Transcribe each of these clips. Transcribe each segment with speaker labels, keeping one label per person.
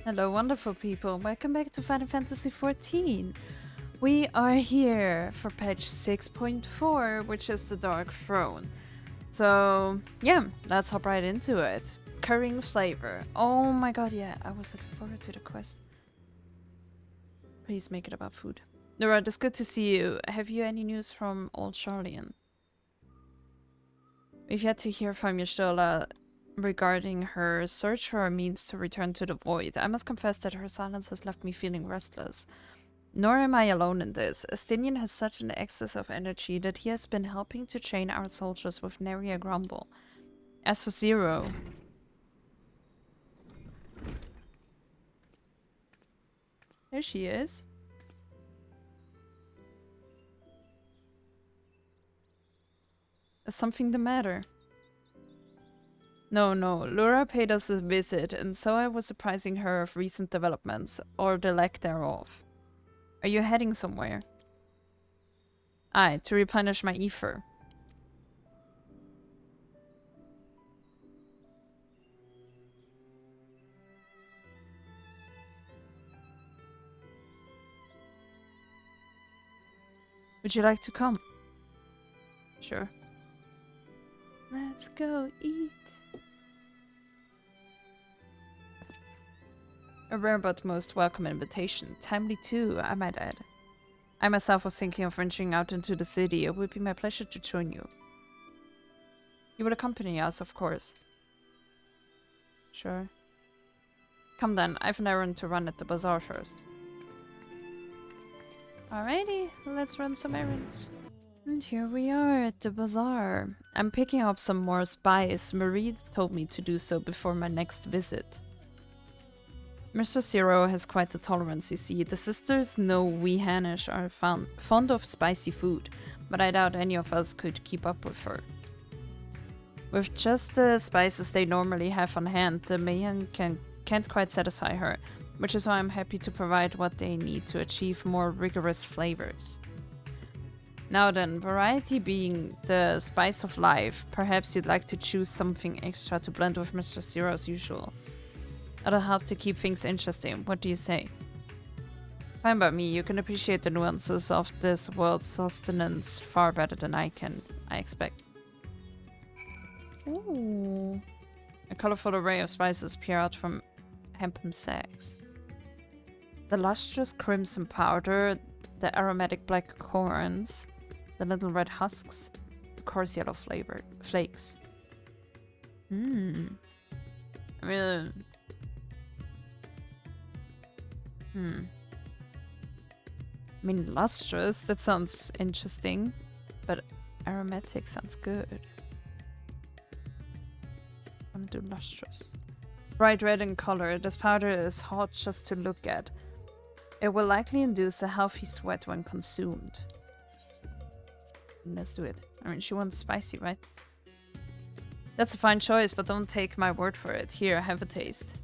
Speaker 1: Hello, wonderful people. Welcome back to Final Fantasy XIV. We are here for patch 6.4, which is the Dark Throne. So, yeah, let's hop right into it. Currying flavor. Oh my god, yeah, I was looking forward to the quest. Please make it about food. Nora, it's good to see you. Have you any news from old Charlian? We've yet to hear from Y'shtola regarding her search for a means to return to the void. I must confess that her silence has left me feeling restless. Nor am I alone in this. Estinien has such an excess of energy that he has been helping to train our soldiers with nary a grumble. As for Zero... There she is. Is something the matter? No, Laura paid us a visit, and so I was apprising her of recent developments, or the lack thereof. Are you heading somewhere? Aye, to replenish my ether. Would you like to come? Sure. Let's go eat. A rare but most welcome invitation. Timely too, I might add. I myself was thinking of venturing out into the city. It would be my pleasure to join you. You would accompany us, of course. Sure. Come then, I've an errand to run at the bazaar first. Alrighty, let's run some errands. And here we are at the bazaar. I'm picking up some more spice. Marie told me to do so before my next visit. Mr. Zero has quite a tolerance, you see. The sisters know we Hanish are fond of spicy food, but I doubt any of us could keep up with her. With just the spices they normally have on hand, the Mayan can't quite satisfy her, which is why I'm happy to provide what they need to achieve more rigorous flavors. Now then, variety being the spice of life, perhaps you'd like to choose something extra to blend with Mr. Zero's usual. That'll help to keep things interesting. What do you say? Fine by me. You can appreciate the nuances of this world's sustenance far better than I can, I expect. Ooh. A colorful array of spices peer out from hempen sacks. The lustrous crimson powder, the aromatic black corns, the little red husks, the coarse yellow flavored flakes. I mean, lustrous, that sounds interesting, but aromatic sounds good. I want to do lustrous. Bright red in color, this powder is hot just to look at. It will likely induce a healthy sweat when consumed. Let's do it. I mean, she wants spicy, right? That's a fine choice, but don't take my word for it. Here, have a taste.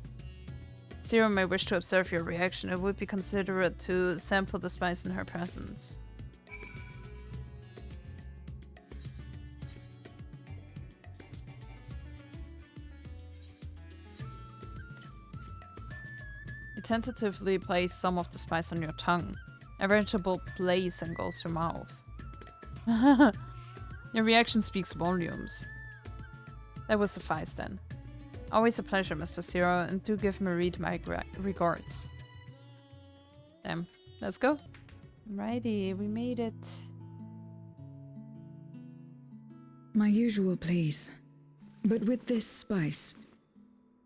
Speaker 1: Zero may wish to observe your reaction. It would be considerate to sample the spice in her presence. You tentatively place some of the spice on your tongue. A veritable blaze engulfs your mouth. Your reaction speaks volumes. That will suffice then. Always a pleasure, Mr. Zero, and do give Marie my regards. Damn, let's go. Alrighty, we made it.
Speaker 2: My usual, please. But with this spice.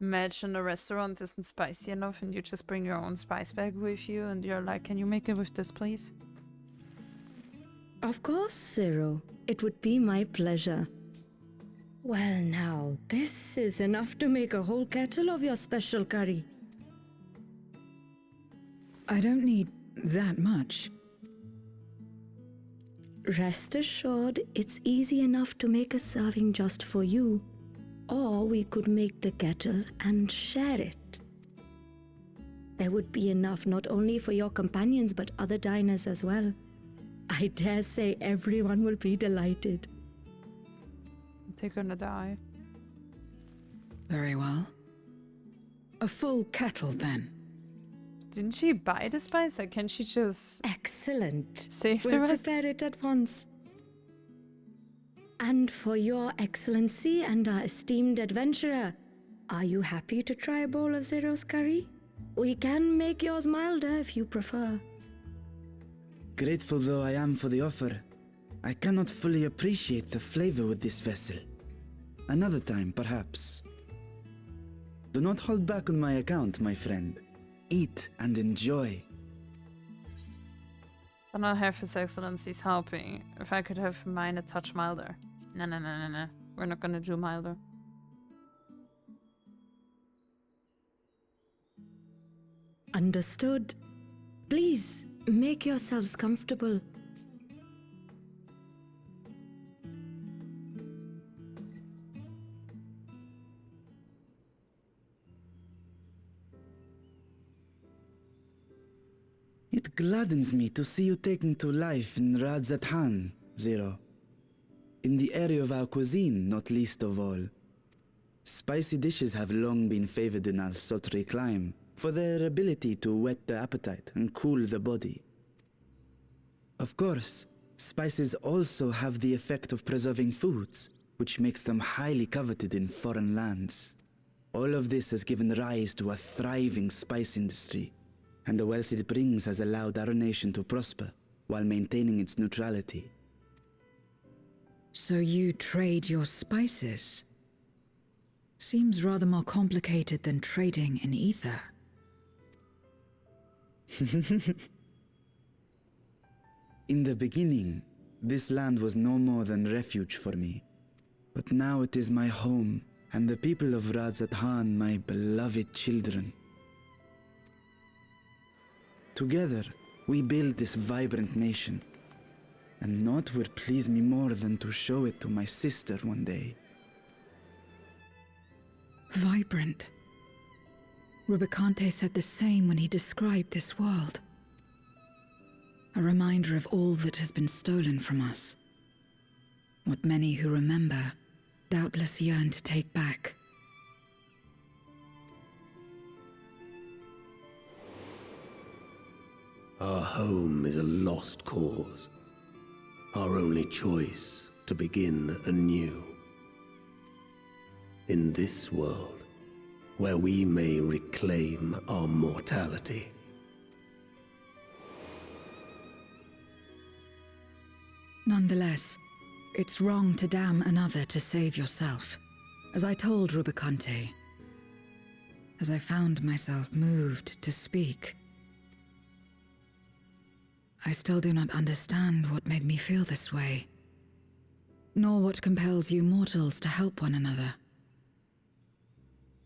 Speaker 1: Imagine a restaurant isn't spicy enough and you just bring your own spice bag with you and you're like, can you make it with this, please?
Speaker 3: Of course, Zero. It would be my pleasure. Well now, this is enough to make a whole kettle of your special curry.
Speaker 2: I don't need that much.
Speaker 3: Rest assured, it's easy enough to make a serving just for you. Or we could make the kettle and share it. There would be enough not only for your companions but other diners as well. I dare say everyone will be delighted.
Speaker 1: They're gonna die.
Speaker 2: Very well. A full kettle, then.
Speaker 1: Didn't she buy the spice, or can she just
Speaker 3: Excellent.
Speaker 1: save the
Speaker 3: We'll
Speaker 1: rest?
Speaker 3: prepare it at once. And for your excellency and our esteemed adventurer, are you happy to try a bowl of Zero's curry? We can make yours milder if you prefer.
Speaker 4: Grateful though I am for the offer, I cannot fully appreciate the flavor with this vessel. Another time, perhaps. Do not hold back on my account, my friend. Eat and enjoy.
Speaker 1: I don't have His Excellency's helping. If I could have mine a touch milder. No. We're not gonna do milder.
Speaker 3: Understood. Please, make yourselves comfortable.
Speaker 4: It gladdens me to see you taking to life in Radzathan, Zero. In the area of our cuisine, not least of all. Spicy dishes have long been favored in our sultry clime for their ability to whet the appetite and cool the body. Of course, spices also have the effect of preserving foods, which makes them highly coveted in foreign lands. All of this has given rise to a thriving spice industry, and the wealth it brings has allowed our nation to prosper while maintaining its neutrality.
Speaker 2: So you trade your spices? Seems rather more complicated than trading in Aether.
Speaker 4: In the beginning, this land was no more than refuge for me. But now it is my home, and the people of Radzathan my beloved children. Together, we build this vibrant nation. And naught would please me more than to show it to my sister one day.
Speaker 2: Vibrant. Rubicante said the same when he described this world. A reminder of all that has been stolen from us. What many who remember doubtless yearn to take back.
Speaker 5: Our home is a lost cause. Our only choice to begin anew. In this world, where we may reclaim our mortality.
Speaker 2: Nonetheless, it's wrong to damn another to save yourself, as I told Rubicante. As I found myself moved to speak. I still do not understand what made me feel this way, nor what compels you mortals to help one another.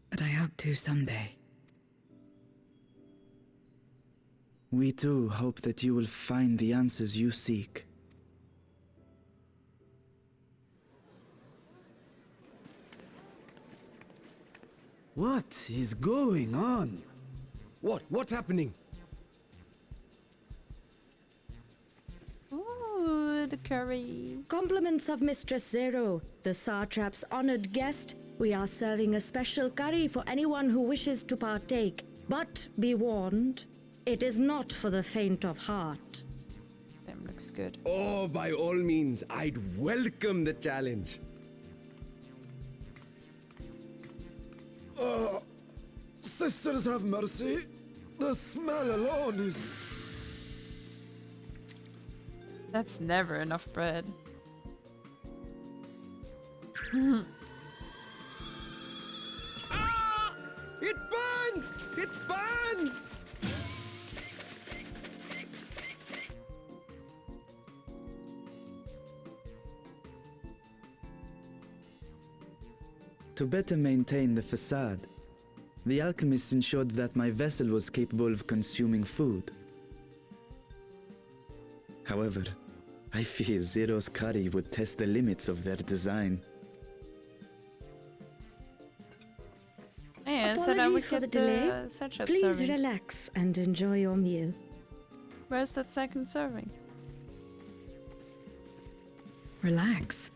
Speaker 2: But I hope to someday.
Speaker 4: We too hope that you will find the answers you seek. What is going on?
Speaker 6: What's happening?
Speaker 1: Ooh, the curry.
Speaker 3: Compliments of Mistress Zero, the Satrap's honored guest. We are serving a special curry for anyone who wishes to partake. But be warned, it is not for the faint of heart.
Speaker 1: Damn, looks good.
Speaker 6: Oh, by all means, I'd welcome the challenge.
Speaker 7: Sisters have mercy. The smell alone is...
Speaker 1: That's never enough bread.
Speaker 6: Ah! It burns! It burns!
Speaker 4: To better maintain the facade, the alchemists ensured that my vessel was capable of consuming food. However, I fear Zero's curry would test the limits of their design.
Speaker 1: Yeah, so that we
Speaker 3: Apologies for
Speaker 1: get
Speaker 3: the delay.
Speaker 1: the Satrap
Speaker 3: Please
Speaker 1: serving.
Speaker 3: relax and enjoy your meal.
Speaker 1: Where's that second serving?
Speaker 2: Relax.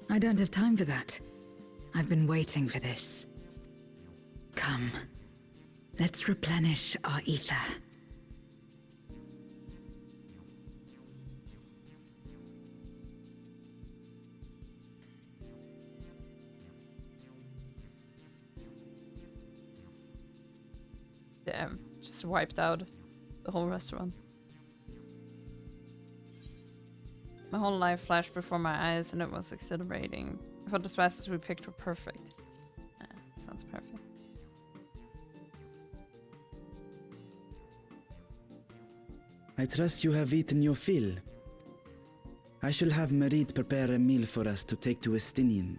Speaker 2: I don't have time for that. I've been waiting for this. Come. Let's replenish our ether.
Speaker 1: Damn, just wiped out the whole restaurant. My whole life flashed before my eyes and it was exhilarating. I thought the spices we picked were perfect. Sounds perfect.
Speaker 4: I trust you have eaten your fill. I shall have Merid prepare a meal for us to take to Estinien.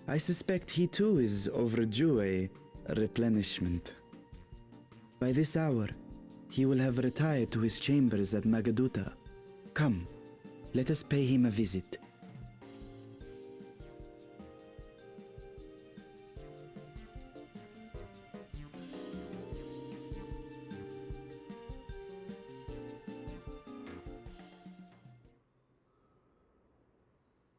Speaker 4: I suspect he too is overdue a replenishment. By this hour, he will have retired to his chambers at Magaduta. Come, let us pay him a visit.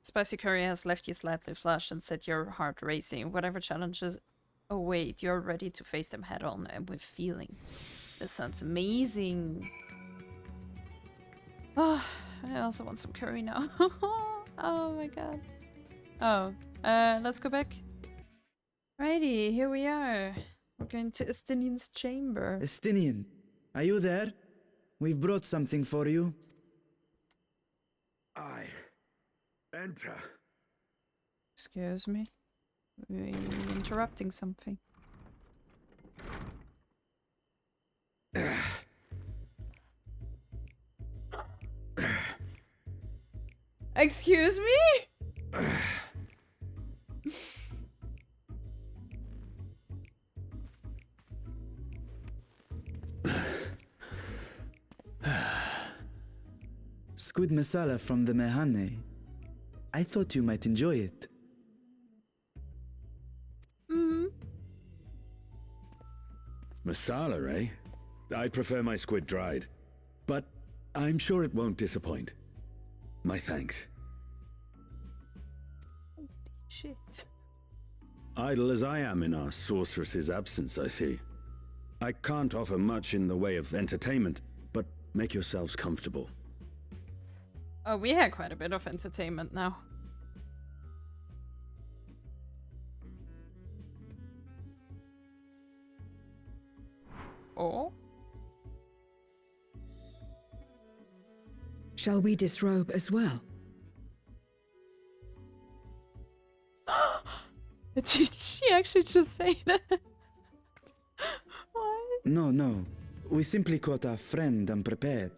Speaker 1: Spicy curry has left you slightly flushed and set your heart racing. Whatever challenges await, you're ready to face them head on and with feeling. This sounds amazing. Oh, I also want some curry now. Oh my god. Oh, let's go back. Righty, here we are. We're going to Estinien's chamber.
Speaker 4: Estinien, are you there? We've brought something for you.
Speaker 7: I enter.
Speaker 1: Excuse me. We're interrupting something. Excuse me?
Speaker 4: Squid masala from the Mehane. I thought you might enjoy it.
Speaker 6: Masala, eh? I prefer my squid dried. But I'm sure it won't disappoint. My thanks.
Speaker 1: Shit.
Speaker 6: Idle as I am in our sorceress's absence, I see. I can't offer much in the way of entertainment, but make yourselves comfortable.
Speaker 1: Oh, we had quite a bit of entertainment now. Oh?
Speaker 2: Shall we disrobe as well?
Speaker 1: Did she actually just say that? What?
Speaker 4: No. We simply caught our friend unprepared.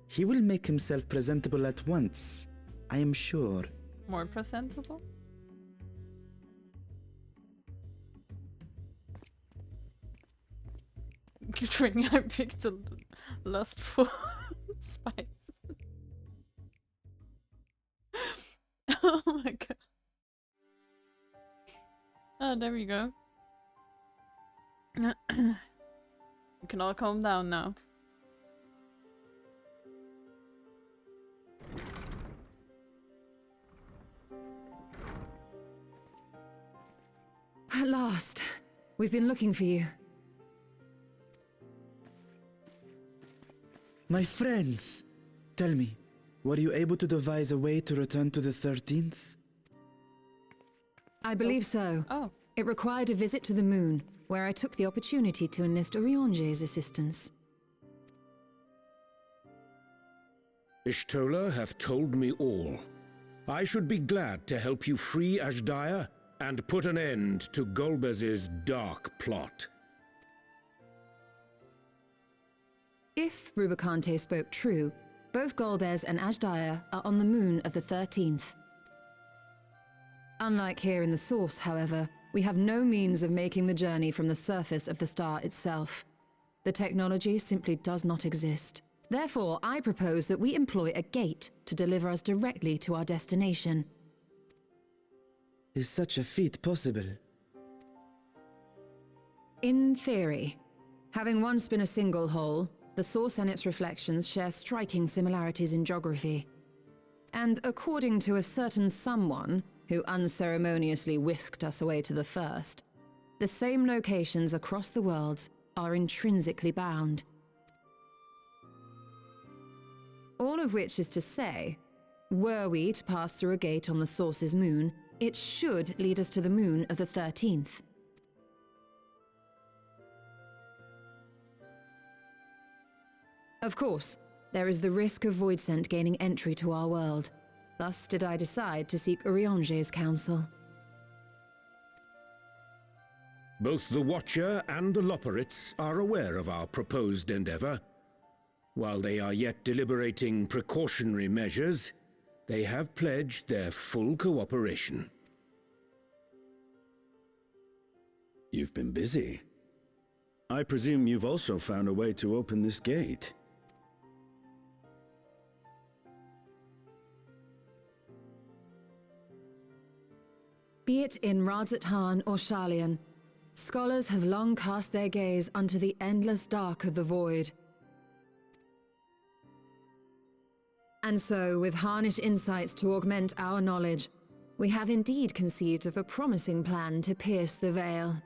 Speaker 4: He will make himself presentable at once, I am sure.
Speaker 1: More presentable? Considering I picked a lustful spice. Oh my god. Oh, there we go. We can all calm down now.
Speaker 2: At last. We've been looking for you.
Speaker 4: My friends! Tell me, were you able to devise a way to return to the 13th?
Speaker 2: I believe so.
Speaker 1: Oh.
Speaker 2: It required a visit to the moon, where I took the opportunity to enlist Orionge's assistance.
Speaker 8: Ishtola hath told me all. I should be glad to help you free Ashdaya and put an end to Golbez's dark plot.
Speaker 2: If Rubicante spoke true, both Golbez and Ashdaya are on the moon of the 13th. Unlike here in the Source, however, we have no means of making the journey from the surface of the star itself. The technology simply does not exist. Therefore, I propose that we employ a gate to deliver us directly to our destination.
Speaker 4: Is such a feat possible?
Speaker 2: In theory. Having once been a single hole, the Source and its reflections share striking similarities in geography. And according to a certain someone who unceremoniously whisked us away to the first, the same locations across the worlds are intrinsically bound. All of which is to say, were we to pass through a gate on the Source's moon, it should lead us to the moon of the 13th. Of course, there is the risk of Voidsent gaining entry to our world. Thus did I decide to seek Urianger's counsel.
Speaker 8: Both the Watcher and the Loporrits are aware of our proposed endeavor. While they are yet deliberating precautionary measures, they have pledged their full cooperation.
Speaker 6: You've been busy. I presume you've also found a way to open this gate.
Speaker 2: Be it in Radzat-Han or Sharlayan, scholars have long cast their gaze unto the endless dark of the void. And so, with Harnish insights to augment our knowledge, we have indeed conceived of a promising plan to pierce the veil.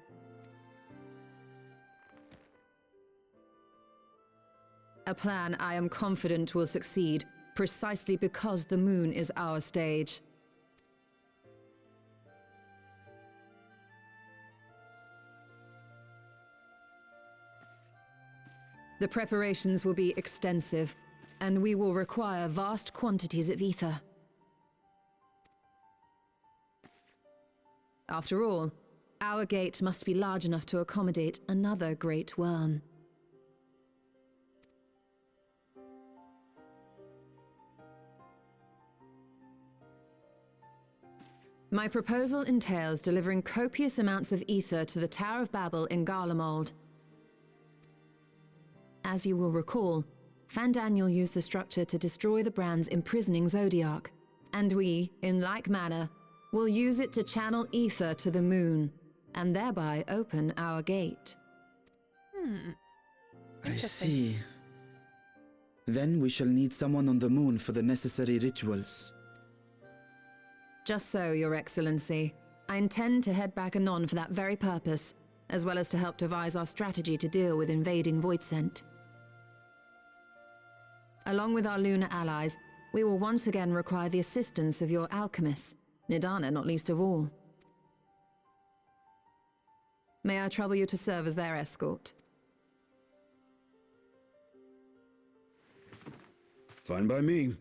Speaker 2: A plan I am confident will succeed, precisely because the moon is our stage. The preparations will be extensive, and we will require vast quantities of ether. After all, our gate must be large enough to accommodate another great worm. My proposal entails delivering copious amounts of ether to the Tower of Babel in Garlemald. As you will recall, Fandaniel used the structure to destroy the brand's imprisoning Zodiac, and we, in like manner, will use it to channel ether to the moon, and thereby open our gate.
Speaker 4: I see. Then we shall need someone on the moon for the necessary rituals.
Speaker 2: Just so, Your Excellency. I intend to head back anon for that very purpose, as well as to help devise our strategy to deal with invading Voidsent. Along with our lunar allies, we will once again require the assistance of your alchemists, Nidana not least of all. May I trouble you to serve as their escort?
Speaker 6: Fine by me.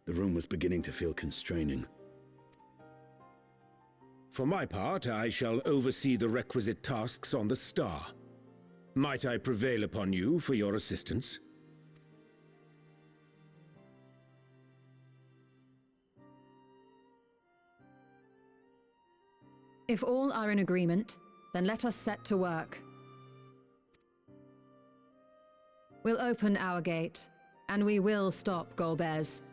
Speaker 6: The room was beginning to feel constraining.
Speaker 8: For my part, I shall oversee the requisite tasks on the star. Might I prevail upon you for your assistance?
Speaker 2: If all are in agreement, then let us set to work. We'll open our gate, and we will stop Golbez.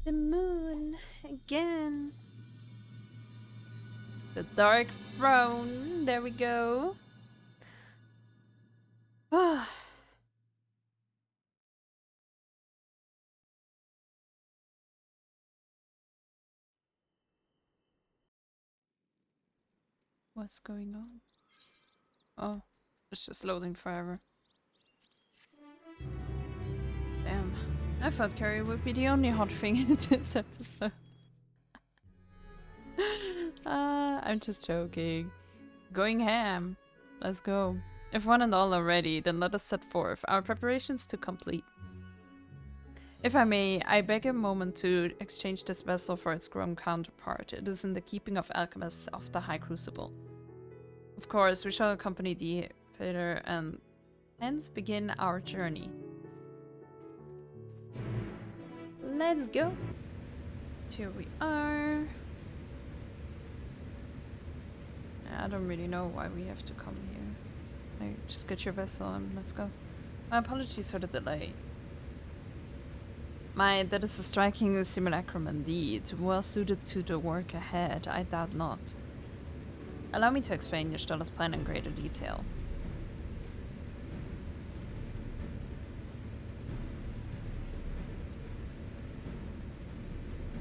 Speaker 1: The moon again. The dark throne. There we go. What's going on? Oh, it's just loading forever. Damn. I thought Carrie would be the only hot thing in this episode. I'm just joking. Going ham. Let's go. If one and all are ready, then let us set forth our preparations to complete. If I may, I beg a moment to exchange this vessel for its grown counterpart. It is in the keeping of alchemists of the High Crucible. Of course, we shall accompany the Aether and hence begin our journey. Let's go. Here we are. I don't really know why we have to come here. Like, just get your vessel and let's go. My apologies for the delay. That is a striking simulacrum indeed. Well suited to the work ahead, I doubt not. Allow me to explain Y'shtola's plan in greater detail.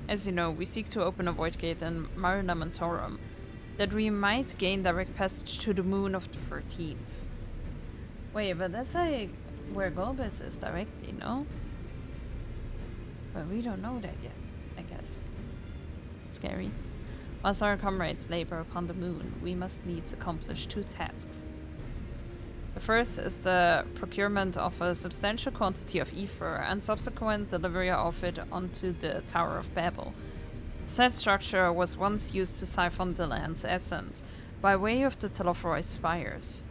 Speaker 1: As you know, we seek to open a void gate in Marina Mentorum, that we might gain direct passage to the moon of the 13th. Wait, but that's like where Golbez is directly, no? But we don't know that yet, I guess. Scary. Whilst our comrades labor upon the moon, we must needs accomplish 2 tasks. The first is the procurement of a substantial quantity of ether and subsequent delivery of it onto the Tower of Babel. Said structure was once used to siphon the land's essence by way of the Telophoroi spires.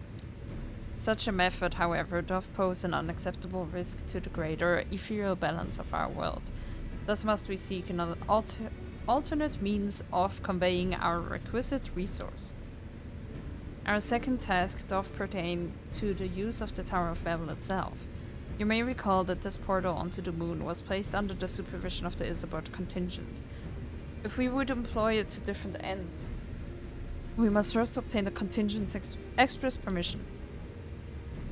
Speaker 1: Such a method, however, doth pose an unacceptable risk to the greater ethereal balance of our world. Thus must we seek an alternate means of conveying our requisite resource. Our second task doth pertain to the use of the Tower of Babel itself. You may recall that this portal onto the moon was placed under the supervision of the Isabot contingent. If we would employ it to different ends, we must first obtain the contingent's express permission.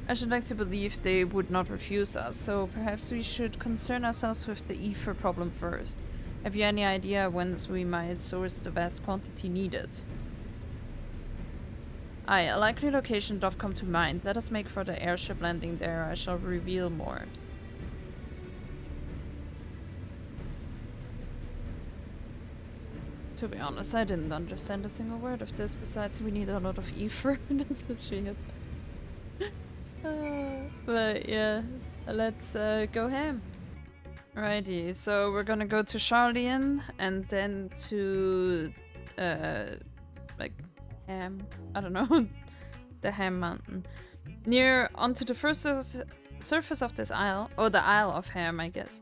Speaker 1: I should like to believe they would not refuse us, so perhaps we should concern ourselves with the ether problem first. Have you any idea whence we might source the vast quantity needed? Aye, a likely location doth come to mind. Let us make for the airship landing there. I shall reveal more. To be honest, I didn't understand a single word of this, besides we need a lot of ether. That's what she had. But yeah, let's go ham. Alrighty, so we're gonna go to Charlian and then to like Ham, I don't know, the Ham Mountain. Near onto the first surface of this isle, or the Isle of Ham, I guess.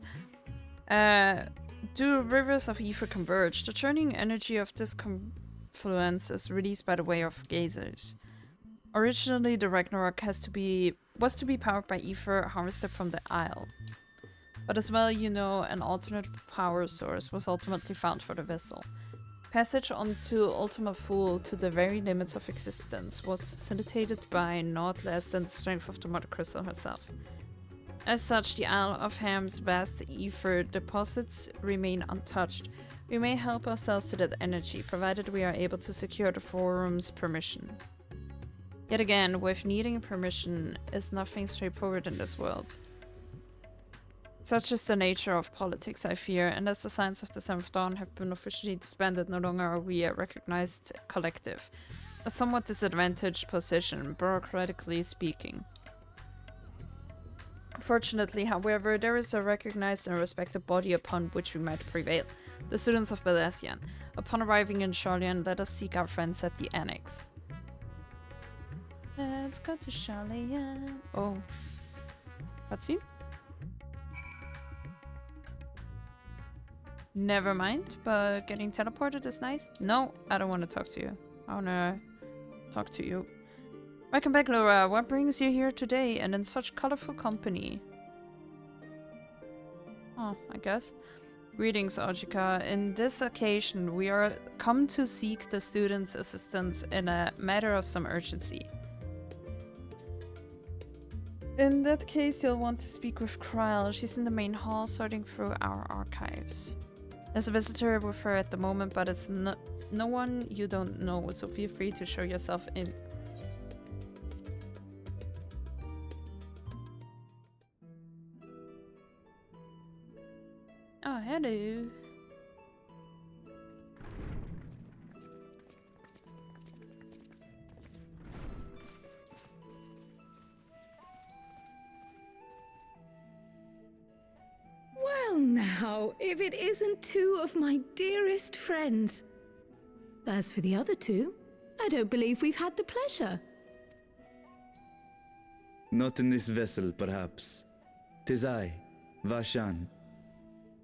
Speaker 1: Do rivers of ether converge? The churning energy of this confluence is released by the way of geysers. Originally, the Ragnarok was to be powered by ether harvested from the isle. But as well, you know, an alternate power source was ultimately found for the vessel. Passage onto Ultima Thule to the very limits of existence was facilitated by naught less than the strength of the Mother Crystal herself. As such, the Isle of Ham's vast ether deposits remain untouched. We may help ourselves to that energy, provided we are able to secure the Forum's permission. Yet again, with needing permission is nothing straightforward in this world. Such is the nature of politics, I fear, and as the signs of the 7th Dawn have been officially disbanded, no longer are we a recognized collective. A somewhat disadvantaged position, bureaucratically speaking. Fortunately, however, there is a recognized and respected body upon which we might prevail. The students of Belasian. Upon arriving in Charlian, let us seek our friends at the Annex. Let's go to Charlian. Oh. Cutscene? Never mind, but getting teleported is nice. No, I don't want to talk to you. I want to talk to you. Welcome back, Laura. What brings you here today and in such colorful company? Oh, I guess. Greetings, Ojika. In this occasion, we are come to seek the students' assistance in a matter of some urgency. In that case, you'll want to speak with Kryl. She's in the main hall sorting through our archives. There's a visitor with her at the moment, but it's no one you don't know, so feel free to show yourself in. Oh, hello.
Speaker 3: Well now, if it isn't 2 of my dearest friends. As for the other 2, I don't believe we've had the pleasure.
Speaker 4: Not in this vessel, perhaps. 'Tis I, Vashan.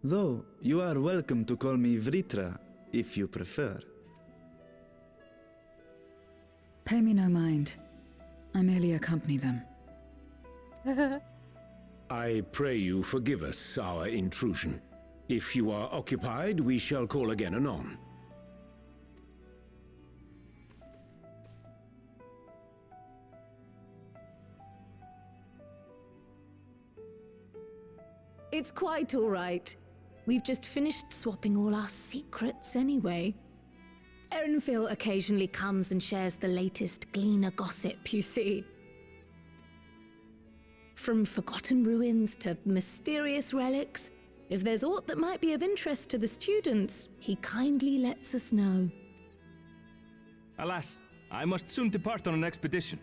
Speaker 4: Though, you are welcome to call me Vritra, if you prefer.
Speaker 2: Pay me no mind. I merely accompany them.
Speaker 8: I pray you forgive us our intrusion. If you are occupied, we shall call again anon.
Speaker 3: It's quite all right. We've just finished swapping all our secrets anyway. Erenville occasionally comes and shares the latest Gleaner gossip, you see. From forgotten ruins to mysterious relics, if there's aught that might be of interest to the students, he kindly lets us know.
Speaker 9: Alas, I must soon depart on an expedition.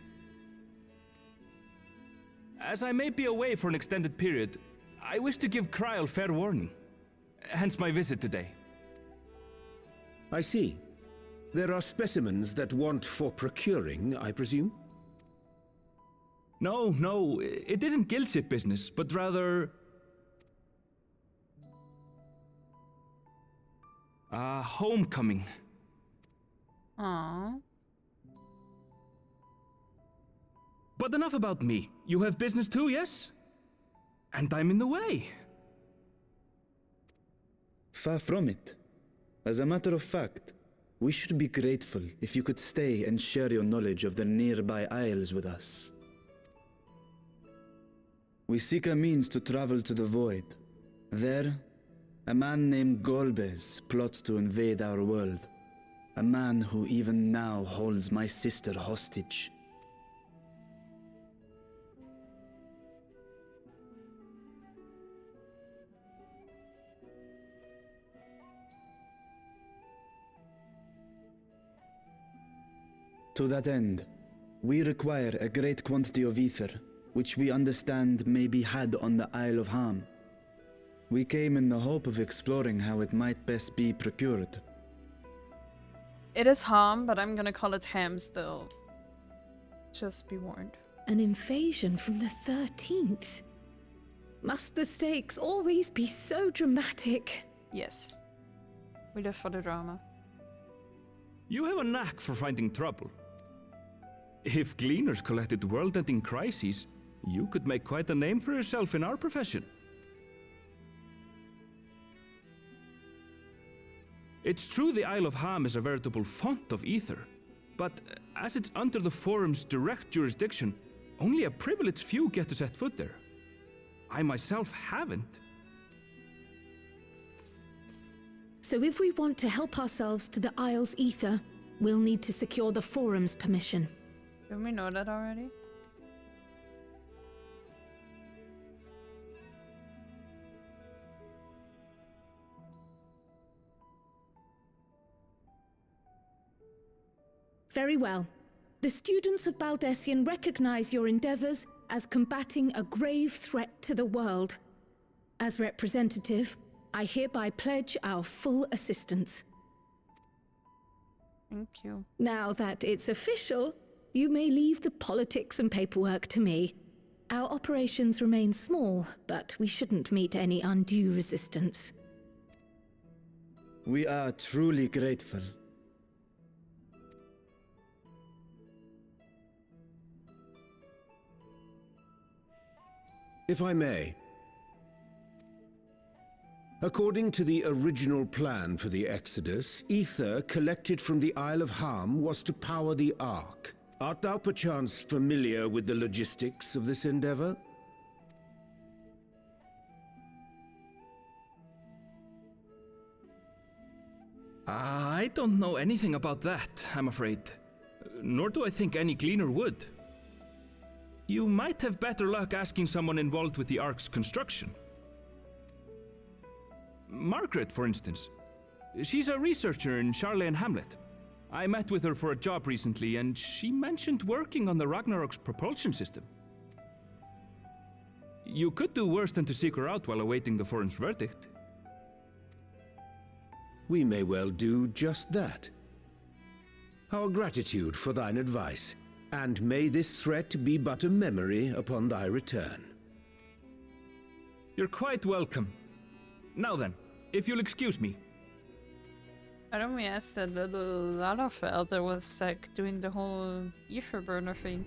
Speaker 9: As I may be away for an extended period, I wish to give Kryl fair warning. Hence my visit today.
Speaker 8: I see. There are specimens that want for procuring, I presume?
Speaker 9: No, it isn't guildship business, but rather... homecoming.
Speaker 1: Aww.
Speaker 9: But enough about me. You have business too, yes? And I'm in the way.
Speaker 4: Far from it. As a matter of fact, we should be grateful if you could stay and share your knowledge of the nearby isles with us. We seek a means to travel to the Void. There, a man named Golbez plots to invade our world. A man who even now holds my sister hostage. To that end, we require a great quantity of ether, which we understand may be had on the Isle of Ham. We came in the hope of exploring how it might best be procured.
Speaker 1: It is Ham, but I'm gonna call it Ham still. Just be warned.
Speaker 3: An invasion from the 13th? Must the stakes always be so dramatic?
Speaker 1: Yes. We live for the drama.
Speaker 9: You have a knack for finding trouble. If gleaners collected world-ending crises, you could make quite a name for yourself in our profession. It's true the Isle of Ham is a veritable font of ether, but as it's under the Forum's direct jurisdiction, only a privileged few get to set foot there. I myself haven't.
Speaker 3: So if we want to help ourselves to the Isle's ether, we'll need to secure the Forum's permission.
Speaker 1: Didn't we know that already?
Speaker 3: Very well. The students of Baldessian recognize your endeavors as combating a grave threat to the world. As representative, I hereby pledge our full assistance.
Speaker 1: Thank you.
Speaker 3: Now that it's official, you may leave the politics and paperwork to me. Our operations remain small, but we shouldn't meet any undue resistance.
Speaker 4: We are truly grateful.
Speaker 8: If I may. According to the original plan for the Exodus, ether collected from the Isle of Ham was to power the Ark. Art thou perchance familiar with the logistics of this endeavor?
Speaker 9: I don't know anything about that, I'm afraid. Nor do I think any gleaner would. You might have better luck asking someone involved with the Ark's construction. Margaret, for instance. She's a researcher in Charlene Hamlet. I met with her for a job recently, and she mentioned working on the Ragnarok's propulsion system. You could do worse than to seek her out while awaiting the Forum's verdict.
Speaker 8: We may well do just that. Our gratitude for thine advice, and may this threat be but a memory upon thy return.
Speaker 9: You're quite welcome. Now then, if you'll excuse me.
Speaker 1: I don't mean I said that Lalafeld that was like doing the whole ether burner thing.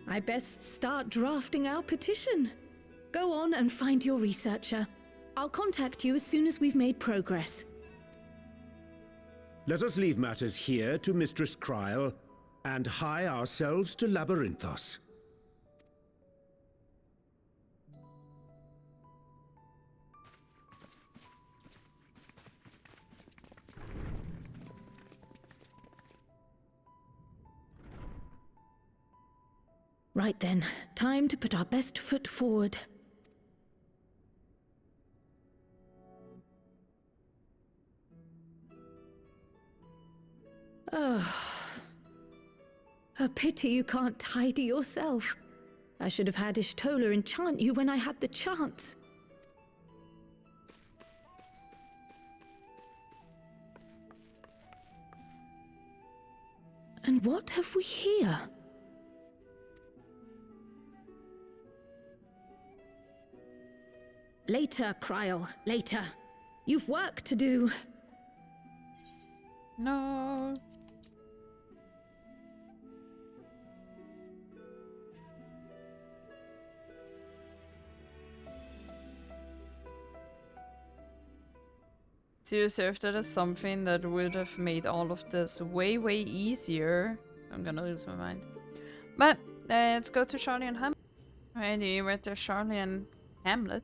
Speaker 3: I best start drafting our petition. Go on and find your researcher. I'll contact you as soon as we've made progress.
Speaker 8: Let us leave matters here to Mistress Kryl, and hie ourselves to Labyrinthos.
Speaker 3: Right then, time to put our best foot forward. Oh. A pity you can't tidy yourself. I should have had Ishtola enchant you when I had the chance. And what have we here? Later, Kryl, later. You've work to do.
Speaker 1: No. Seriously, if that is something that would have made all of this way, way easier, I'm gonna lose my mind. But let's go to Charlie and Hamlet. Alrighty, we're to Charlie and Hamlet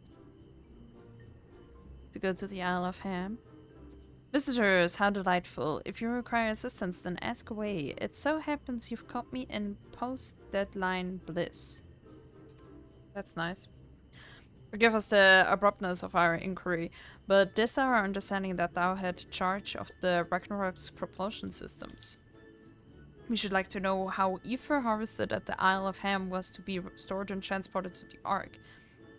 Speaker 1: to go to the Isle of Ham. Visitors, how delightful. If you require assistance, then ask away. It so happens you've caught me in post-deadline bliss. That's nice. Forgive us the abruptness of our inquiry, but this our understanding that thou had charge of the Ragnarok's propulsion systems. We should like to know how Aether harvested at the Isle of Ham was to be stored and transported to the Ark,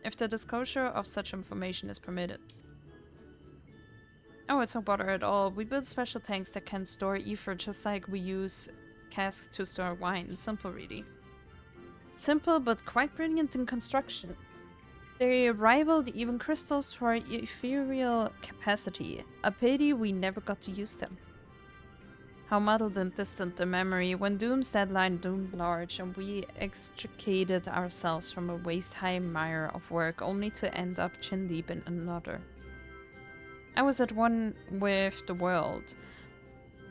Speaker 1: if the disclosure of such information is permitted. Oh, it's no bother at all. We build special tanks that can store Aether just like we use casks to store wine. Simple, really. Simple, but quite brilliant in construction. They rivaled even crystals for ethereal capacity. A pity we never got to use them. How muddled and distant the memory when Doom's deadline loomed large and we extricated ourselves from a waist-high mire of work only to end up chin-deep in another. I was at one with the world,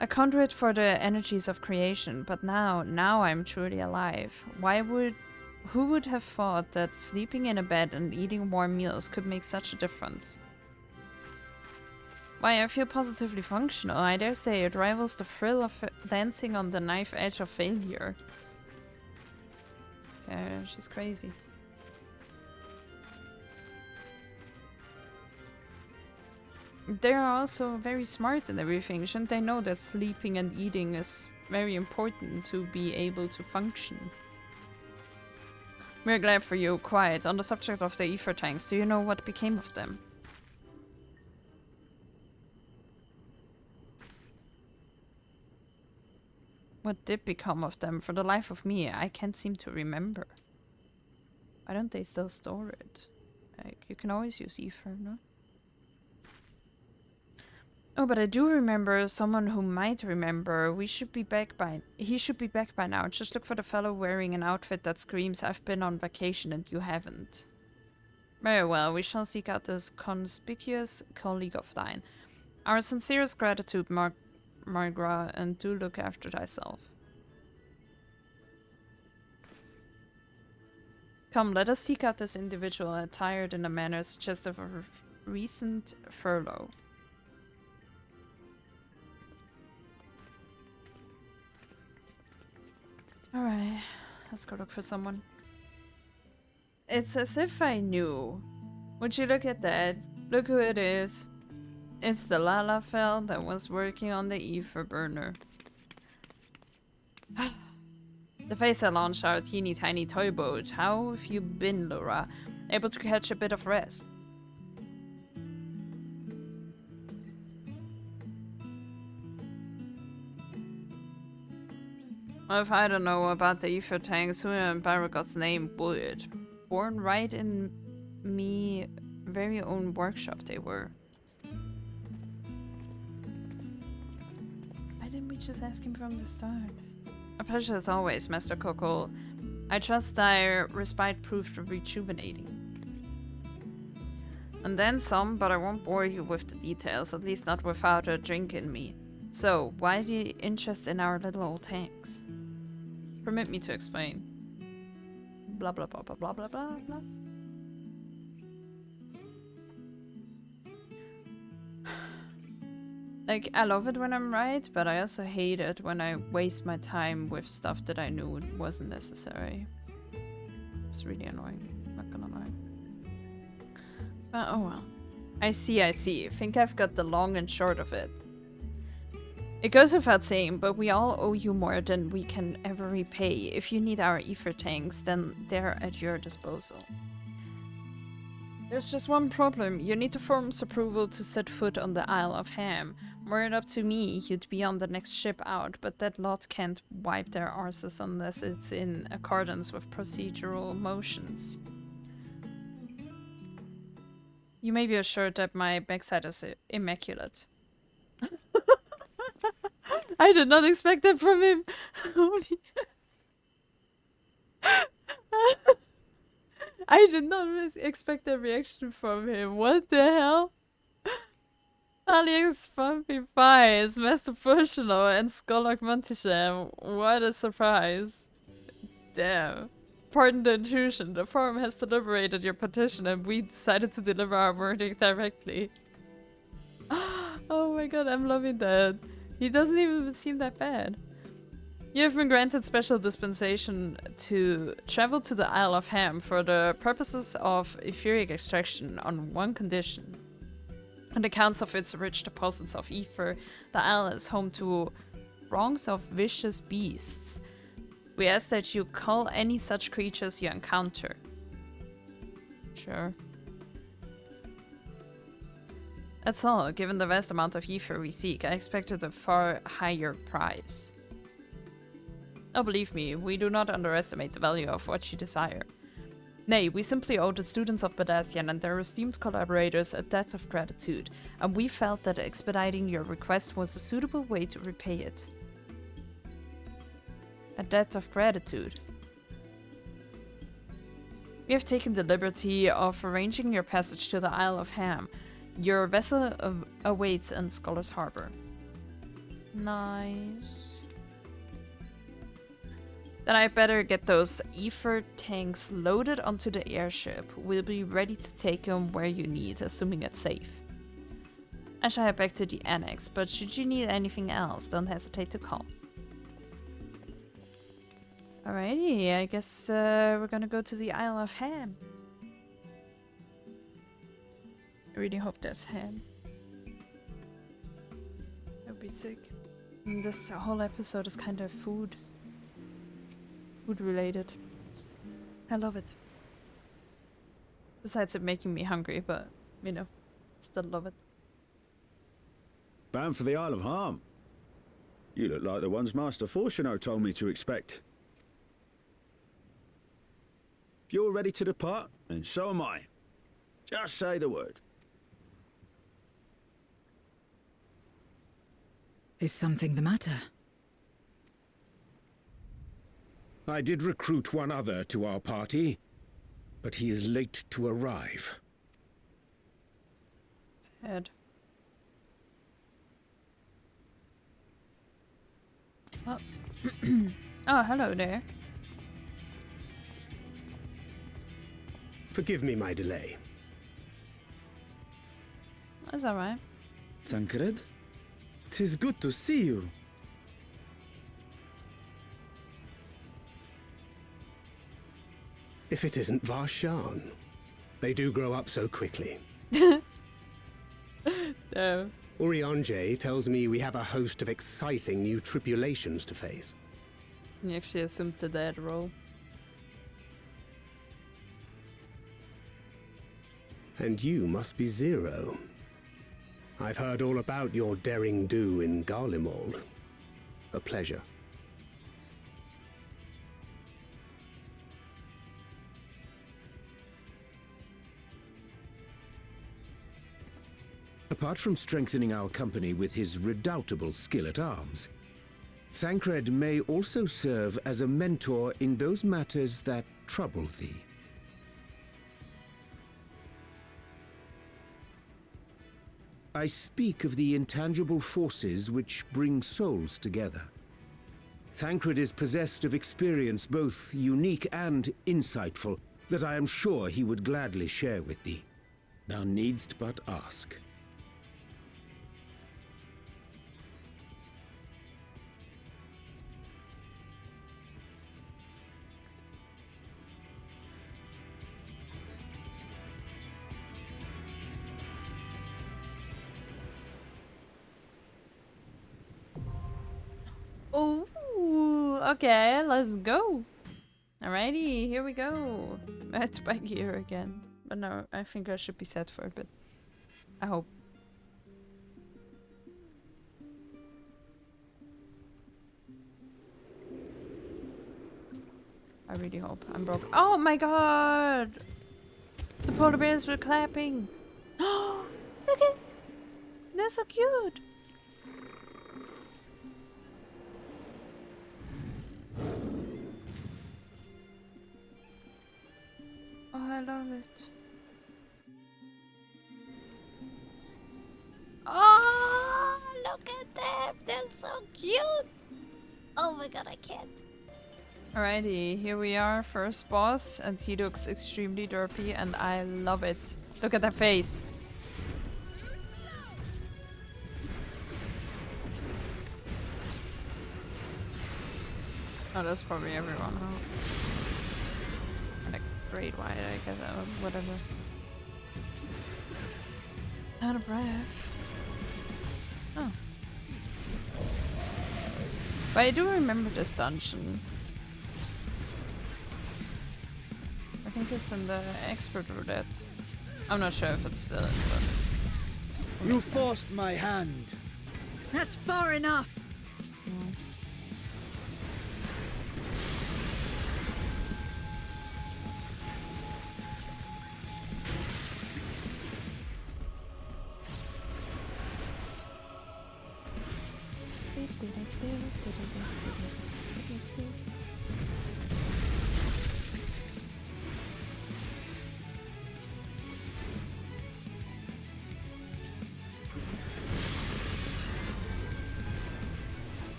Speaker 1: a conduit for the energies of creation, but now I'm truly alive. Who would have thought that sleeping in a bed and eating warm meals could make such a difference? Why, I feel positively functional. I dare say it rivals the thrill of dancing on the knife edge of failure. Okay, she's crazy. They're also very smart and everything. Shouldn't they know that sleeping and eating is very important to be able to function? We're glad for you. Quiet. On the subject of the Aether tanks, do you know what became of them? What did become of them? For the life of me, I can't seem to remember. Why don't they still store it? Like, you can always use Aether, no? Oh, but I do remember someone who might remember. He should be back by now. Just look for the fellow wearing an outfit that screams, "I've been on vacation and you haven't." Very well, we shall seek out this conspicuous colleague of thine. Our sincerest gratitude, Margra, and do look after thyself. Come, let us seek out this individual attired in a manner suggestive of a recent furlough. Alright, let's go look for someone. It's as if I knew. Would you look at that? Look who it is. It's the Lalafell that was working on the Aether burner. The face that launched our teeny tiny toy boat. How have you been, Laura? Able to catch a bit of rest? Well, if I don't know about the Aether tanks, who in Baragot's name would? Born right in me very own workshop they were. Why didn't we just ask him from the start? A pleasure as always, Master Coco. I trust thy respite proved rejuvenating. And then some, but I won't bore you with the details, at least not without a drink in me. So, why the interest in our little old tanks? Permit me to explain. Blah blah blah blah blah blah blah blah. Like, I love it when I'm right, but I also hate it when I waste my time with stuff that I knew wasn't necessary. It's really annoying. Not gonna lie. But oh well. I see. I think I've got the long and short of it. It goes without saying, but we all owe you more than we can ever repay. If you need our ether tanks, then they're at your disposal. There's just one problem. You need the forum's approval to set foot on the Isle of Ham. Were it up to me, you'd be on the next ship out, but that lot can't wipe their arses unless it's in accordance with procedural motions. You may be assured that my backside is immaculate. I did not expect that from him. Holy. I did not expect that reaction from him. What the hell? Alex Fampi Master Functional and Skolok Montisham. What a surprise. Damn. Pardon the intrusion. The forum has deliberated your petition and we decided to deliver our verdict directly. Oh my god, I'm loving that. He doesn't even seem that bad. You have been granted special dispensation to travel to the Isle of Ham for the purposes of etheric extraction on one condition. On accounts of its rich deposits of ether, the isle is home to throngs of vicious beasts. We ask that you cull any such creatures you encounter. Sure. That's all. Given the vast amount of ether we seek, I expected a far higher price. Oh, believe me, we do not underestimate the value of what you desire. Nay, we simply owe the students of Badasian and their esteemed collaborators a debt of gratitude, and we felt that expediting your request was a suitable way to repay it. A debt of gratitude. We have taken the liberty of arranging your passage to the Isle of Ham. Your vessel awaits in Scholar's Harbor. Nice. Then I better get those ether tanks loaded onto the airship. We'll be ready to take them where you need, assuming it's safe. I shall head back to the annex, but should you need anything else, don't hesitate to call. Alrighty, I guess we're gonna go to the Isle of Ham. I really hope there's ham. That would be sick. And this whole episode is kind of food related. I love it. Besides it making me hungry, but you know, still love it.
Speaker 6: Bound for the Isle of Ham. You look like the ones Master Fortuno told me to expect. If you're ready to depart, then so am I. Just say the word.
Speaker 2: Is something the matter?
Speaker 8: I did recruit one other to our party, but he is late to arrive.
Speaker 1: Sad. Oh. Oh, hello there.
Speaker 5: Forgive me my delay.
Speaker 1: That's alright.
Speaker 4: Thancred? 'Tis good to see you.
Speaker 5: If it isn't Varshan. They do grow up so quickly.
Speaker 1: No.
Speaker 5: Urianje tells me we have a host of exciting new tribulations to face.
Speaker 1: You actually assumed the dead role.
Speaker 5: And you must be Zero. I've heard all about your daring do in Garlemald. A pleasure.
Speaker 8: Apart from strengthening our company with his redoubtable skill at arms, Thancred may also serve as a mentor in those matters that trouble thee. I speak of the intangible forces which bring souls together. Thancred is possessed of experience both unique and insightful that I am sure he would gladly share with thee. Thou needst but ask.
Speaker 1: Oh, okay, let's go. Alrighty, here we go. I had to buy gear again. But no, I think I should be set for a bit. I hope. I really hope. I'm broke. Oh my god! The polar bears were clapping. Oh, look at... They're so cute! Oh, I love it. Oh, look at them! They're so cute! Oh my god, I can't. Alrighty, here we are, first boss, and he looks extremely derpy, and I love it. Look at that face. Oh, that's probably everyone, huh? Like, great white, I guess, whatever. Out of breath. Oh. But I do remember this dungeon. I think it's in the expert roulette. I'm not sure if it still is, but...
Speaker 7: You forced my hand.
Speaker 2: That's far enough!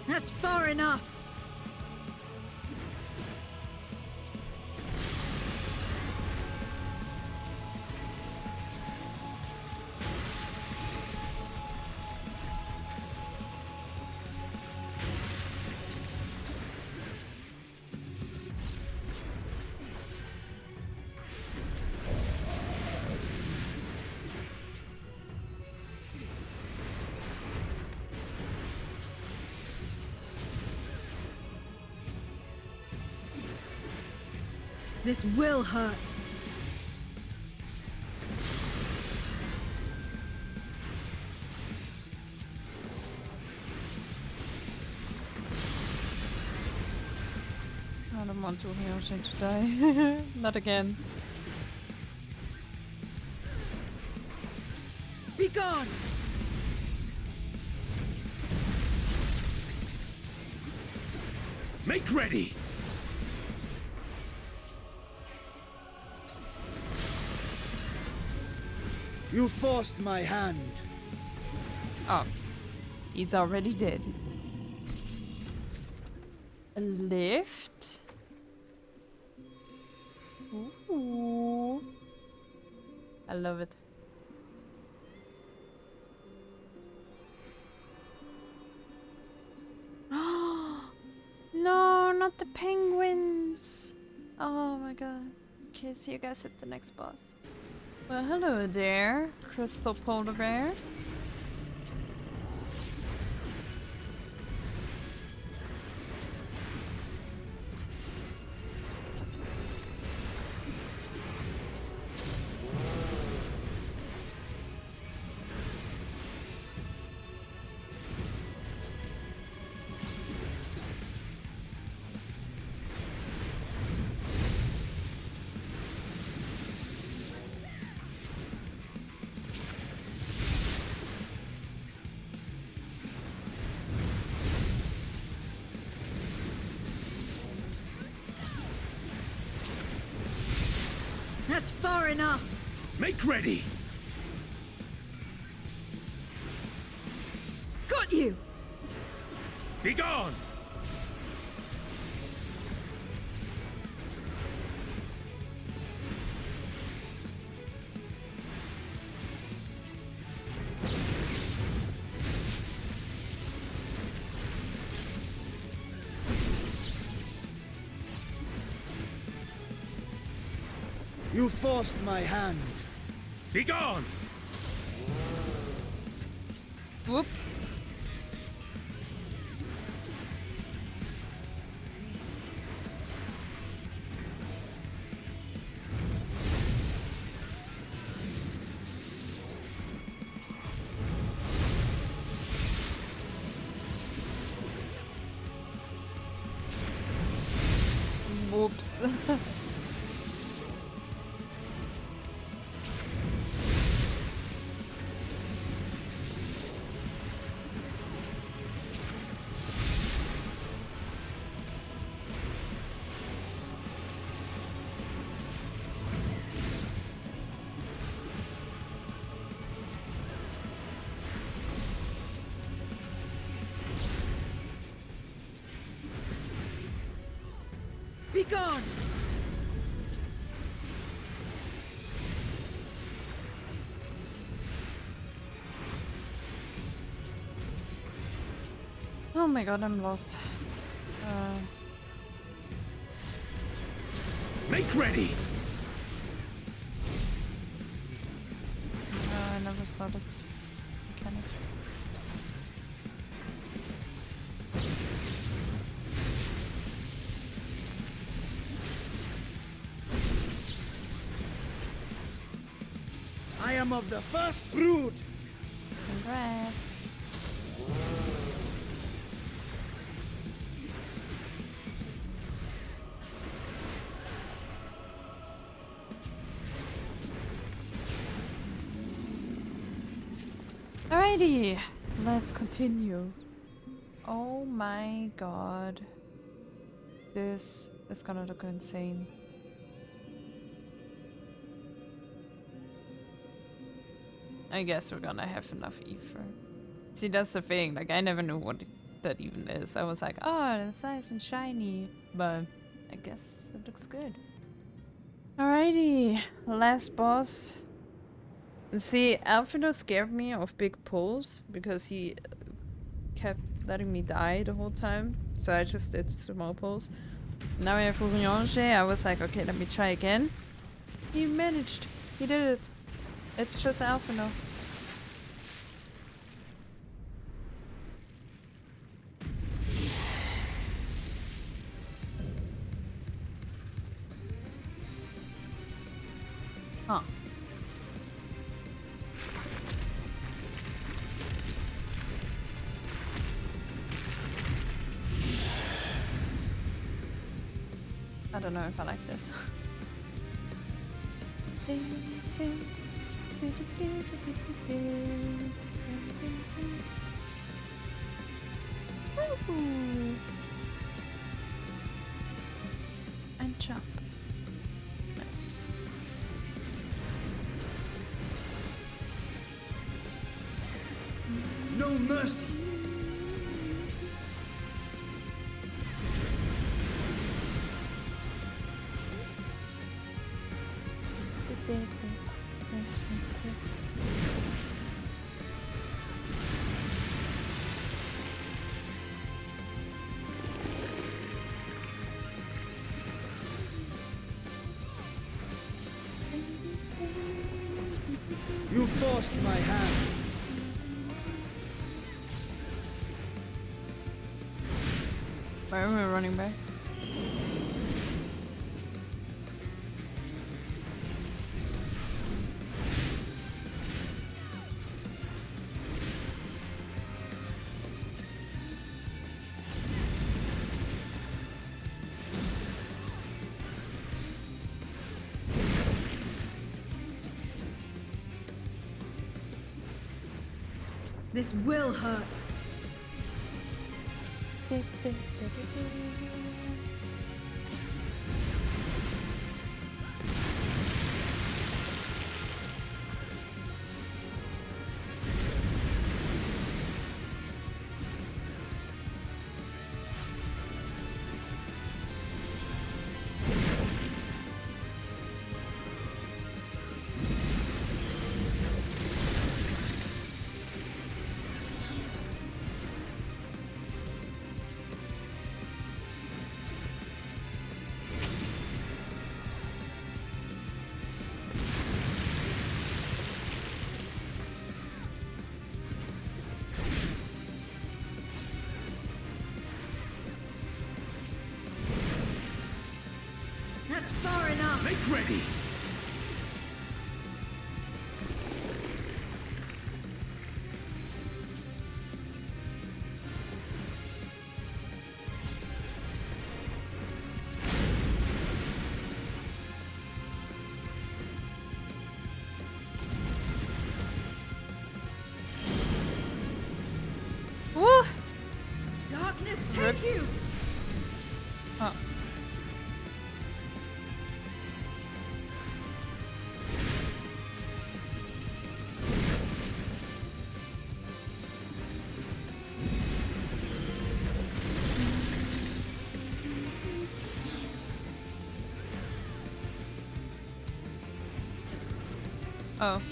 Speaker 2: That's far enough! This will hurt.
Speaker 1: I don't want to Hyoshi to die. Not again.
Speaker 2: Be gone!
Speaker 8: Make ready!
Speaker 7: You forced my hand.
Speaker 1: Oh. He's already dead. A lift? Ooh. I love it. No, not the penguins. Oh my god. Okay, see you guys at the next boss. Well, hello there, crystal polar bear.
Speaker 2: That's far enough!
Speaker 8: Make ready!
Speaker 2: Got you!
Speaker 8: Be gone!
Speaker 7: You forced my hand.
Speaker 8: Be gone!
Speaker 1: Whoop. Whoops.
Speaker 2: Be gone!
Speaker 1: Oh my god, I'm lost.
Speaker 8: Make ready!
Speaker 1: I never saw this mechanic.
Speaker 7: I am of the first brood.
Speaker 1: Congrats. Alrighty, let's continue. Oh my god. This is gonna look insane. I guess we're gonna have enough ether. See, that's the thing, like I never knew what that even is. I was like, oh, it's nice and shiny, but I guess it looks good. Alrighty, last boss. And see, Alfredo scared me of big pulls because he kept letting me die the whole time. So I just did small pulls. Now we have Urianger. I was like, okay, let me try again. He managed. He did it. It's just Alfredo. Huh. I don't know if I like this. Ooh. And jump. Nice.
Speaker 7: No mercy. You forced my hand.
Speaker 1: Where am I running back?
Speaker 2: This will hurt.
Speaker 6: be.
Speaker 1: Woo!
Speaker 2: Darkness,
Speaker 1: Rip.
Speaker 2: take you!
Speaker 1: Oh. Oh.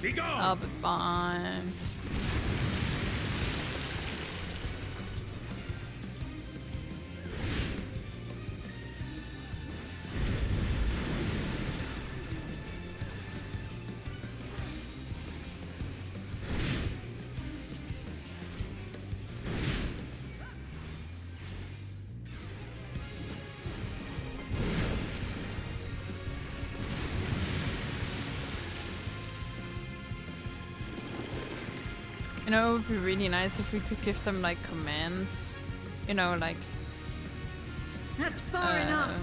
Speaker 8: Be gone!
Speaker 1: I'll be fine. You know, it would be really nice if we could give them like commands. You know, like
Speaker 2: That's far enough!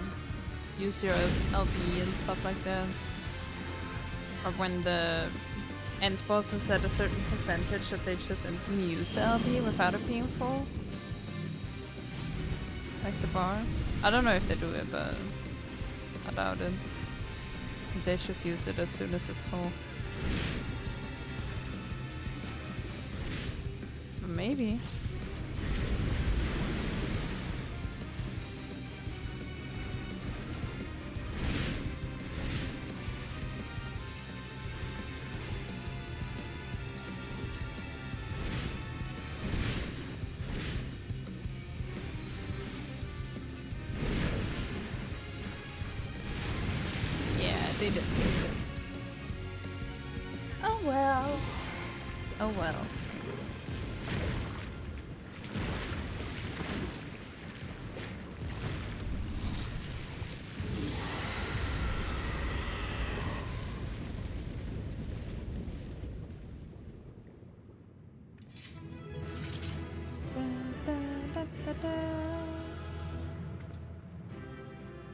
Speaker 1: use your LB and stuff like that. Or when the end boss is at a certain percentage that they just instantly use the LB without it being full. Like the bar. I don't know if they do it, but I doubt it. They just use it as soon as it's full. Maybe. Yeah, they did miss it. Oh well. Oh well.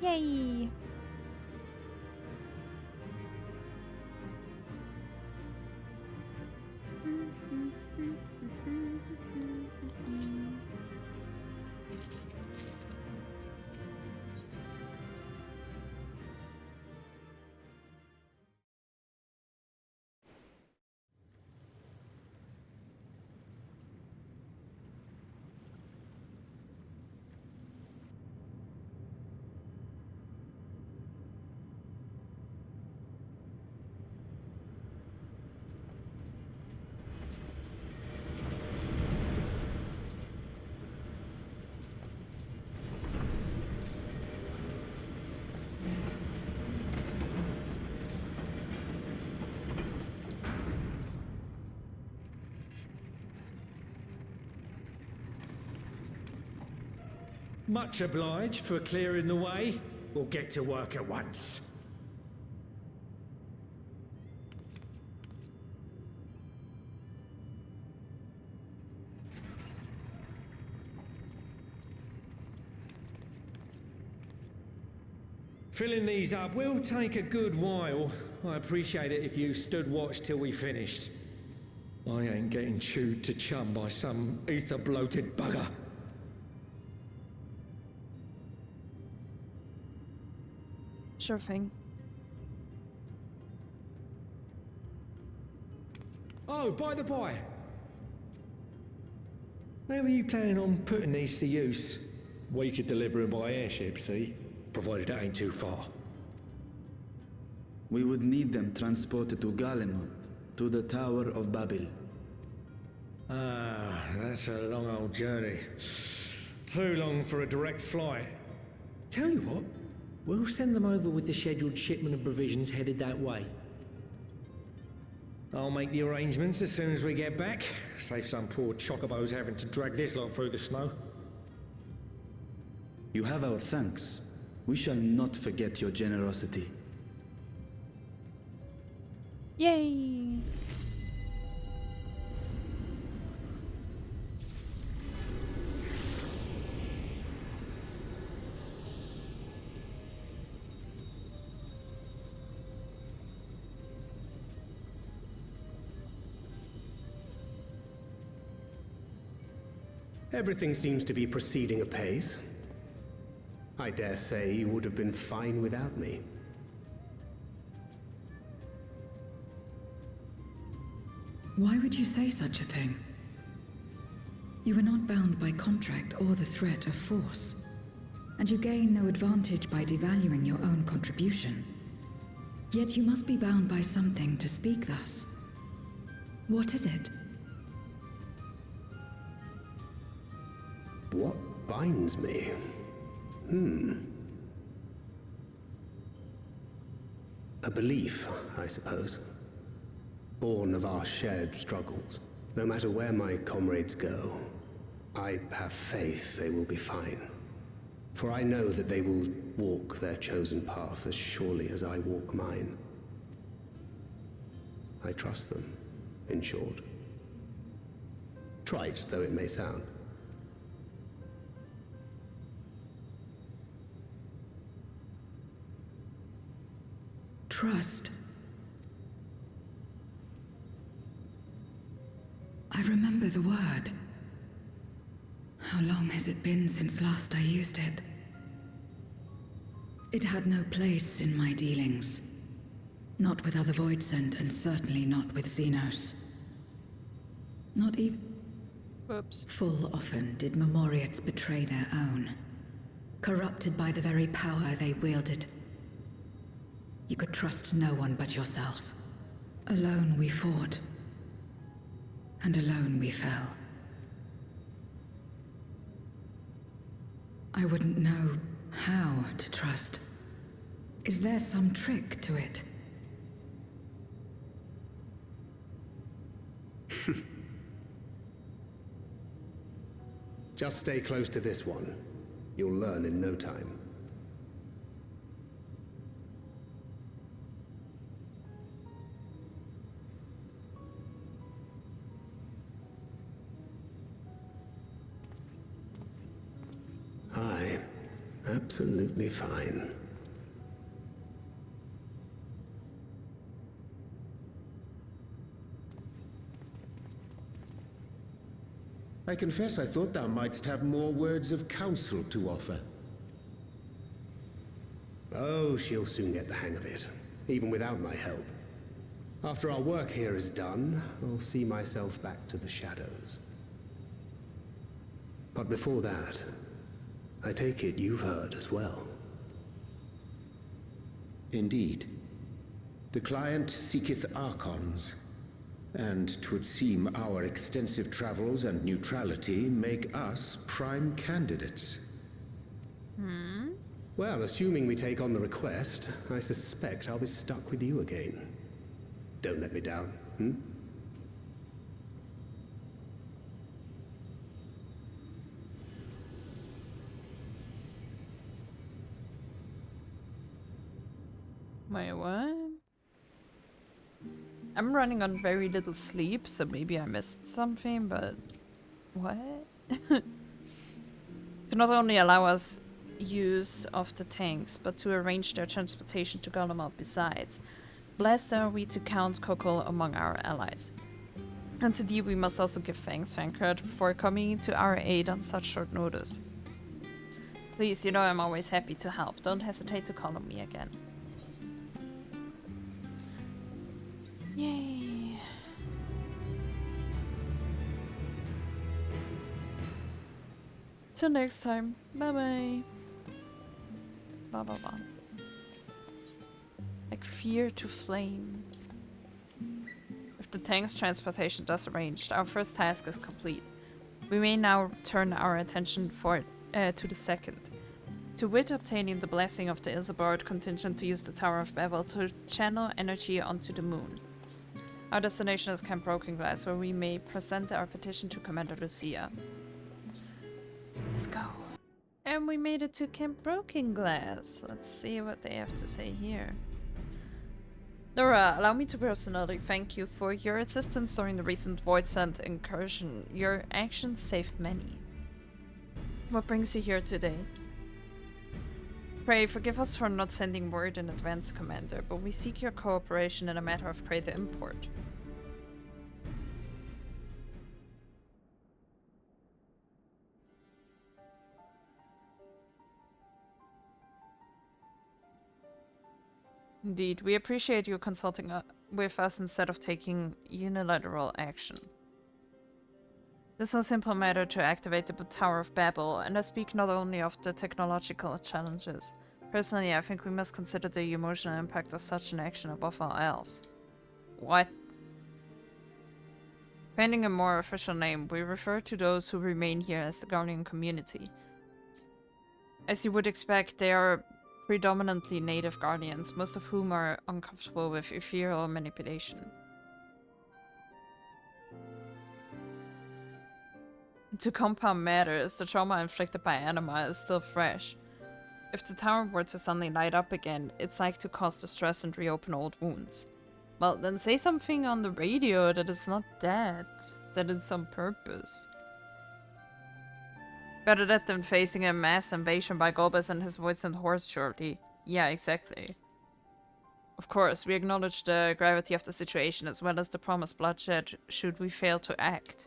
Speaker 1: Yay!
Speaker 10: Much obliged for clearing the way. We'll get to work at once. Filling these up will take a good while. I appreciate it if you stood watch till we finished. I ain't getting chewed to chum by some ether-bloated bugger.
Speaker 1: Sure thing.
Speaker 10: Oh, by the by. Where were you planning on putting these to use? We could deliver them by airship, see? Provided it ain't too far.
Speaker 4: We would need them transported to Garlemald, to the Tower of Babel.
Speaker 10: Ah, that's a long old journey. Too long for a direct flight. Tell you what, we'll send them over with the scheduled shipment of provisions headed that way. I'll make the arrangements as soon as we get back. Save some poor chocobos having to drag this lot through the snow.
Speaker 4: You have our thanks. We shall not forget your generosity.
Speaker 1: Yay!
Speaker 5: Everything seems to be proceeding apace. I dare say you would have been fine without me.
Speaker 2: Why would you say such a thing? You were not bound by contract or the threat of force, and you gain no advantage by devaluing your own contribution. Yet you must be bound by something to speak thus. What is it?
Speaker 5: What binds me? A belief, I suppose. Born of our shared struggles. No matter where my comrades go, I have faith they will be fine. For I know that they will walk their chosen path as surely as I walk mine. I trust them, in short. Trite though it may sound.
Speaker 2: Trust. I remember the word. How long has it been since last I used it? It had no place in my dealings. Not with other Voidsent, and certainly not with Xenos. Not even...
Speaker 1: Whoops.
Speaker 2: Full often did Memoriats betray their own, corrupted by the very power they wielded. You could trust no one but yourself. Alone we fought, and alone we fell. I wouldn't know how to trust. Is there some trick to it?
Speaker 5: Just stay close to this one. You'll learn in no time. Aye, absolutely fine.
Speaker 8: I confess I thought thou mightst have more words of counsel to offer.
Speaker 5: Oh, she'll soon get the hang of it, even without my help. After our work here is done, I'll see myself back to the shadows. But before that, I take it you've heard as well.
Speaker 8: Indeed. The client seeketh Archons, and 'twould seem our extensive travels and neutrality make us prime candidates.
Speaker 5: Well, assuming we take on the request, I suspect I'll be stuck with you again. Don't let me down,
Speaker 1: Wait, what? I'm running on very little sleep, so maybe I missed something, but... What? To not only allow us use of the tanks, but to arrange their transportation to Garlemald besides. Blessed are we to count Kokol among our allies. And to thee we must also give thanks, Vankard, for coming to our aid on such short notice. Please, you know I'm always happy to help. Don't hesitate to call on me again. Yay! Till next time. Bye bye. Blah blah blah. Like fear to flame. With the tank's transportation thus arranged, our first task is complete. We may now turn our attention to the second. To wit, obtaining the blessing of the Isabard contingent to use the Tower of Babel to channel energy onto the moon. Our destination is Camp Broken Glass, where we may present our petition to Commander Lucia. Let's go. And we made it to Camp Broken Glass. Let's see what they have to say here. Laura, allow me to personally thank you for your assistance during the recent Voidsent incursion. Your actions saved many. What brings you here today? Pray, forgive us for not sending word in advance, Commander, but we seek your cooperation in a matter of great import. Indeed, we appreciate you consulting with us instead of taking unilateral action. This is a simple matter to activate the Tower of Babel, and I speak not only of the technological challenges. Personally, I think we must consider the emotional impact of such an action above all else. What? Pending a more official name, we refer to those who remain here as the Guardian community. As you would expect, they are predominantly native guardians, most of whom are uncomfortable with ethereal manipulation. To compound matters, the trauma inflicted by Anima is still fresh. If the tower were to suddenly light up again, it's like to cause distress and reopen old wounds. Well, then say something on the radio that it's not dead, that it's on purpose. Better that than facing a mass invasion by Golbez and his Voidsent hordes shortly. Yeah, exactly. Of course, we acknowledge the gravity of the situation as well as the promised bloodshed should we fail to act.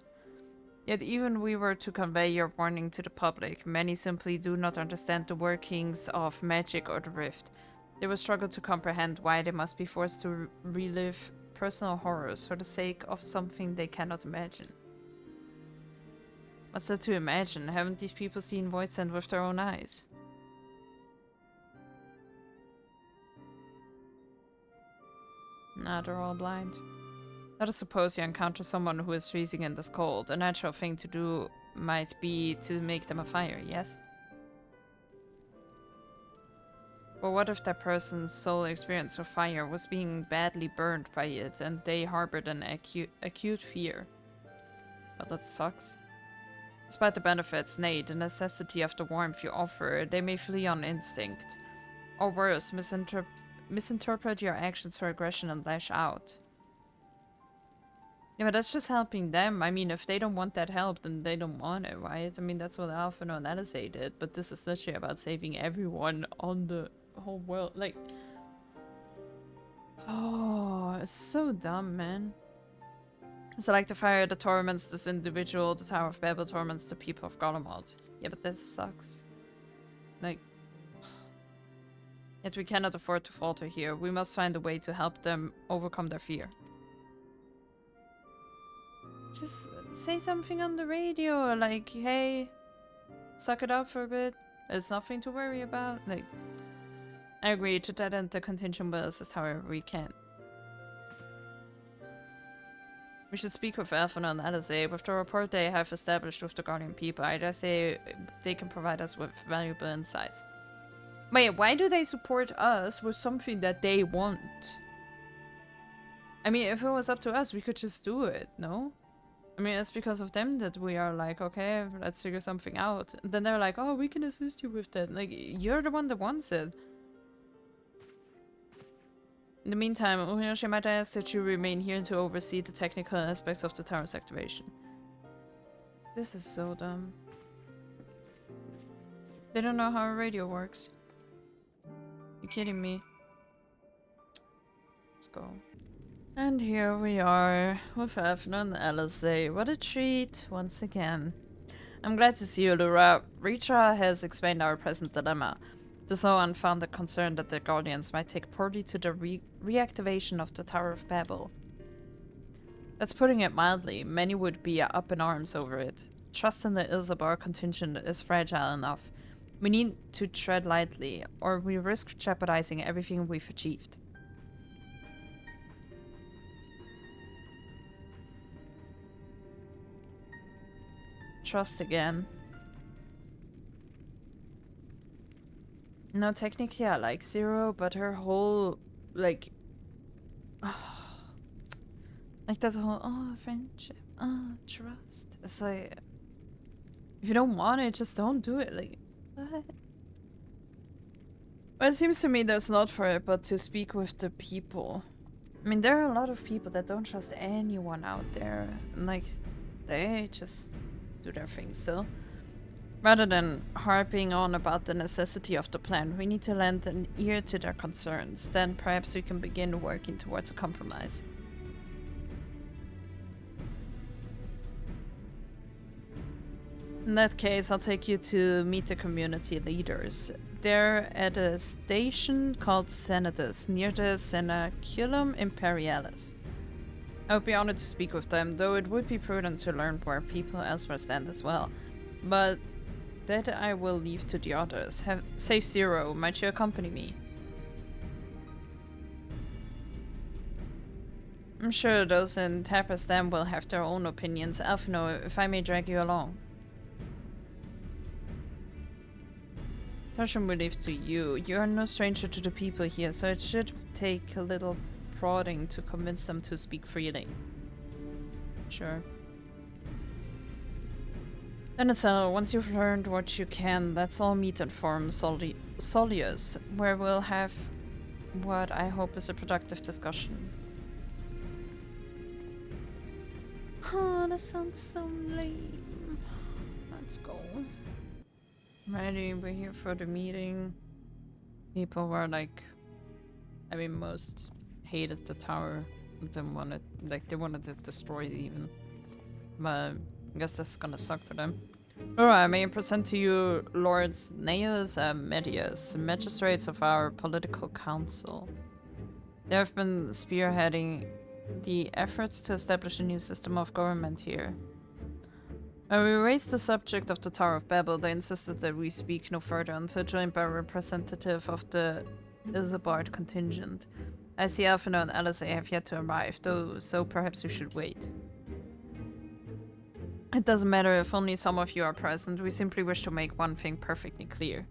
Speaker 1: Yet even we were to convey your warning to the public, many simply do not understand the workings of magic or the rift. They will struggle to comprehend why they must be forced to relive personal horrors for the sake of something they cannot imagine. What's there to imagine? Haven't these people seen Voidsent with their own eyes? Nah, they're all blind. Let us suppose you encounter someone who is freezing in this cold. A natural thing to do might be to make them a fire, yes? But what if that person's sole experience of fire was being badly burned by it and they harbored an acute fear? Well, that sucks. Despite the benefits, nay, the necessity of the warmth you offer, they may flee on instinct. Or worse, misinterpret your actions for aggression and lash out. Yeah, but that's just helping them. I mean, if they don't want that help, then they don't want it, right? I mean, that's what Alpha and Alice did, but this is literally about saving everyone on the whole world. Like, oh, it's so dumb, man. So like the fire that torments this individual, the Tower of Babel torments the people of Garlemald. Yeah, but that sucks. Like, yet we cannot afford to falter here. We must find a way to help them overcome their fear. Just say something on the radio, like, hey, suck it up for a bit. There's nothing to worry about. Like, I agree, to that end the contingent will assist however we can. We should speak with Elfina and LSA. With the rapport they have established with the Guardian people, I dare say they can provide us with valuable insights. Wait, why do they support us with something that they want? I mean, if it was up to us, we could just do it, no? I mean, it's because of them that we are like, okay, let's figure something out. And then they're like, oh, we can assist you with that. Like, you're the one that wants it. In the meantime, Uyoshi might ask that you remain here to oversee the technical aspects of the tower's activation. This is so dumb. They don't know how a radio works. You kidding me? Let's go. And here we are with Elfina and LSA. What a treat once again. I'm glad to see you, Lura. Ritra has explained our present dilemma. There's no unfounded concern that the Guardians might take poorly to the reactivation of the Tower of Babel. That's putting it mildly. Many would be up in arms over it. Trust in the Ilzabar contingent is fragile enough. We need to tread lightly, or we risk jeopardizing everything we've achieved. Trust again. No, technically I like Zero, but her whole, like... like that whole, friendship, trust. It's like... if you don't want it, just don't do it. Like, What? Well, it seems to me there's not for it but to speak with the people. I mean, there are a lot of people that don't trust anyone out there. And, like, they just do their thing still. Rather than harping on about the necessity of the plan, we need to lend an ear to their concerns. Then perhaps we can begin working towards a compromise. In that case, I'll take you to meet the community leaders. They're at a station called Senadus, near the Cenaculum Imperialis. I would be honored to speak with them, though it would be prudent to learn where people elsewhere stand as well. But that I will leave to the others. Save Zero, might you accompany me? I'm sure those in Taperstam will have their own opinions. Alphino, if I may drag you along. Tertium will leave to you. You are no stranger to the people here, so it should take a little prodding to convince them to speak freely. Sure. Then it's once you've learned what you can, let's all meet at Forum Solius, where we'll have what I hope is a productive discussion. Oh, that sounds so lame. Let's go. Ready, we're here for the meeting. People were like, I mean, most hated the tower. They wanted it destroyed even. But I guess this is gonna suck for them. Alright, may I present to you Lords Neus and Medius, magistrates of our political council. They have been spearheading the efforts to establish a new system of government here. When we raised the subject of the Tower of Babel, they insisted that we speak no further until joined by a representative of the Isabard contingent. I see Alphino and Alizé have yet to arrive, though, so perhaps you should wait. It doesn't matter if only some of you are present, we simply wish to make one thing perfectly clear.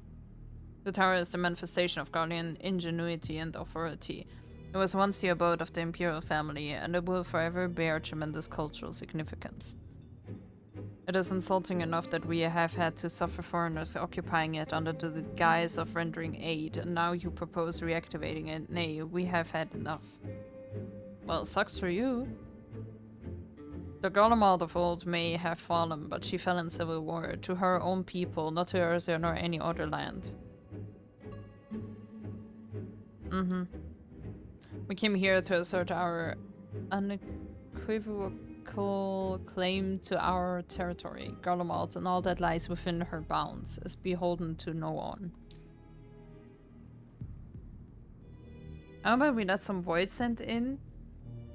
Speaker 1: The tower is the manifestation of Garlean ingenuity and authority. It was once the abode of the imperial family, and it will forever bear tremendous cultural significance. It is insulting enough that we have had to suffer foreigners occupying it under the guise of rendering aid, and now you propose reactivating it. Nay, we have had enough. Well, sucks for you. The Garlemald of old may have fallen, but she fell in civil war, to her own people, not to Urza nor any other land. We came here to assert our unequivocal claim to our territory. Garlemald and all that lies within her bounds is beholden to no one. How about we let some Void send in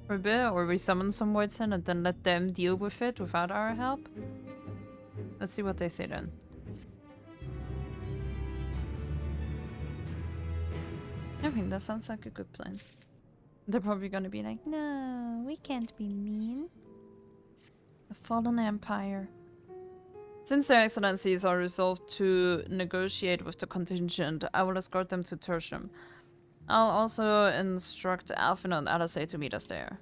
Speaker 1: for a bit, or we summon some Void send and then let them deal with it without our help? Let's see what they say then. I think that sounds like a good plan. They're probably gonna be like, no, we can't be mean. The fallen empire. Since their excellencies are resolved to negotiate with the contingent, I will escort them to Tertium. I'll also instruct Alphino and Alizé to meet us there.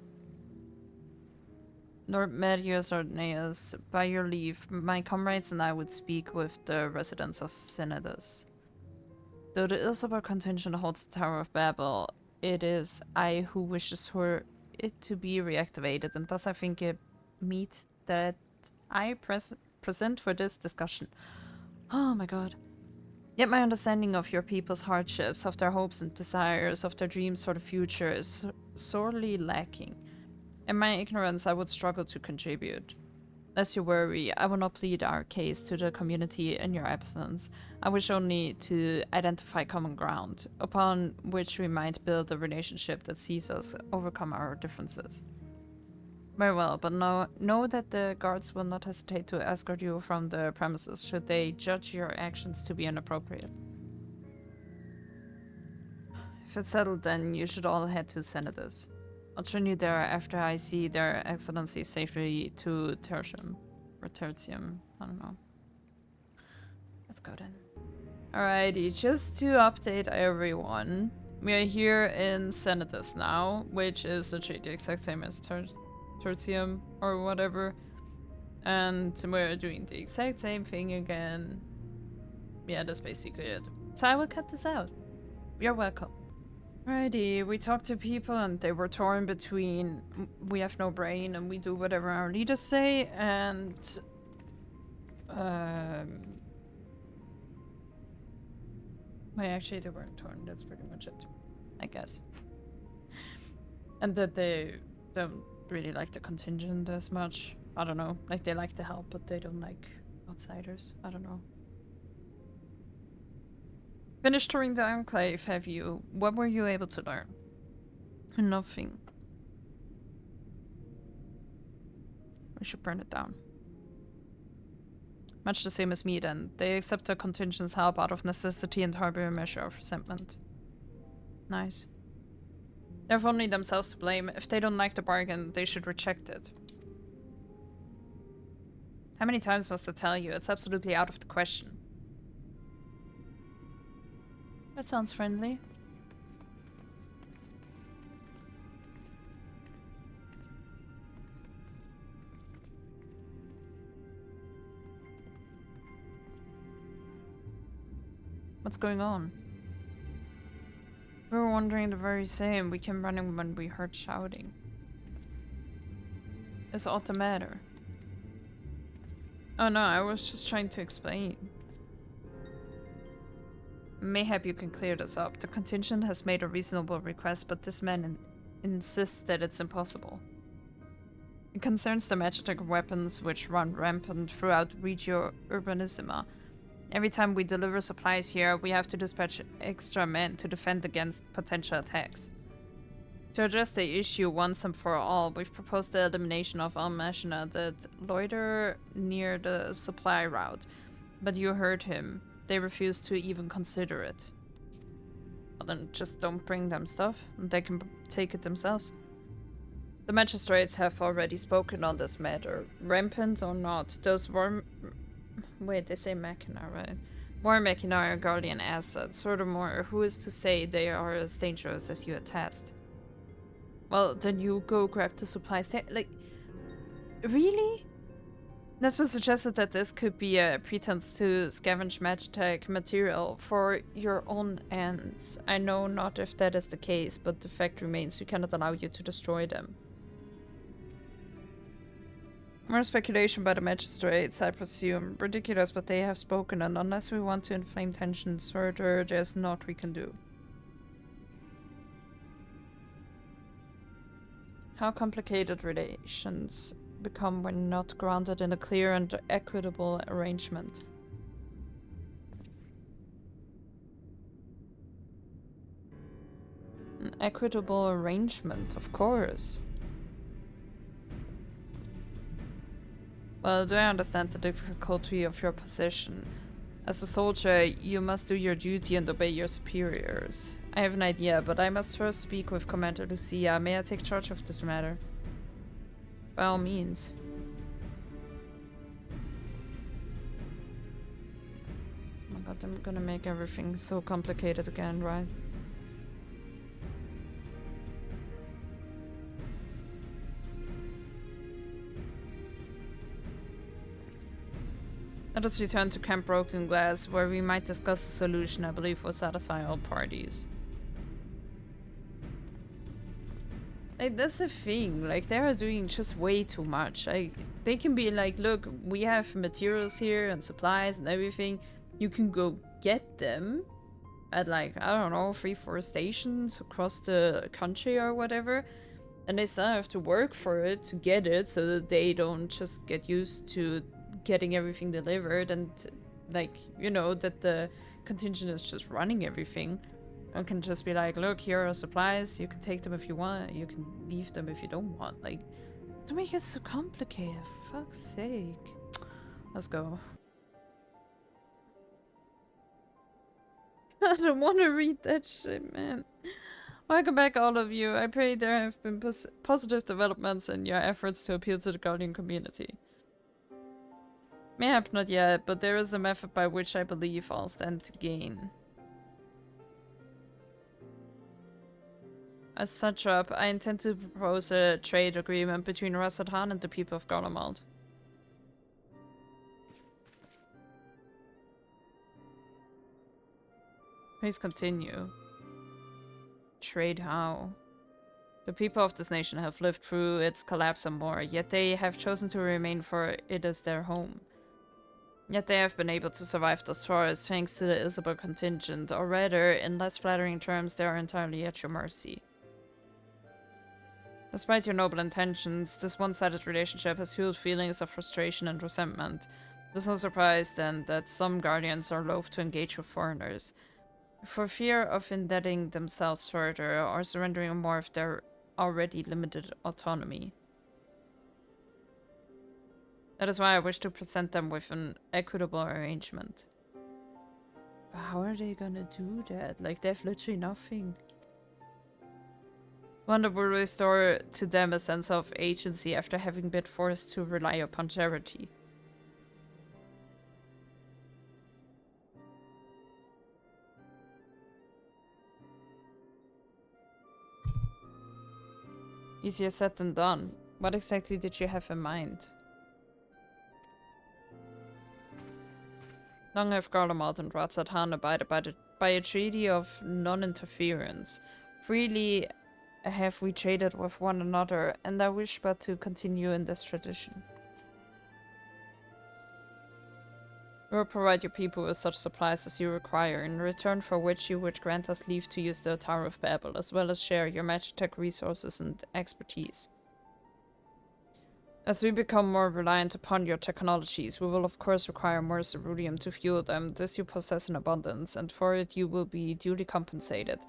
Speaker 1: Lord Medius or Neus, by your leave, my comrades and I would speak with the residents of Senadus. Though the Ilsabar contingent holds the Tower of Babel, it is I who wishes for it to be reactivated, and thus I think it meet that I present for this discussion. Oh my god. Yet my understanding of your people's hardships, of their hopes and desires, of their dreams for the future is sorely lacking. In my ignorance, I would struggle to contribute. Lest you worry, I will not plead our case to the community in your absence. I wish only to identify common ground, upon which we might build a relationship that sees us overcome our differences. Very well, but know that the guards will not hesitate to escort you from the premises should they judge your actions to be inappropriate. If it's settled, then you should all head to Senadus. I'll join you there after I see their excellency safely to Tertium. Or Tertium, I don't know. Let's go then. Alrighty, just to update everyone, we are here in Senadus now, which is literally the exact same as Tertium or whatever. And we're doing the exact same thing again. Yeah, that's basically it. So I will cut this out. You're welcome. Alrighty, we talked to people and they were torn between we have no brain and we do whatever our leaders say, and well, actually they weren't torn, that's pretty much it, I guess. And that they don't really like the contingent as much. I don't know, like they like to help but they don't like outsiders. I don't know. Finished touring the Enclave, have you? What were you able to learn? Nothing. We should burn it down. Much the same as me then. They accept the contingent's help out of necessity and harbor a measure of resentment. Nice. They have only themselves to blame. If they don't like the bargain, they should reject it. How many times must I tell you? It's absolutely out of the question. That sounds friendly. What's going on? We were wondering the very same. We came running when we heard shouting. Is all the matter? Oh no, I was just trying to explain. Mayhap you can clear this up. The contingent has made a reasonable request, but this man insists that it's impossible. It concerns the magic weapons which run rampant throughout Regio Urbanissima. Every time we deliver supplies here, we have to dispatch extra men to defend against potential attacks. To address the issue once and for all, we've proposed the elimination of all machina that loiter near the supply route. But you heard him. They refuse to even consider it. Well, then just don't bring them stuff. They can take it themselves. The magistrates have already spoken on this matter. Rampant or not, those wait, they say machina, right? War machina are guardian assets. Furthermore, who is to say they are as dangerous as you attest? Well, then you go grab the supplies there. Like, really? Nespa suggested that this could be a pretense to scavenge magic material for your own ends. I know not if that is the case, but the fact remains we cannot allow you to destroy them. More speculation by the magistrates, I presume. Ridiculous, but they have spoken, and unless we want to inflame tensions further, there's naught we can do. How complicated relations become when not grounded in a clear and equitable arrangement. An equitable arrangement, of course. Well, do I understand the difficulty of your position? As a soldier, you must do your duty and obey your superiors. I have an idea, but I must first speak with Commander Lucia. May I take charge of this matter? By all means. Oh my god, I'm gonna make everything so complicated again, right? Let us return to Camp Broken Glass, where we might discuss a solution I believe will satisfy all parties. Like, that's the thing, like, they are doing just way too much. Like, they can be like, look, we have materials here and supplies and everything. You can go get them at, like, I don't know, 3-4 stations across the country or whatever. And they still have to work for it to get it, so that they don't just get used to getting everything delivered and, like, you know, that the contingent is just running everything. I can just be like, look, here are supplies, you can take them if you want, you can leave them if you don't want. Like, don't make it so complicated, for fuck's sake. Let's go. I don't want to read that shit, man. Welcome back, all of you. I pray there have been positive developments in your efforts to appeal to the Guardian community. Mayhap not yet, but there is a method by which I believe all stand to gain. As such, I intend to propose a trade agreement between Rasathan and the people of Garlemald. Please continue. Trade how? The people of this nation have lived through its collapse and more, yet they have chosen to remain for it as their home. Yet they have been able to survive thus far as thanks to the Isabel contingent, or rather, in less flattering terms, they are entirely at your mercy. Despite your noble intentions, this one-sided relationship has fueled feelings of frustration and resentment. There's no surprise, then, that some guardians are loath to engage with foreigners, for fear of indebting themselves further or surrendering more of their already limited autonomy. That is why I wish to present them with an equitable arrangement. But how are they gonna do that? Like, they have literally nothing. One that will restore to them a sense of agency after having been forced to rely upon charity. Easier said than done. What exactly did you have in mind? Long have Garlemald and Ratzathan abided by a treaty of non-interference. Freely have we traded with one another, and I wish but to continue in this tradition. We will provide your people with such supplies as you require, in return for which you would grant us leave to use the Tower of Babel, as well as share your Magitech resources and expertise. As we become more reliant upon your technologies, we will of course require more ceruleum to fuel them. This you possess in abundance, and for it you will be duly compensated.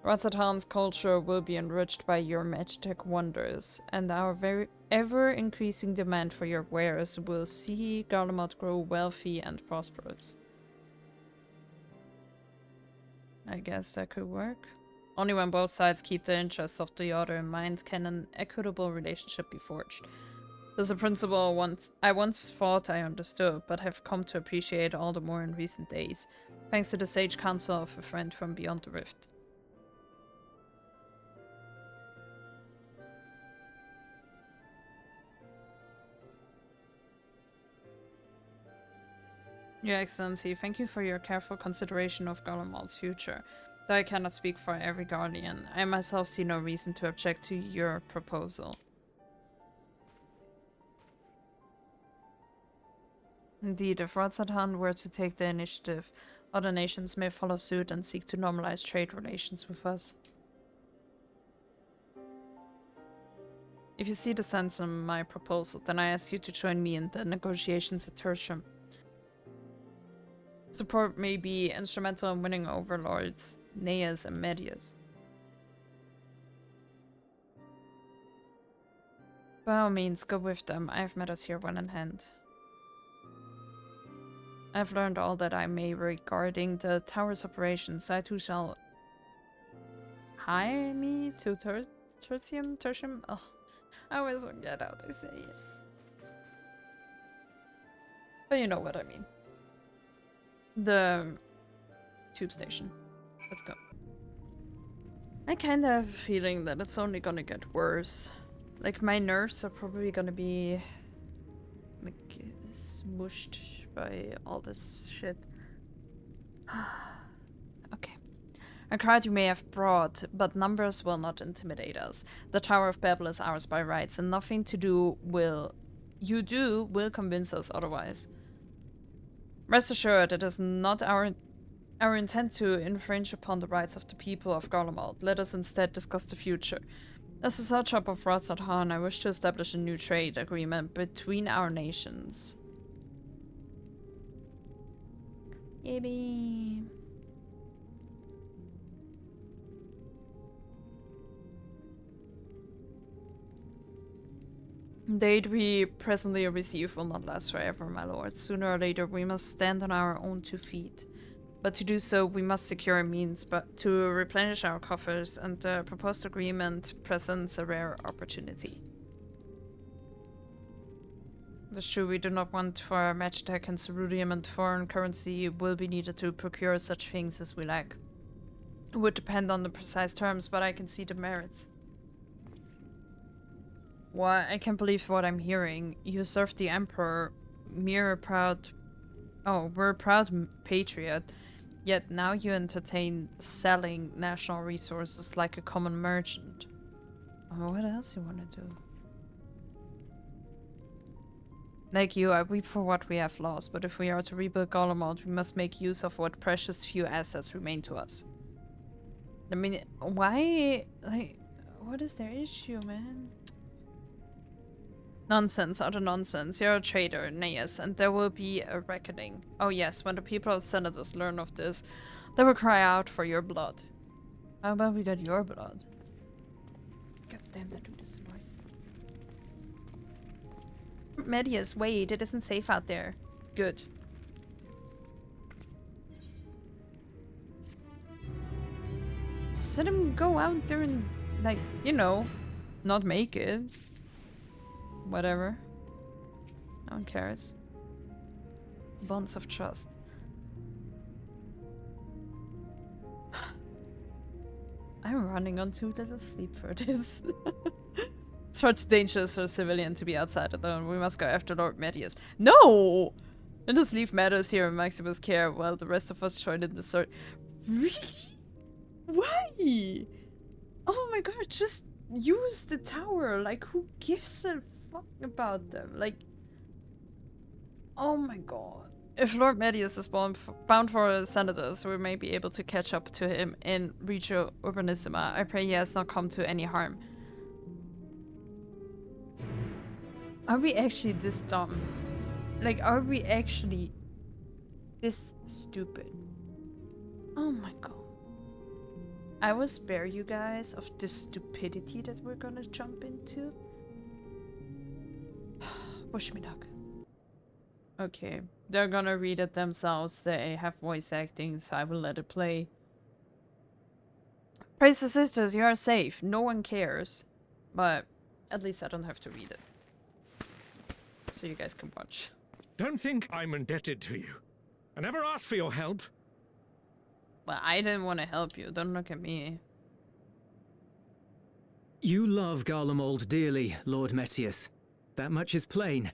Speaker 1: Ratzathan's culture will be enriched by your Magitech wonders, and our very ever-increasing demand for your wares will see Garlemald grow wealthy and prosperous. I guess that could work. Only when both sides keep the interests of the other in mind can an equitable relationship be forged. This is a principle I once thought I understood, but have come to appreciate all the more in recent days, thanks to the sage counsel of a friend from beyond the rift. Your Excellency, thank you for your careful consideration of Garlemald's future. Though I cannot speak for every Guardian, I myself see no reason to object to your proposal. Indeed, if Ratzathan were to take the initiative, other nations may follow suit and seek to normalize trade relations with us. If you see the sense in my proposal, then I ask you to join me in the negotiations at Tertium. Support may be instrumental in winning overlords, Neas and Medias. By all means, go with them. I have matters here well in hand. I have learned all that I may regarding the tower's operations. I too shall hie me to Tertium? Ugh, I always forget how to say it. But you know what I mean. The tube station. Let's go. I kinda have a feeling that it's only gonna get worse. Like, my nerves are probably gonna be like smushed by all this shit. Okay. A crowd you may have brought, but numbers will not intimidate us. The Tower of Babel is ours by rights, and nothing will convince us otherwise. Rest assured, it is not our intent to infringe upon the rights of the people of Garlemald. Let us instead discuss the future. As a satrap of Ratzathan, I wish to establish a new trade agreement between our nations. Yippee. The aid we presently receive will not last forever, my lord. Sooner or later we must stand on our own 2 feet. But to do so, we must secure a means to replenish our coffers, and the proposed agreement presents a rare opportunity. The true, we do not want for our Magitech and ceruleum, and foreign currency will be needed to procure such things as we lack. It would depend on the precise terms, but I can see the merits. What? I can't believe what I'm hearing. You served the Emperor. We're a proud patriot. Yet now you entertain selling national resources like a common merchant. Oh, what else you want to do? Like you, I weep for what we have lost, but if we are to rebuild Garlemald, we must make use of what precious few assets remain to us. I mean, why? Like, what is their issue, man? Nonsense, utter nonsense. You're a traitor, Neas, and there will be a reckoning. Oh yes, when the people of Senators learn of this, they will cry out for your blood. How about we get your blood? God damn, that dude is annoying. Medius, wait, it isn't safe out there. Good. Just let him go out there and, like, you know, not make it. Whatever. No one cares. Bonds of trust. I'm running on too little sleep for this. It's far too dangerous for a civilian to be outside alone. We must go after Lord Medius. No! Let us leave matters here in Maximus' care while the rest of us join in the search. Really? Why? Oh my god, just use the tower. Like, who gives a fuck about them? Like, oh my god. If Lord Medius is bound for the Senators, we may be able to catch up to him in Regio Urbanissima. I pray he has not come to any harm. Are we actually this dumb? Like, are we actually this stupid? Oh my god. I will spare you guys of this stupidity that we're gonna jump into. Wish me luck. Okay, they're gonna read it themselves. They have voice acting, so I will let it play. Praise the sisters, you are safe. No one cares. But at least I don't have to read it. So you guys can watch.
Speaker 10: Don't think I'm indebted to you. I never asked for your help.
Speaker 1: Well, I didn't want to help you. Don't look at me.
Speaker 11: You love Garlemald dearly, Lord Metius. That much is plain.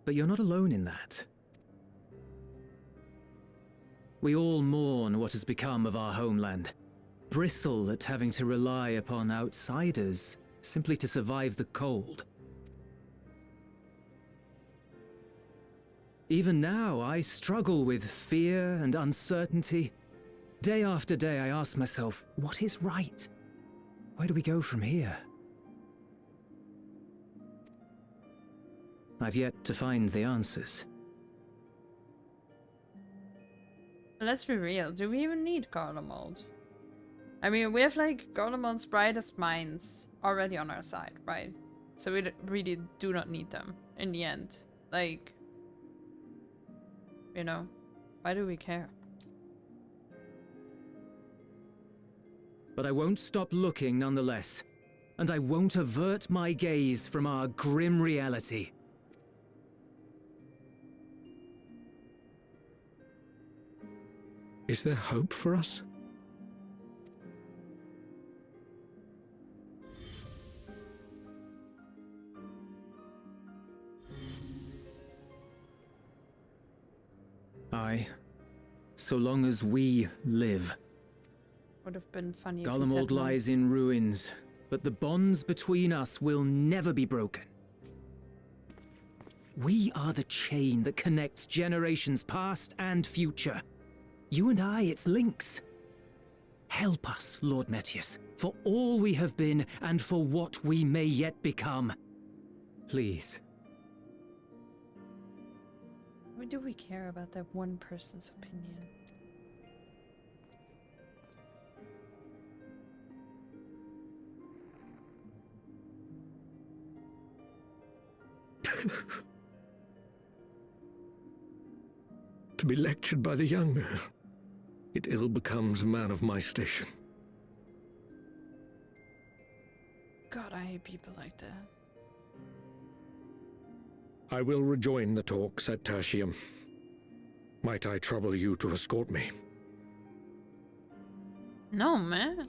Speaker 11: But you're not alone in that. We all mourn what has become of our homeland. Bristle at having to rely upon outsiders simply to survive the cold. Even now, I struggle with fear and uncertainty. Day after day, I ask myself, what is right? Where do we go from here? I've yet to find the answers.
Speaker 1: Let's be real. Do we even need Garlemald? I mean, we have, like, Garlemald's brightest minds already on our side, right? So we really do not need them in the end. Like, you know, why do we care?
Speaker 11: But I won't stop looking nonetheless. And I won't avert my gaze from our grim reality.
Speaker 10: Is there hope for us?
Speaker 11: Aye. So long as we live.
Speaker 1: Would have been funny if he said
Speaker 11: Garlemald
Speaker 1: no.
Speaker 11: lies in ruins, but the bonds between us will never be broken. We are the chain that connects generations past and future. You and I, it's links. Help us, Lord Metius, for all we have been and for what we may yet become. Please.
Speaker 1: Why do we care about that one person's opinion?
Speaker 10: To be lectured by the younger, it ill becomes a man of my station.
Speaker 1: God, I hate people like that.
Speaker 10: I will rejoin the talks at Tertium. Might I trouble you to escort me?
Speaker 1: No, man.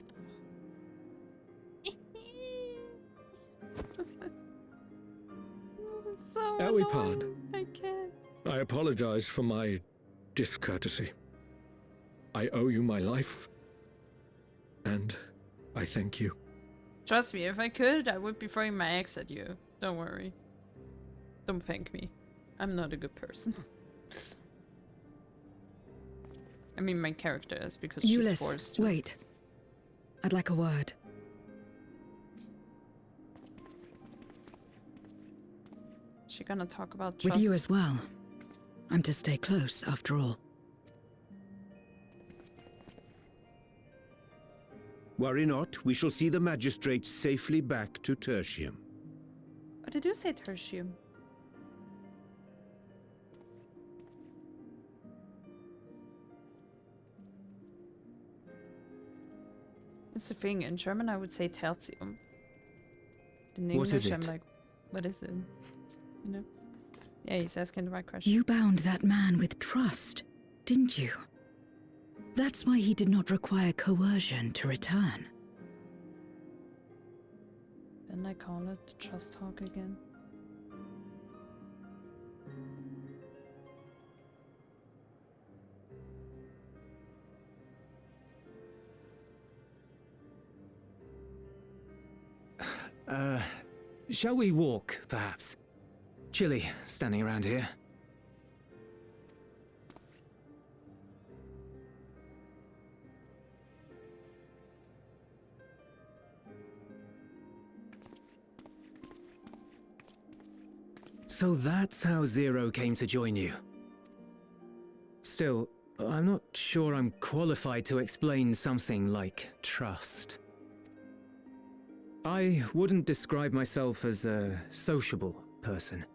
Speaker 1: This is so
Speaker 10: Ere we
Speaker 1: annoying. I can't.
Speaker 10: I apologize for my discourtesy. I owe you my life. And I thank you.
Speaker 1: Trust me, if I could, I would be throwing my axe at you. Don't worry. Don't thank me. I'm not a good person. I mean, my character is because she's forced to.
Speaker 2: Wait. I'd like a word.
Speaker 1: She gonna talk about trust?
Speaker 2: With you as well. I'm to stay close, after all.
Speaker 8: Worry not, we shall see the magistrate safely back to Tertium.
Speaker 1: Oh, did you say tertium? It's the thing, in German I would say tertium. In English
Speaker 11: What is it?
Speaker 1: I'm like, what is it? You know? Yeah, he's asking the right question.
Speaker 2: You bound that man with trust, didn't you? That's why he did not require coercion to return.
Speaker 1: Then I call it the trust talk again.
Speaker 11: Shall we walk, perhaps? Chilly, standing around here. So that's how Zero came to join you. Still, I'm not sure I'm qualified to explain something like trust. I wouldn't describe myself as a sociable person.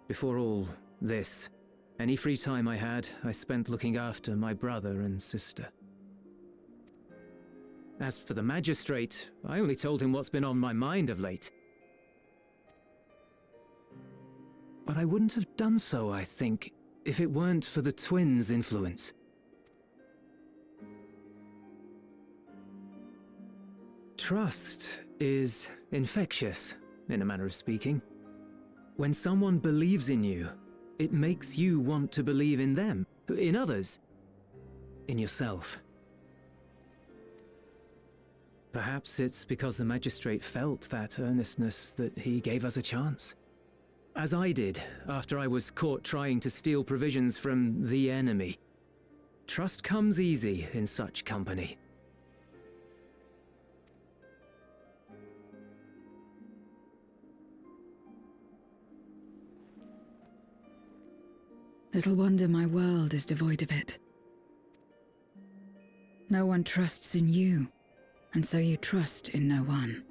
Speaker 11: Before all this, any free time I had, I spent looking after my brother and sister. As for the magistrate, I only told him what's been on my mind of late. But I wouldn't have done so, I think, if it weren't for the twins' influence. Trust is infectious, in a manner of speaking. When someone believes in you, it makes you want to believe in them, in others, in yourself. Perhaps it's because the magistrate felt that earnestness that he gave us a chance. As I did, after I was caught trying to steal provisions from the enemy. Trust comes easy in such company.
Speaker 2: Little wonder my world is devoid of it. No one trusts in you, and so you trust in no one.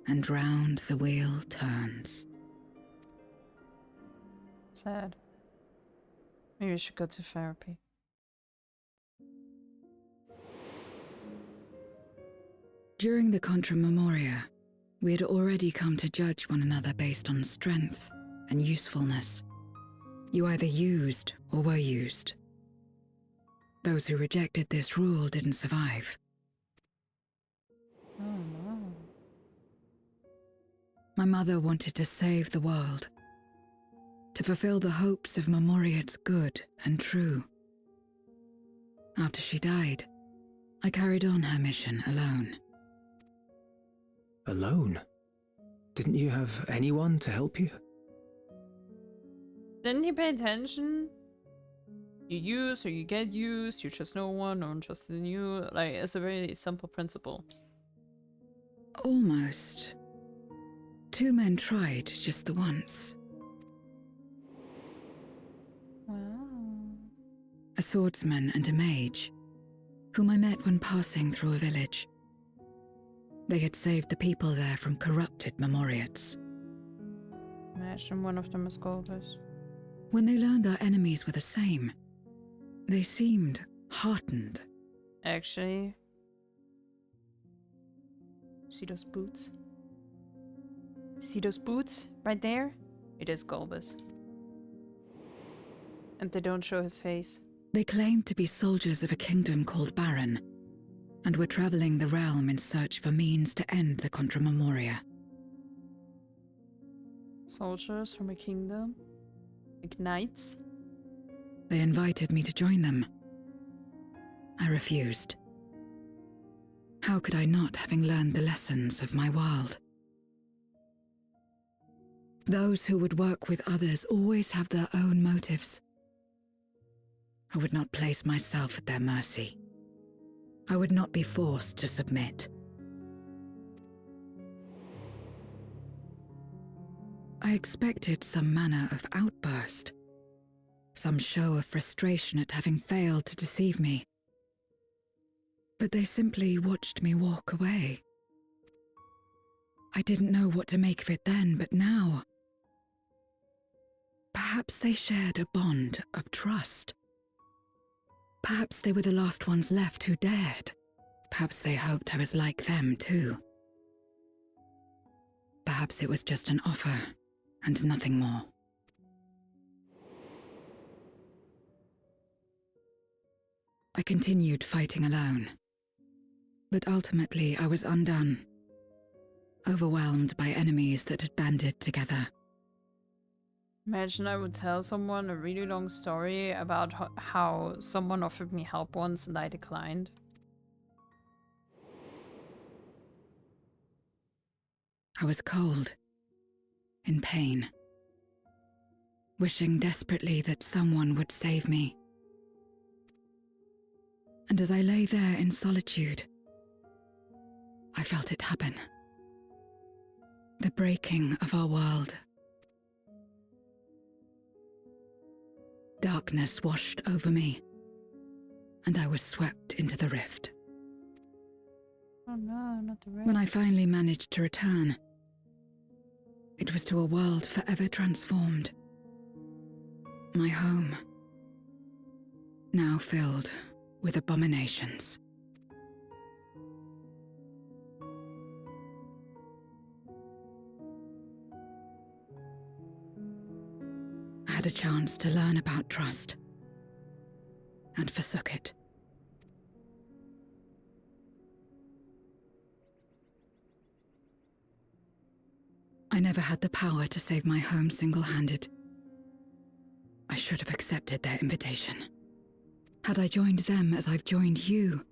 Speaker 2: And round the wheel turns.
Speaker 1: Sad. Maybe we should go to therapy.
Speaker 2: During the Contra Memoria, we had already come to judge one another based on strength and usefulness. You either used or were used. Those who rejected this rule didn't survive.
Speaker 1: Oh no.
Speaker 2: My mother wanted to save the world, to fulfill the hopes of Memoria's good and true. After she died, I carried on her mission alone.
Speaker 11: Alone? Didn't you have anyone to help you?
Speaker 1: Didn't he pay attention? You use or you get used, you trust no one, no one trusts in you. Like, it's a very simple principle.
Speaker 2: Almost. 2 men tried just the once.
Speaker 1: Wow.
Speaker 2: A swordsman and a mage, whom I met when passing through a village. They had saved the people there from corrupted Memoriats.
Speaker 1: Imagine one of them is Golbez.
Speaker 2: When they learned our enemies were the same, they seemed heartened.
Speaker 1: Actually, see those boots? See those boots right there? It is Golbez. And they don't show his face.
Speaker 2: They claimed to be soldiers of a kingdom called Baron, and were traveling the realm in search for means to end the Contra Memoria.
Speaker 1: Soldiers from a kingdom? Like knights?
Speaker 2: They invited me to join them, I refused. How could I not, having learned the lessons of my world? Those who would work with others always have their own motives. I would not place myself at their mercy. I would not be forced to submit. I expected some manner of outburst, some show of frustration at having failed to deceive me. But they simply watched me walk away. I didn't know what to make of it then, but now... Perhaps they shared a bond of trust. Perhaps they were the last ones left who dared. Perhaps they hoped I was like them too. Perhaps it was just an offer, and nothing more. I continued fighting alone. But ultimately I was undone, overwhelmed by enemies that had banded together.
Speaker 1: Imagine I would tell someone a really long story about how someone offered me help once and I declined.
Speaker 2: I was cold, in pain, wishing desperately that someone would save me. And as I lay there in solitude, I felt it happen. The breaking of our world. Darkness washed over me, and I was swept into the rift.
Speaker 1: Oh no, not the rift.
Speaker 2: When I finally managed to return, it was to a world forever transformed. My home, now filled with abominations. I had a chance to learn about trust, and forsook it. I never had the power to save my home single-handed. I should have accepted their invitation. Had I joined them as I've joined you,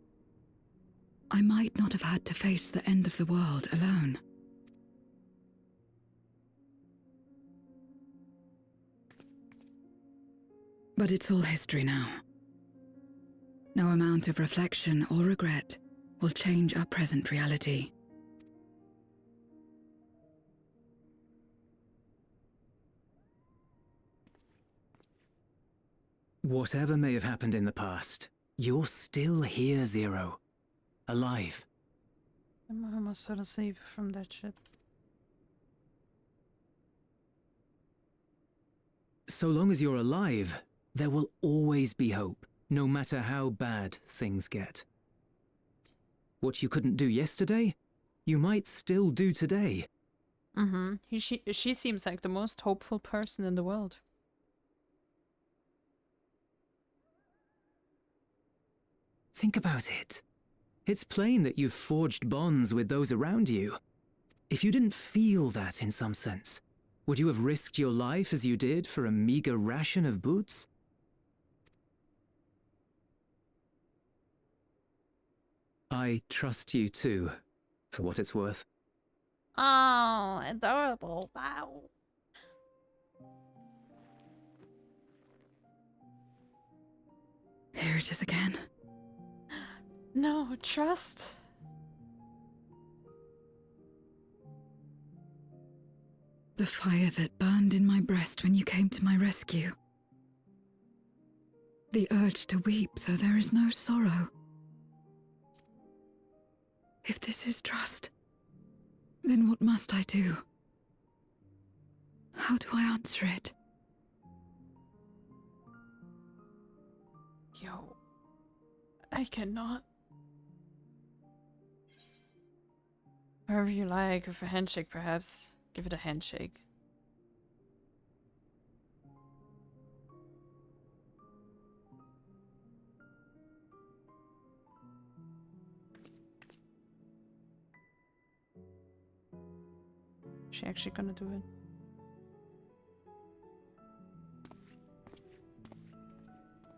Speaker 2: I might not have had to face the end of the world alone. But it's all history now. No amount of reflection or regret will change our present reality.
Speaker 11: Whatever may have happened in the past, you're still here, Zero. Alive.
Speaker 1: I'm almost so safe from that shit.
Speaker 11: So long as you're alive, there will always be hope, no matter how bad things get. What you couldn't do yesterday, you might still do today.
Speaker 1: Mm-hmm. She seems like the most hopeful person in the world.
Speaker 11: Think about it. It's plain that you've forged bonds with those around you. If you didn't feel that in some sense, would you have risked your life as you did for a meager ration of boots? I trust you too, for what it's worth.
Speaker 1: Oh, adorable. Wow.
Speaker 2: Here it is again.
Speaker 1: No, trust.
Speaker 2: The fire that burned in my breast when you came to my rescue. The urge to weep, though there is no sorrow. If this is trust, then what must I do? How do I answer it?
Speaker 1: Yo, I cannot. Wherever you like, with a handshake perhaps. Give it a handshake. Is she actually gonna do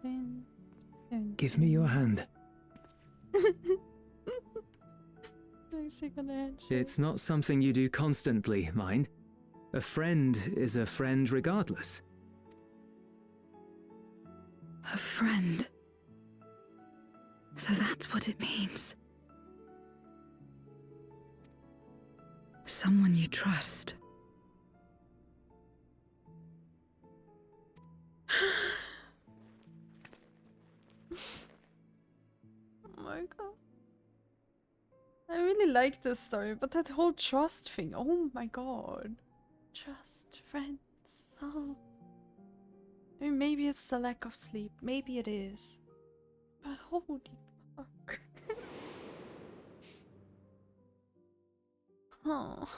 Speaker 1: it?
Speaker 11: Give me your hand. It's not something you do constantly, mind. A friend is a friend regardless.
Speaker 2: A friend. So that's what it means. Someone you trust.
Speaker 1: Oh my god. I really like this story, but that whole trust thing, oh my god. Trust, friends, oh. I mean, maybe it's the lack of sleep, maybe it is. But holy fuck. Oh.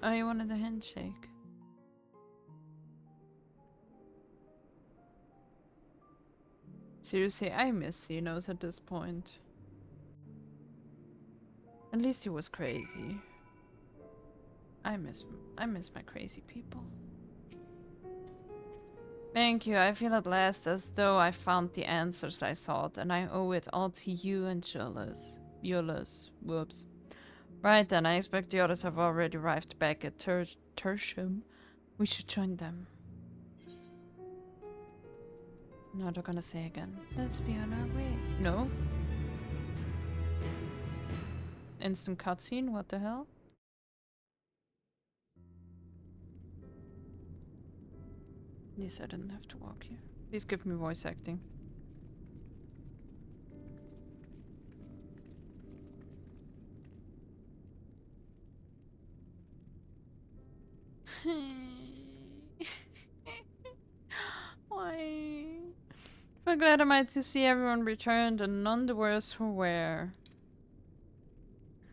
Speaker 1: Oh, you wanted a handshake. Seriously, I miss Xenos at this point. At least he was crazy. I miss my crazy people. Thank you. I feel at last as though I found the answers I sought, and I owe it all to you and Julius. Whoops. Right then, I expect the others have already arrived back at Tertium. We should join them. Now they're gonna say again, let's be on our way. No? Instant cutscene? What the hell? At least I didn't have to walk here. Please give me voice acting. Why? I'm glad am I to see everyone returned and none the worse for wear.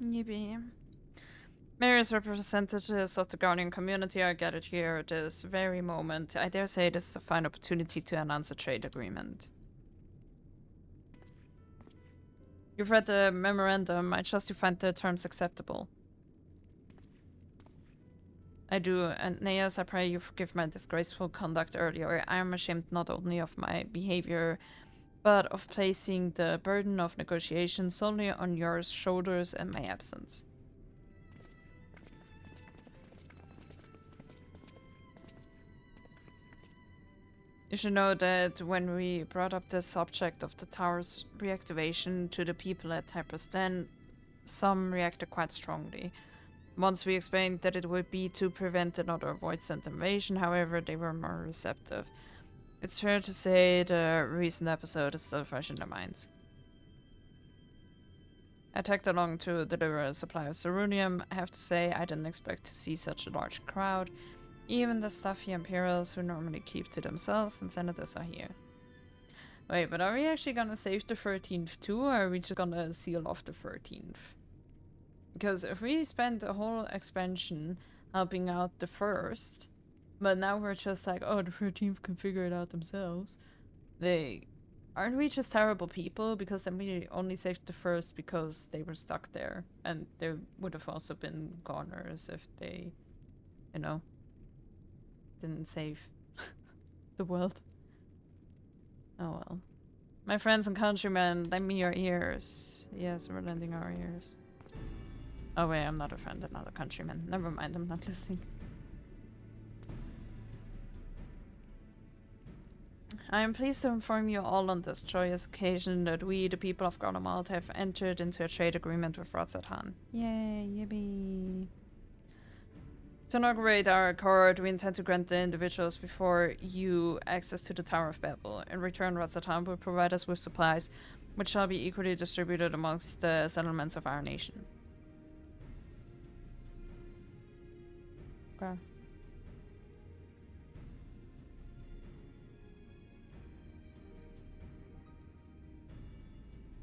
Speaker 1: Yippee. Various representatives of the Guardian community are gathered here at this very moment. I dare say this is a fine opportunity to announce a trade agreement. You've read the memorandum. I trust you find the terms acceptable. I do, and Neas, I pray you forgive my disgraceful conduct earlier. I am ashamed not only of my behavior, but of placing the burden of negotiation solely on your shoulders in my absence. You should know that when we brought up the subject of the tower's reactivation to the people at Typus, then some reacted quite strongly. Once we explained that it would be to prevent another Voidsent invasion, however, they were more receptive. It's fair to say the recent episode is still fresh in their minds. I tagged along to deliver a supply of Cerunium. I have to say, I didn't expect to see such a large crowd. Even the stuffy Imperials who normally keep to themselves and senators are here. Wait, but are we actually gonna save the 13th too, or are we just gonna seal off the 13th? Because if we spend a whole expansion helping out the 1st, but now we're just like, oh, the 13th can figure it out themselves. Aren't we just terrible people? Because then we only saved the 1st because they were stuck there. And they would have also been goners if they, you know, didn't save the world. Oh well. My friends and countrymen, lend me your ears. Yes, we're lending our ears. Oh wait, I'm not a friend, I'm not a countryman. Never mind, I'm not listening. I am pleased to inform you all on this joyous occasion that we, the people of Garlemald, have entered into a trade agreement with Ratzathan. Yay, yippee. To inaugurate our accord, we intend to grant the individuals before you access to the Tower of Babel. In return, Ratzathan will provide us with supplies, which shall be equally distributed amongst the settlements of our nation. Okay.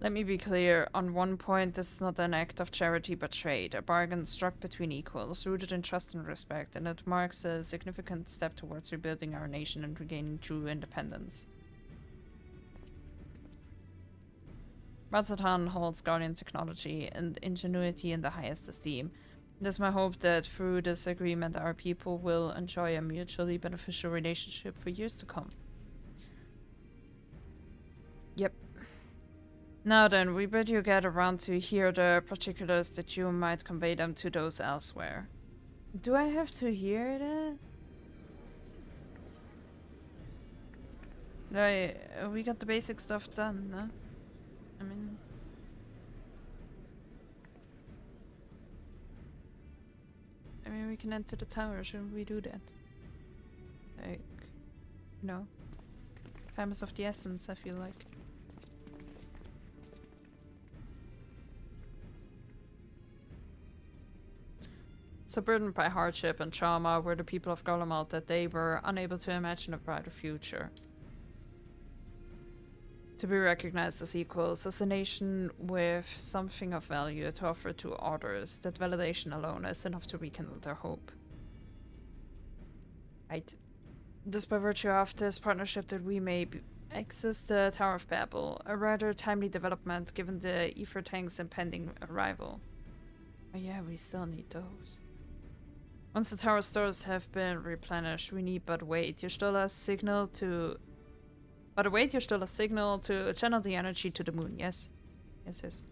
Speaker 1: Let me be clear, on one point, this is not an act of charity but trade, a bargain struck between equals, rooted in trust and respect, and it marks a significant step towards rebuilding our nation and regaining true independence. Ratzathan holds Guardian technology and ingenuity in the highest esteem. It is my hope that through this agreement our people will enjoy a mutually beneficial relationship for years to come. Yep. Now then, we bid you get around to hear the particulars that you might convey them to those elsewhere. Do I have to hear that? We got the basic stuff done, no? I mean, we can enter the tower, shouldn't we do that? Like, you know, time is of the essence, I feel like. So burdened by hardship and trauma were the people of Garlemald that they were unable to imagine a brighter future. To be recognized as equals, as a nation with something of value to offer to others, that validation alone is enough to rekindle their hope. Right. This by virtue of this partnership that we may access the Tower of Babel, a rather timely development given the Aether tank's impending arrival. Oh yeah, we still need those. Once the tower stores have been replenished, we need but wait. You're still a signal to... But await, you're still a signal to channel the energy to the moon, yes? Yes.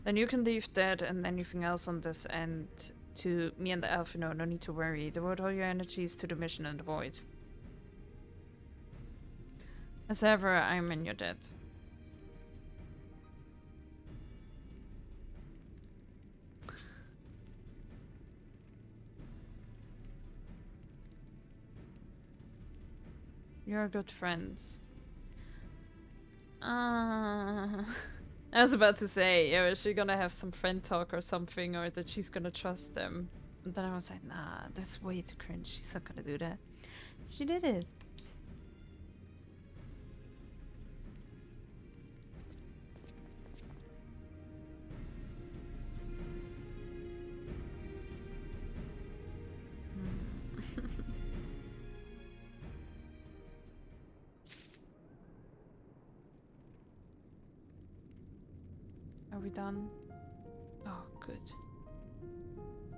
Speaker 1: Then you can leave that and anything else on this end to me and the elf, no need to worry. Devote all your energies to the mission in the void. As ever, I'm in your debt. You're good friends. I was about to say, is she gonna have some friend talk or something, or that she's gonna trust them? And then I was like, nah, that's way too cringe. She's not gonna do that. She did it. Are we done? Oh, good.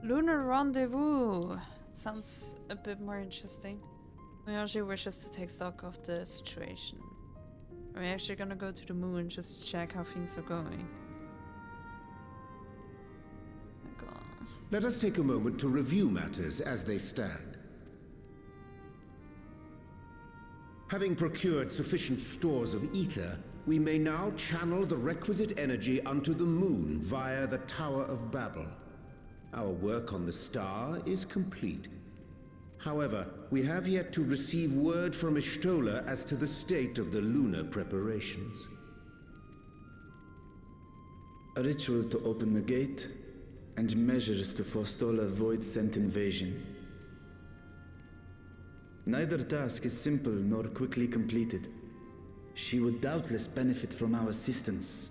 Speaker 1: Lunar rendezvous. Sounds a bit more interesting. Memoria wishes to take stock of the situation. Are we actually gonna go to the moon just to check how things are going? Oh my God.
Speaker 8: Let us take a moment to review matters as they stand. Having procured sufficient stores of ether, we may now channel the requisite energy unto the moon via the Tower of Babel. Our work on the star is complete. However, we have yet to receive word from Y'shtola as to the state of the lunar preparations.
Speaker 4: A ritual to open the gate, and measures to forestall a void-sent invasion. Neither task is simple nor quickly completed. She would doubtless benefit from our assistance.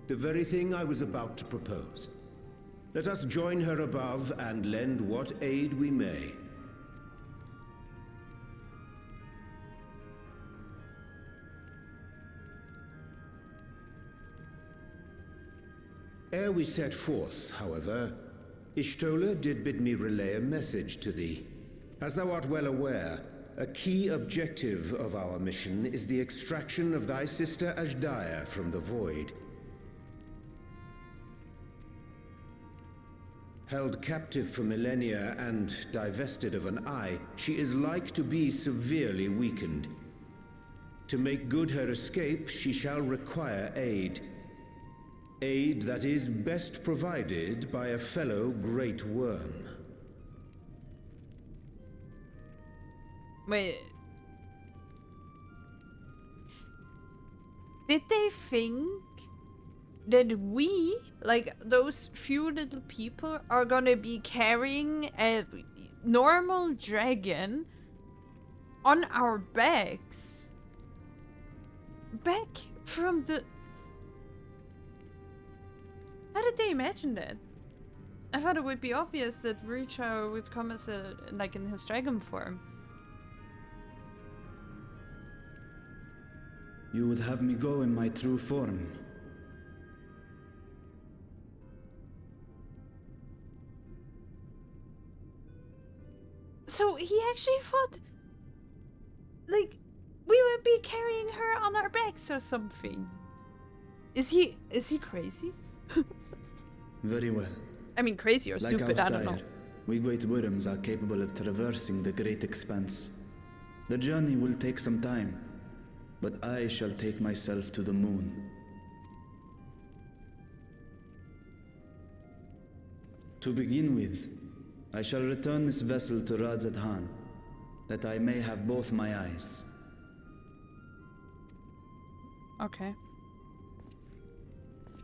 Speaker 8: The very thing I was about to propose. Let us join her above and lend what aid we may. Ere we set forth, however, Y'shtola did bid me relay a message to thee. As thou art well aware, a key objective of our mission is the extraction of thy sister Azdaia from the Void. Held captive for millennia and divested of an eye, she is like to be severely weakened. To make good her escape, she shall require aid. Aid that is best provided by a fellow Great Worm.
Speaker 1: Wait. Did they think that we, like those few little people, are gonna be carrying a normal dragon on our backs? Back from the... How did they imagine that? I thought it would be obvious that Richa would come as a, like in his dragon form.
Speaker 4: You would have me go in my true form.
Speaker 1: So he actually thought, like, we were gonna be carrying her on our backs or something. Is he crazy?
Speaker 4: Very well.
Speaker 1: I mean, crazy or
Speaker 4: Like
Speaker 1: stupid,
Speaker 4: our
Speaker 1: I don't know.
Speaker 4: sire, we great worms are capable of traversing the great expanse. The journey will take some time, but I shall take myself to the moon. To begin with, I shall return this vessel to Radzadhan, that I may have both my eyes.
Speaker 1: Okay.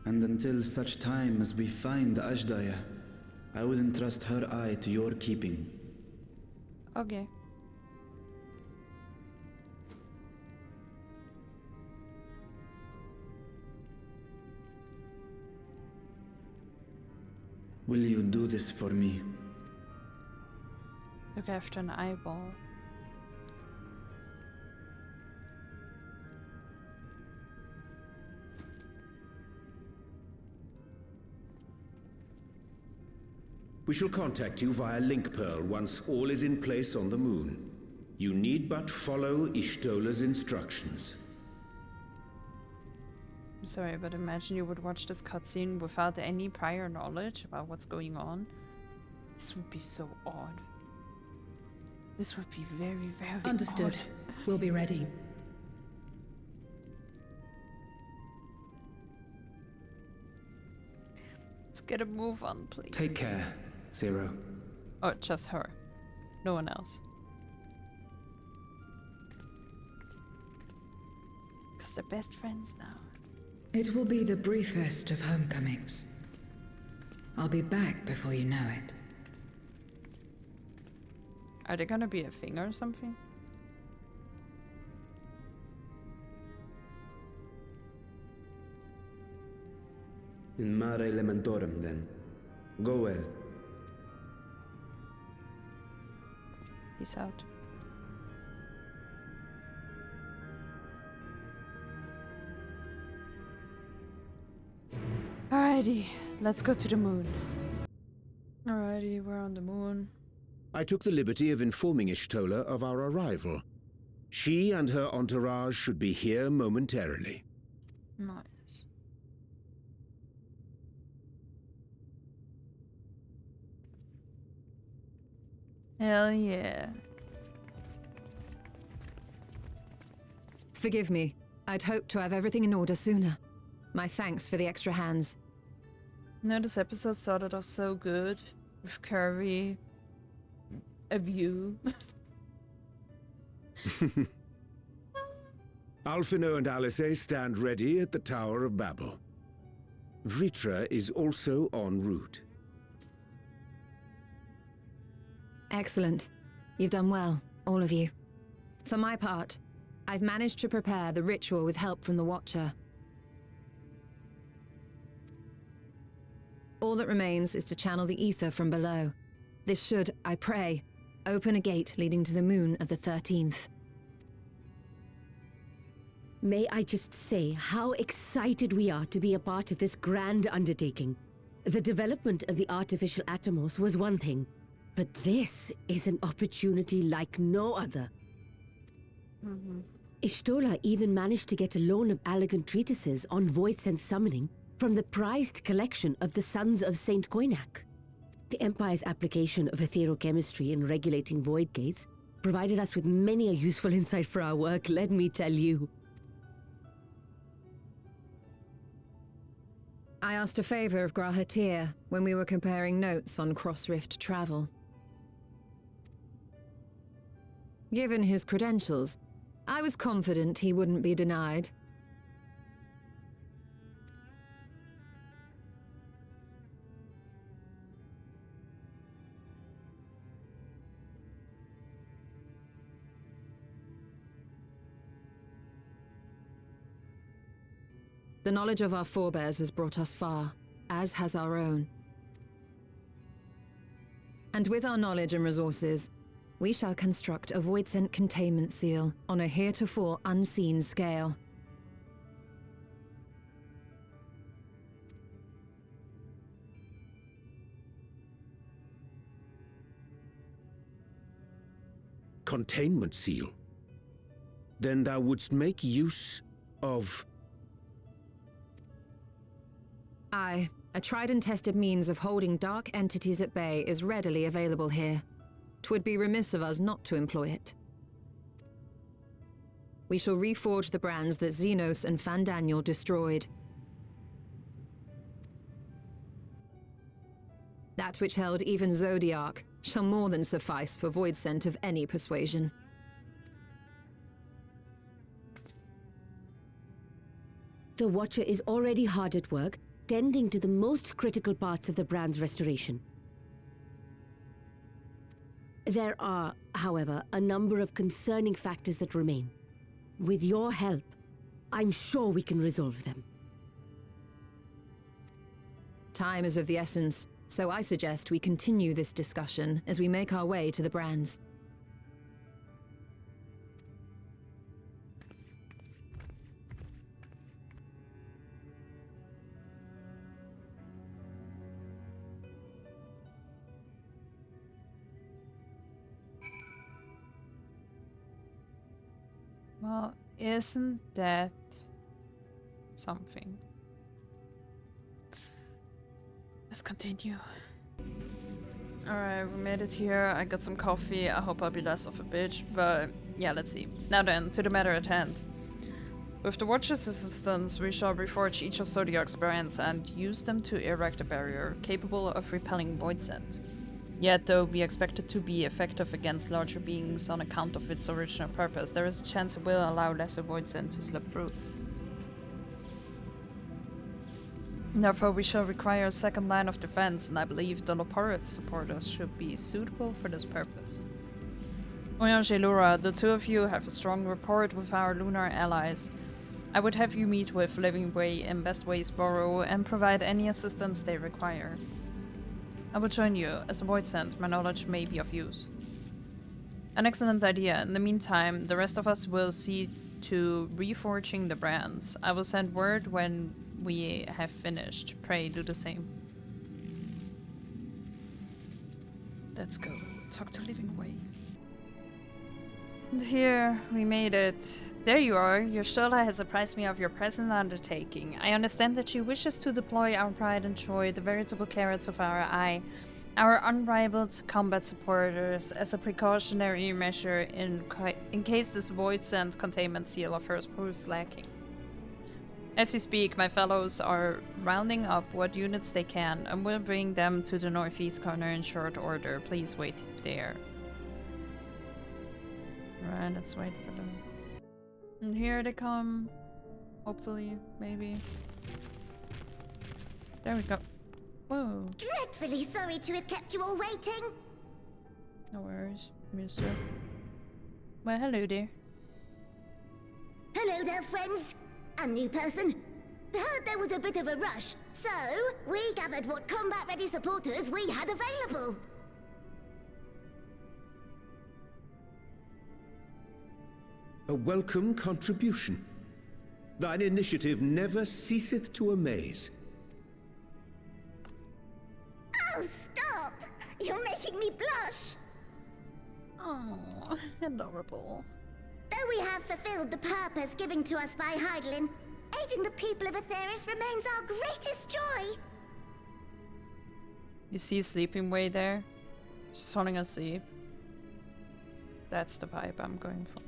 Speaker 4: And until such time as we find Ashdaya, I would entrust her eye to your keeping.
Speaker 1: Okay.
Speaker 4: Will you do this for me?
Speaker 1: Look after an eyeball.
Speaker 8: We shall contact you via link pearl once all is in place on the moon. You need but follow Ishtola's instructions.
Speaker 1: I'm sorry, but imagine you would watch this cutscene without any prior knowledge about what's going on. This would be so odd. This would be very, very
Speaker 12: Understood.
Speaker 1: odd.
Speaker 12: We'll be ready.
Speaker 1: Let's get a move on, please.
Speaker 11: Take care, Zero.
Speaker 1: Oh, just her. No one else. Because they're best friends now.
Speaker 2: It will be the briefest of homecomings. I'll be back before you know it.
Speaker 1: Are they gonna be a thing or something?
Speaker 4: In mare elementorum, then. Go well.
Speaker 1: Peace out. Alrighty, let's go to the moon. Alrighty, we're on the moon.
Speaker 8: I took the liberty of informing Ishtola of our arrival. She and her entourage should be here momentarily.
Speaker 1: Nice. Hell yeah.
Speaker 13: Forgive me. I'd hoped to have everything in order sooner. My thanks for the extra hands.
Speaker 1: No, this episode started off so good. With Curry. A view.
Speaker 8: Alphino and Alice stand ready at the Tower of Babel. Vritra is also en route.
Speaker 13: Excellent. You've done well, all of you. For my part, I've managed to prepare the ritual with help from the Watcher. All that remains is to channel the ether from below. This should, I pray, open a gate leading to the moon of the 13th.
Speaker 14: May I just say how excited we are to be a part of this grand undertaking. The development of the artificial atomos was one thing, but this is an opportunity like no other. Ishtola even managed to get a loan of elegant treatises on voice and summoning from the prized collection of the Sons of Saint Koinak. The Empire's application of etherochemistry in regulating void gates provided us with many a useful insight for our work, let me tell you.
Speaker 13: I asked a favor of Graha-tia when we were comparing notes on cross-rift travel. Given his credentials, I was confident he wouldn't be denied. The knowledge of our forebears has brought us far, as has our own. And with our knowledge and resources, we shall construct a void-sent containment seal on a heretofore unseen scale.
Speaker 8: Containment seal? then thou wouldst make use of...
Speaker 13: Aye, a tried and tested means of holding dark entities at bay is readily available here. 'Twould be remiss of us not to employ it. We shall reforge the brands that Xenos and Fandaniel destroyed. That which held even Zodiac shall more than suffice for Voidsent of any persuasion.
Speaker 14: The Watcher is already hard at work, tending to the most critical parts of the brand's restoration. There are, however, a number of concerning factors that remain. With your help, I'm sure we can resolve them.
Speaker 13: Time is of the essence, so I suggest we continue this discussion as we make our way to the brands.
Speaker 1: Well, isn't that something? Let's continue. Alright, we made it here. I got some coffee. I hope I'll be less of a bitch, but yeah, let's see. Now then, to the matter at hand. With the Watcher's assistance, we shall reforge each of Zodiac's brands and use them to erect a barrier capable of repelling Voidsent. Yet, though we expect it to be effective against larger beings on account of its original purpose, there is a chance it will allow lesser Voidsent to slip through. Therefore, we shall require a second line of defense, and I believe the Loporit supporters should be suitable for this purpose. Oyange Lura, the two of you have a strong rapport with our lunar allies. I would have you meet with Living Way in Westwaysboro and provide any assistance they require. I will join you. As a Voidsent, my knowledge may be of use. An excellent idea. In the meantime, the rest of us will see to reforging the brands. I will send word when we have finished. Pray do the same. Let's go. Talk to Living Way. And here, we made it. There you are. Your Stola has apprised me of your present undertaking. I understand that she wishes to deploy our pride and joy, the veritable carrots of our eye, our unrivaled combat supporters, as a precautionary measure in case this Voidsent containment seal of hers proves lacking. As you speak, my fellows are rounding up what units they can, and will bring them to the northeast corner in short order. Please wait there. Alright, let's wait for them. And here they come. Hopefully, maybe. There we go. Whoa.
Speaker 12: Dreadfully sorry to have kept you all waiting.
Speaker 1: No worries, mister. Well, hello there.
Speaker 12: Hello there, friends. A new person. Heard there was a bit of a rush, so we gathered what combat-ready supporters we had available.
Speaker 8: A welcome contribution. Thine initiative never ceaseth to amaze.
Speaker 12: Oh, stop! You're making me blush!
Speaker 1: Oh, adorable.
Speaker 12: Though we have fulfilled the purpose given to us by Heidelin, aiding the people of Aetheris remains our greatest joy.
Speaker 1: You see Sleeping Way there? Just falling asleep. That's the vibe I'm going for.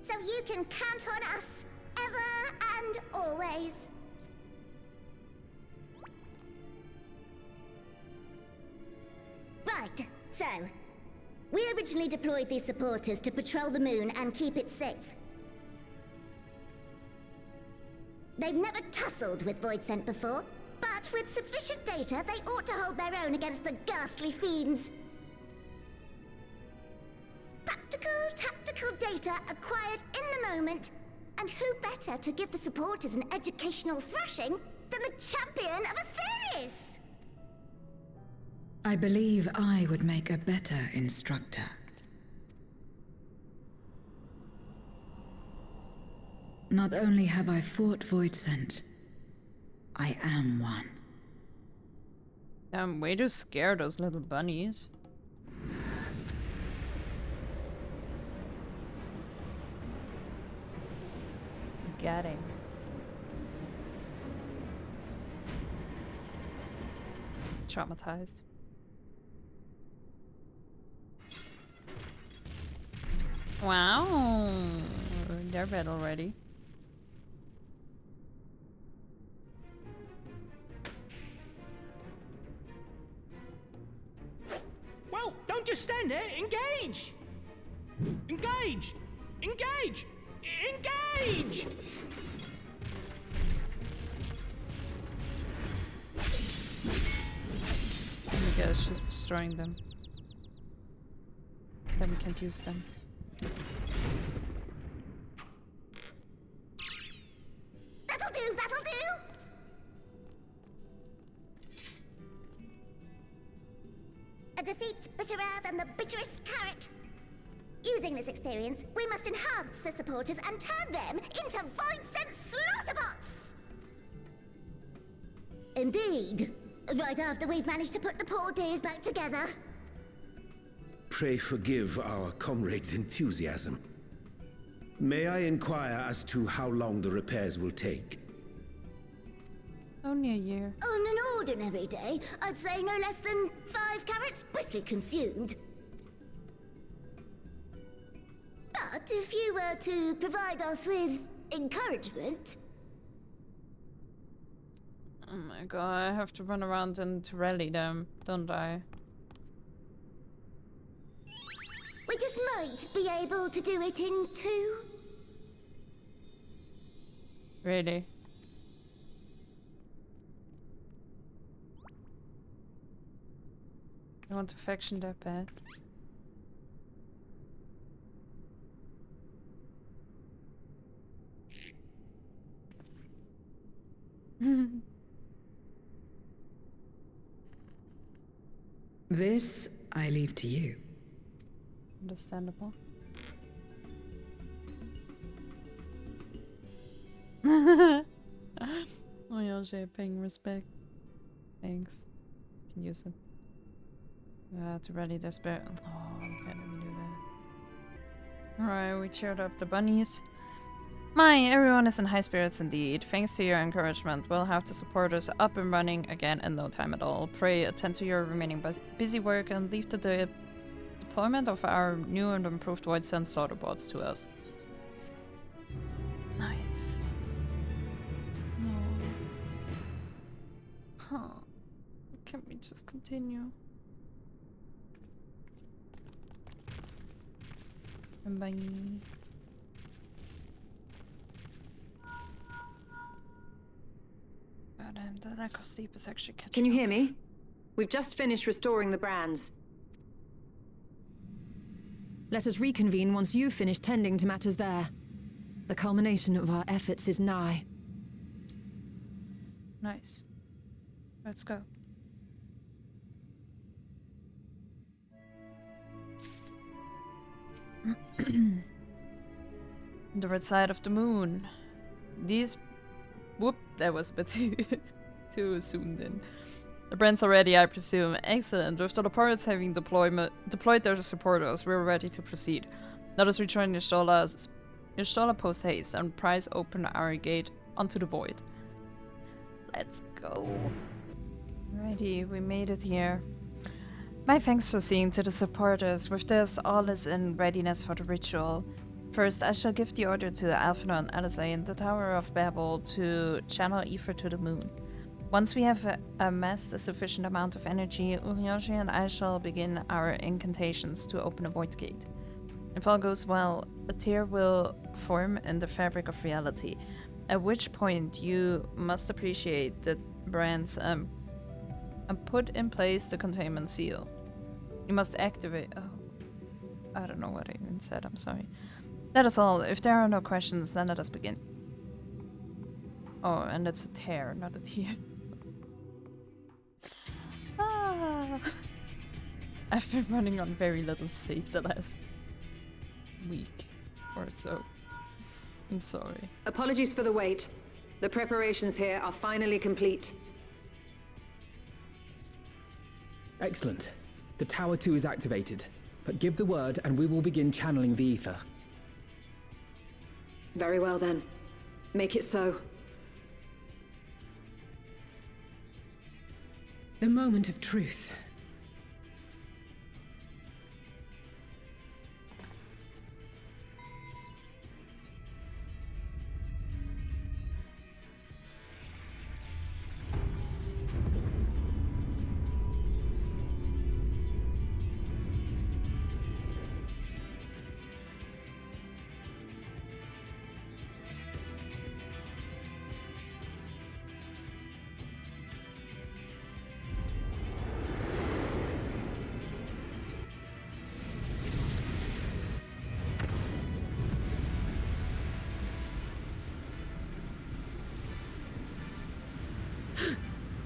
Speaker 12: So you can count on us, ever and always. Right, so we originally deployed these supporters to patrol the moon and keep it safe. They've never tussled with Voidsent before, but with sufficient data, they ought to hold their own against the ghastly fiends. Practical, tactical data acquired in the moment, and who better to give the supporters an educational thrashing than the champion of Aetheris?
Speaker 2: I believe I would make a better instructor. Not only have I fought Voidsent, I am one.
Speaker 1: I'm way too scared, those little bunnies. getting? Traumatized. Wow, they're red already.
Speaker 9: Well, don't just stand there. Engage! Engage! Engage! Engage!
Speaker 1: I guess just destroying them. Then we can't use them.
Speaker 12: That'll do, that'll do! A defeat bitterer than the bitterest carrot. Using this experience, we must enhance the supporters and turn them into void-sense slaughterbots! Indeed. Right after we've managed to put the poor dears back together.
Speaker 8: Pray forgive our comrade's enthusiasm. May I inquire as to how long the repairs will take?
Speaker 1: Only a year.
Speaker 12: On an ordinary day, I'd say no less than 5 carrots briskly consumed. But if you were to provide us with encouragement...
Speaker 1: Oh my god, I have to run around and rally them, don't I?
Speaker 12: We just might be able to do it in 2.
Speaker 1: Really? I want a faction that bad.
Speaker 2: This I leave to you.
Speaker 1: Understandable. Oh yeah, Jay, paying respect. Thanks. Can use it. To rally their spirit. Oh, can't even do that. Alright, we cheered up the bunnies. Everyone is in high spirits indeed. Thanks to your encouragement, we'll have the supporters up and running again in no time at all. Pray attend to your remaining busy work and leave the deployment of our new and improved Void Sense Autobots to us. Nice. No. Huh. Can't we just continue? Bye. The lack of sleep is actually catching
Speaker 13: Can you
Speaker 1: up.
Speaker 13: hear me? We've just finished restoring the brands. Let us reconvene once you've finished tending to matters there. The culmination of our efforts is nigh.
Speaker 1: Nice. Let's go. The red side of the moon. These... Whoop, that was a bit too zoomed in. The brands are ready, I presume. Excellent. With the Leopards having deployed their supporters, we're ready to proceed. Let us rejoin Y'shtola post-haste and prise open our gate onto the void. Let's go. Alrighty, we made it here. My thanks for seeing to the supporters. With this, all is in readiness for the ritual. First, I shall give the order to Alphina and Alizé in the Tower of Babel to channel Aether to the moon. Once we have amassed a sufficient amount of energy, Urianger and I shall begin our incantations to open a void gate. If all goes well, a tear will form in the fabric of reality, at which point you must appreciate that brands and put in place the containment seal. You must activate... Oh, I don't know what I even said, I'm sorry. That is all. If there are no questions, then let us begin. Oh, and it's a tear, not a tear. I've been running on very little save the last week or so. I'm sorry.
Speaker 13: Apologies for the wait. The preparations here are finally complete.
Speaker 15: Excellent. The Tower 2 is activated, but give the word and we will begin channeling the Aether.
Speaker 13: Very well then. Make it so.
Speaker 2: The moment of truth.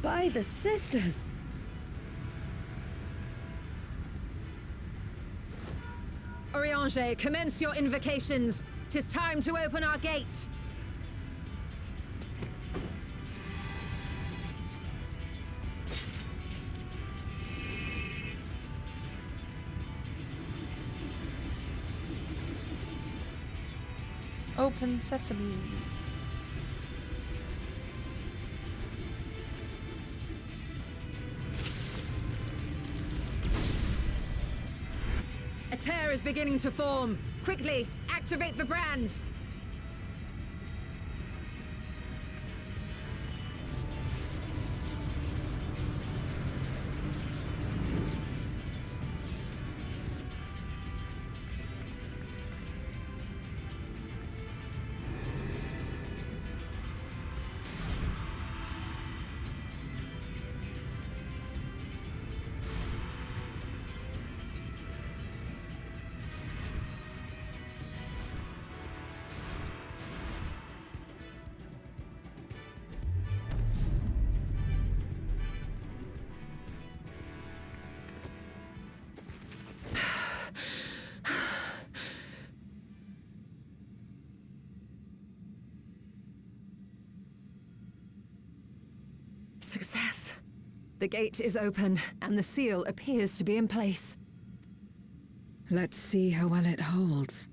Speaker 14: By the sisters!
Speaker 13: Oriange, commence your invocations. 'Tis time to open our gate.
Speaker 1: Open sesame.
Speaker 13: A tear is beginning to form. Quickly, activate the brands. Success. The gate is open, and the seal appears to be in place.
Speaker 2: Let's see how well it holds.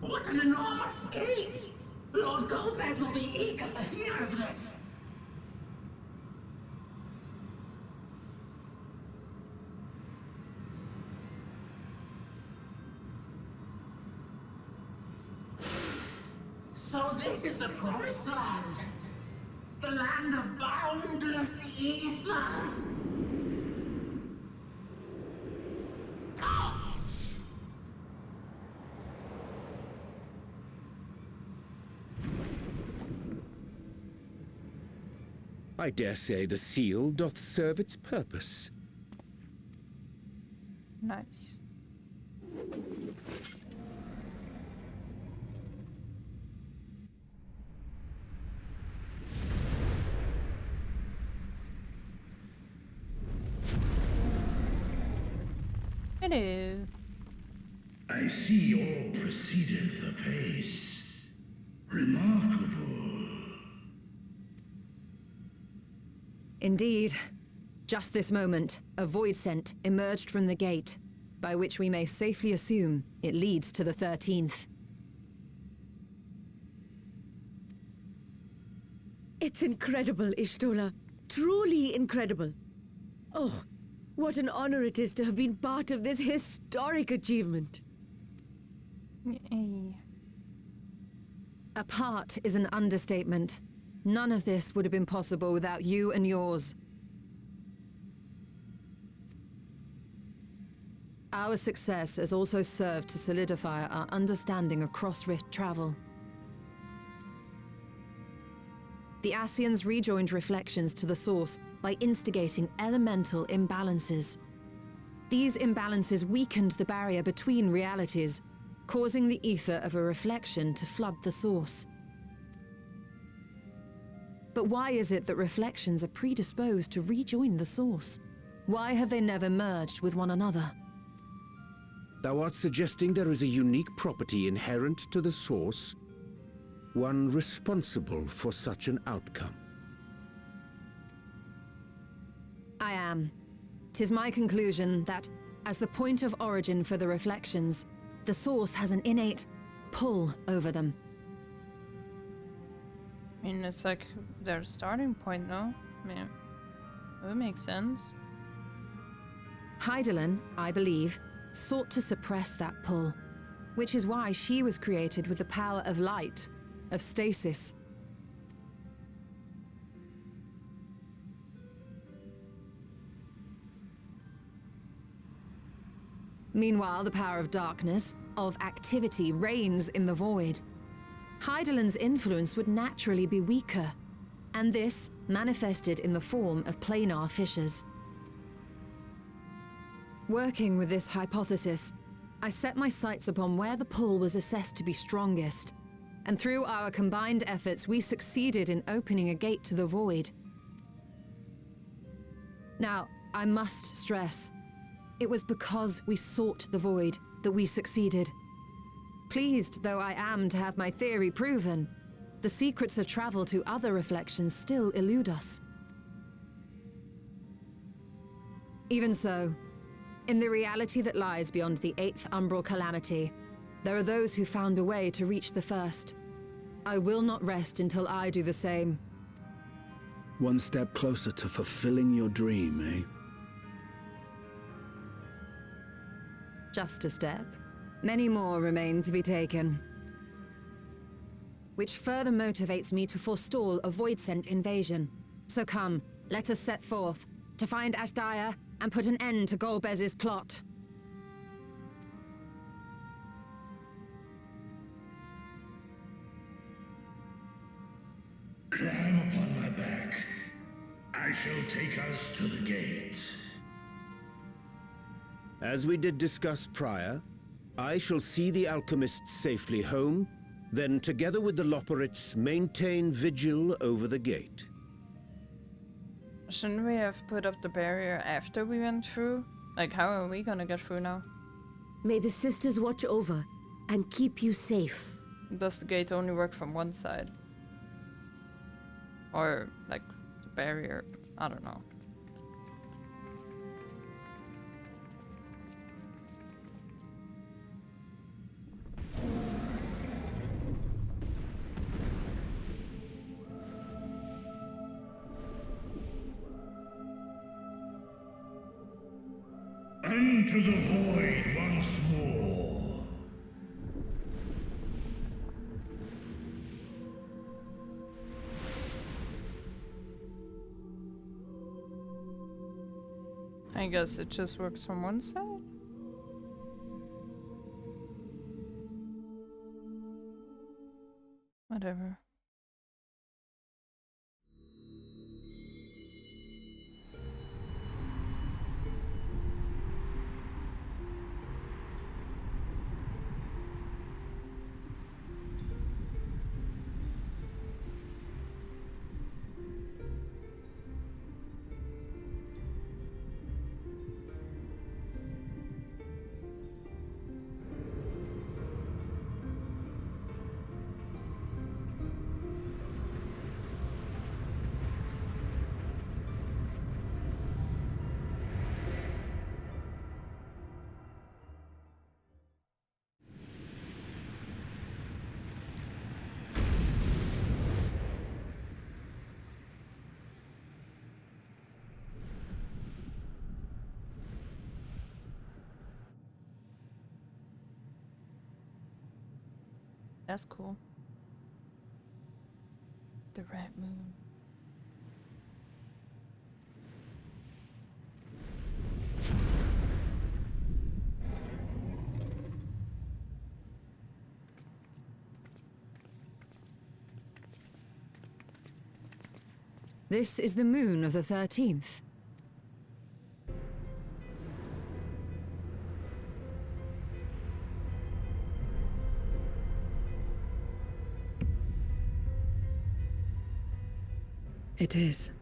Speaker 16: What an enormous gate! Lord Golbez will be eager to hear of this. So this is the promised land? The land of boundless ether?
Speaker 8: I dare say the seal doth serve its purpose.
Speaker 1: Nice. Hello.
Speaker 17: I see all proceedeth apace. Remarkable.
Speaker 13: Indeed. Just this moment, a void scent emerged from the gate, by which we may safely assume it leads to the 13th.
Speaker 14: It's incredible, Y'shtola. Truly incredible. Oh, what an honor it is to have been part of this historic achievement.
Speaker 13: A part is an understatement. None of this would have been possible without you and yours. Our success has also served to solidify our understanding of cross-rift travel. The Ascians rejoined reflections to the source by instigating elemental imbalances. These imbalances weakened the barrier between realities, causing the ether of a reflection to flood the source. But why is it that reflections are predisposed to rejoin the source? Why have they never merged with one another?
Speaker 8: Thou art suggesting there is a unique property inherent to the source, one responsible for such an outcome.
Speaker 13: I am. 'Tis my conclusion that, as the point of origin for the reflections, the source has an innate pull over them.
Speaker 1: I mean, it's like their starting point, no? I mean, that makes sense.
Speaker 13: Hydaelyn, I believe, sought to suppress that pull, which is why she was created with the power of light, of stasis. Meanwhile, the power of darkness, of activity, reigns in the void. Hydaelyn's influence would naturally be weaker, and this manifested in the form of planar fissures. Working with this hypothesis, I set my sights upon where the pull was assessed to be strongest, and through our combined efforts we succeeded in opening a gate to the void. Now, I must stress, it was because we sought the void that we succeeded. Pleased though I am to have my theory proven, the secrets of travel to other reflections still elude us. Even so, in the reality that lies beyond the 8th umbral calamity, there are those who found a way to reach the first. I will not rest until I do the same.
Speaker 6: One step closer to fulfilling your dream, eh?
Speaker 13: Just a step. Many more remain to be taken. Which further motivates me to forestall a void-sent invasion. So come, let us set forth, to find Ashdaya and put an end to Golbez's plot.
Speaker 17: Climb upon my back. I shall take us to the gate.
Speaker 8: As we did discuss prior, I shall see the alchemists safely home, then together with the Loporrits maintain vigil over the gate.
Speaker 1: Shouldn't we have put up the barrier after we went through? Like, how are we gonna get through now?
Speaker 14: May the sisters watch over and keep you safe.
Speaker 1: Does the gate only work from one side? Or, like, the barrier? I don't know.
Speaker 17: Into the void once more.
Speaker 1: I guess it just works from one side? Whatever. That's cool. The red moon.
Speaker 13: This is the moon of the 13th.
Speaker 2: It is.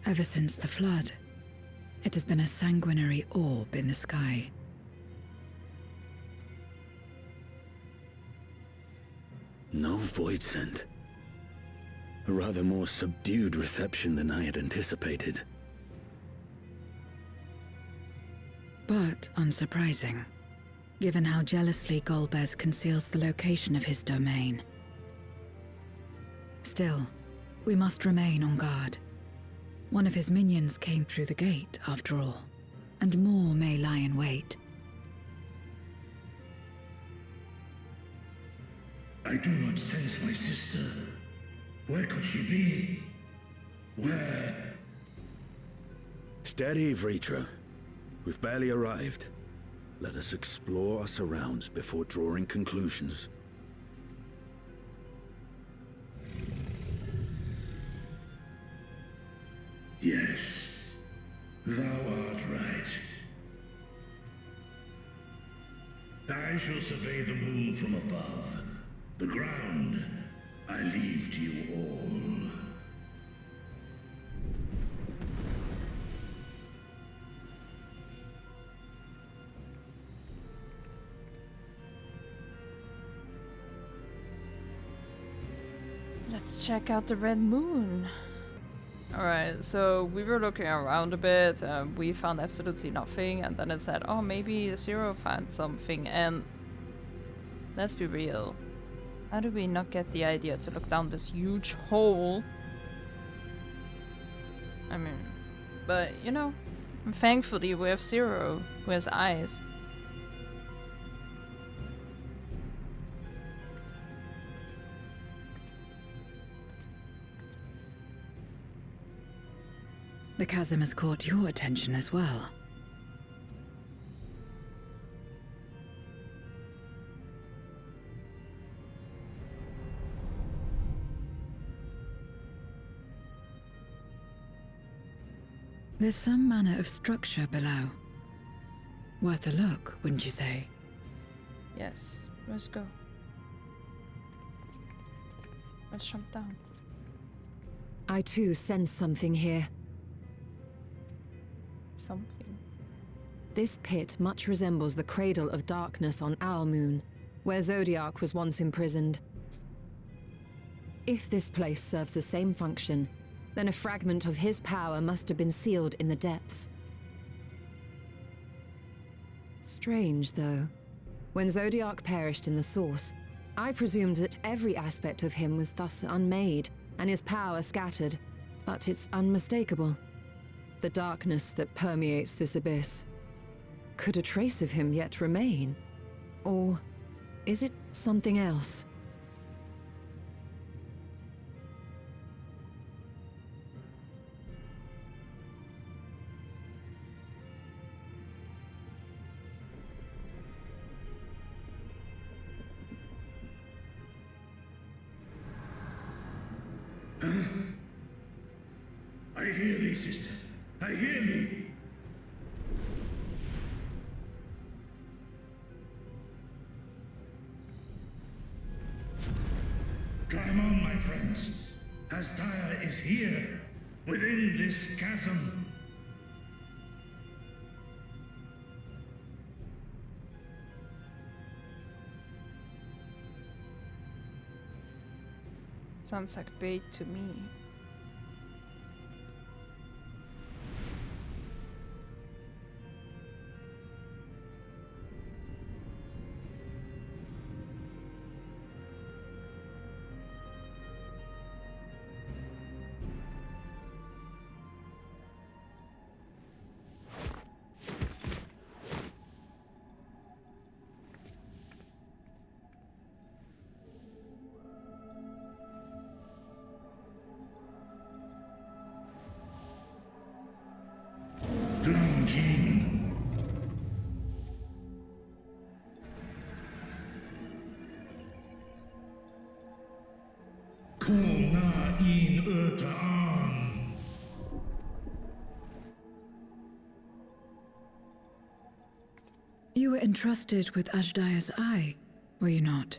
Speaker 2: Ever since the flood, it has been a sanguinary orb in the sky.
Speaker 6: No void scent. A rather more subdued reception than I had anticipated.
Speaker 2: But unsurprising, given how jealously Golbez conceals the location of his domain. Still, we must remain on guard. One of his minions came through the gate, after all, and more may lie in wait.
Speaker 17: I do not sense my sister. Where could she be? Where?
Speaker 6: Steady, Vritra. We've barely arrived. Let us explore our surrounds before drawing conclusions.
Speaker 17: Yes, thou art right. I shall survey the moon from above. The ground, I leave to you all.
Speaker 1: Let's check out the red moon. Alright, so we were looking around a bit, we found absolutely nothing, and then it said, oh, maybe Zero found something, and let's be real. How do we not get the idea to look down this huge hole? I mean, but you know, thankfully we have Zero, who has eyes.
Speaker 2: The chasm has caught your attention as well. There's some manner of structure below. Worth a look, wouldn't you say?
Speaker 1: Yes, let's go. Let's jump down.
Speaker 13: I too sense something here.
Speaker 1: Something.
Speaker 13: This pit much resembles the Cradle of Darkness on our moon, where Zodiac was once imprisoned. If this place serves the same function, then a fragment of his power must have been sealed in the depths. Strange, though. When Zodiac perished in the Source, I presumed that every aspect of him was thus unmade, and his power scattered, but it's unmistakable. The darkness that permeates this abyss. Could a trace of him yet remain? Or is it something else?
Speaker 17: I hear thee, sister. I hear thee. Climb on, my friends. Astia is here, within this chasm.
Speaker 1: Sounds like bait to me.
Speaker 17: Drown King. Kom na in Ötaan.
Speaker 2: You were entrusted with Ajdaya's eye, were you not?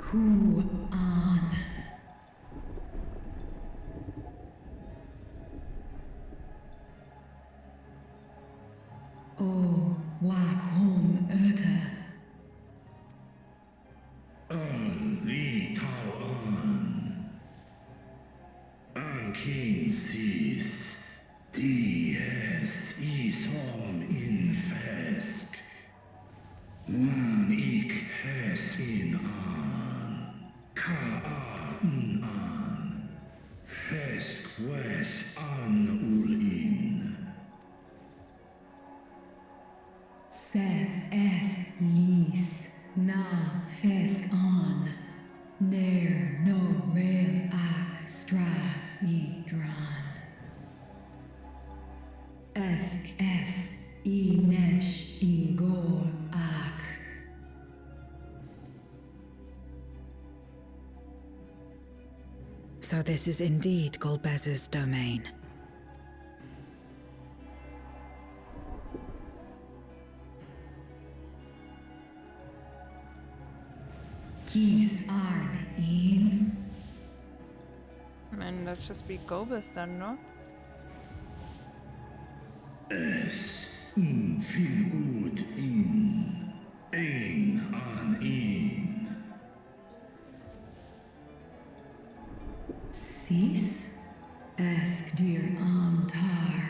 Speaker 2: Who on? Oh, wak home Aether.
Speaker 17: Li tau an kin sis, dies is hom in fesk. Man ik hes in ka an, fesk wes an ul in.
Speaker 2: Seth es lis, na fesk on, ner no rail ak stra I dran. Esk es I nesh I gol ak.
Speaker 18: So this is indeed Golbez's domain.
Speaker 2: Kies arn in.
Speaker 1: I mean, let's just be Golbez then, no?
Speaker 17: Es fin ud in, ein an in.
Speaker 2: Sis? Esk dir amtar.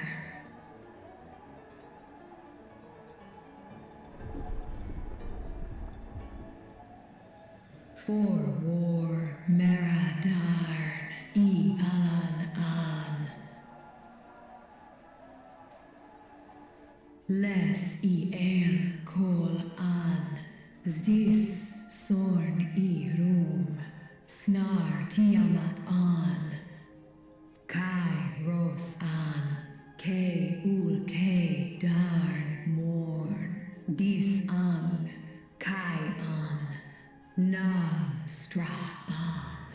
Speaker 2: For war meradarn I alan an. Les I el kol an. Zdis sorn I rum. Snar tiamat an. Kai ros an. Ke ul ke darn morn. Dis an. Kai an. Na stra an.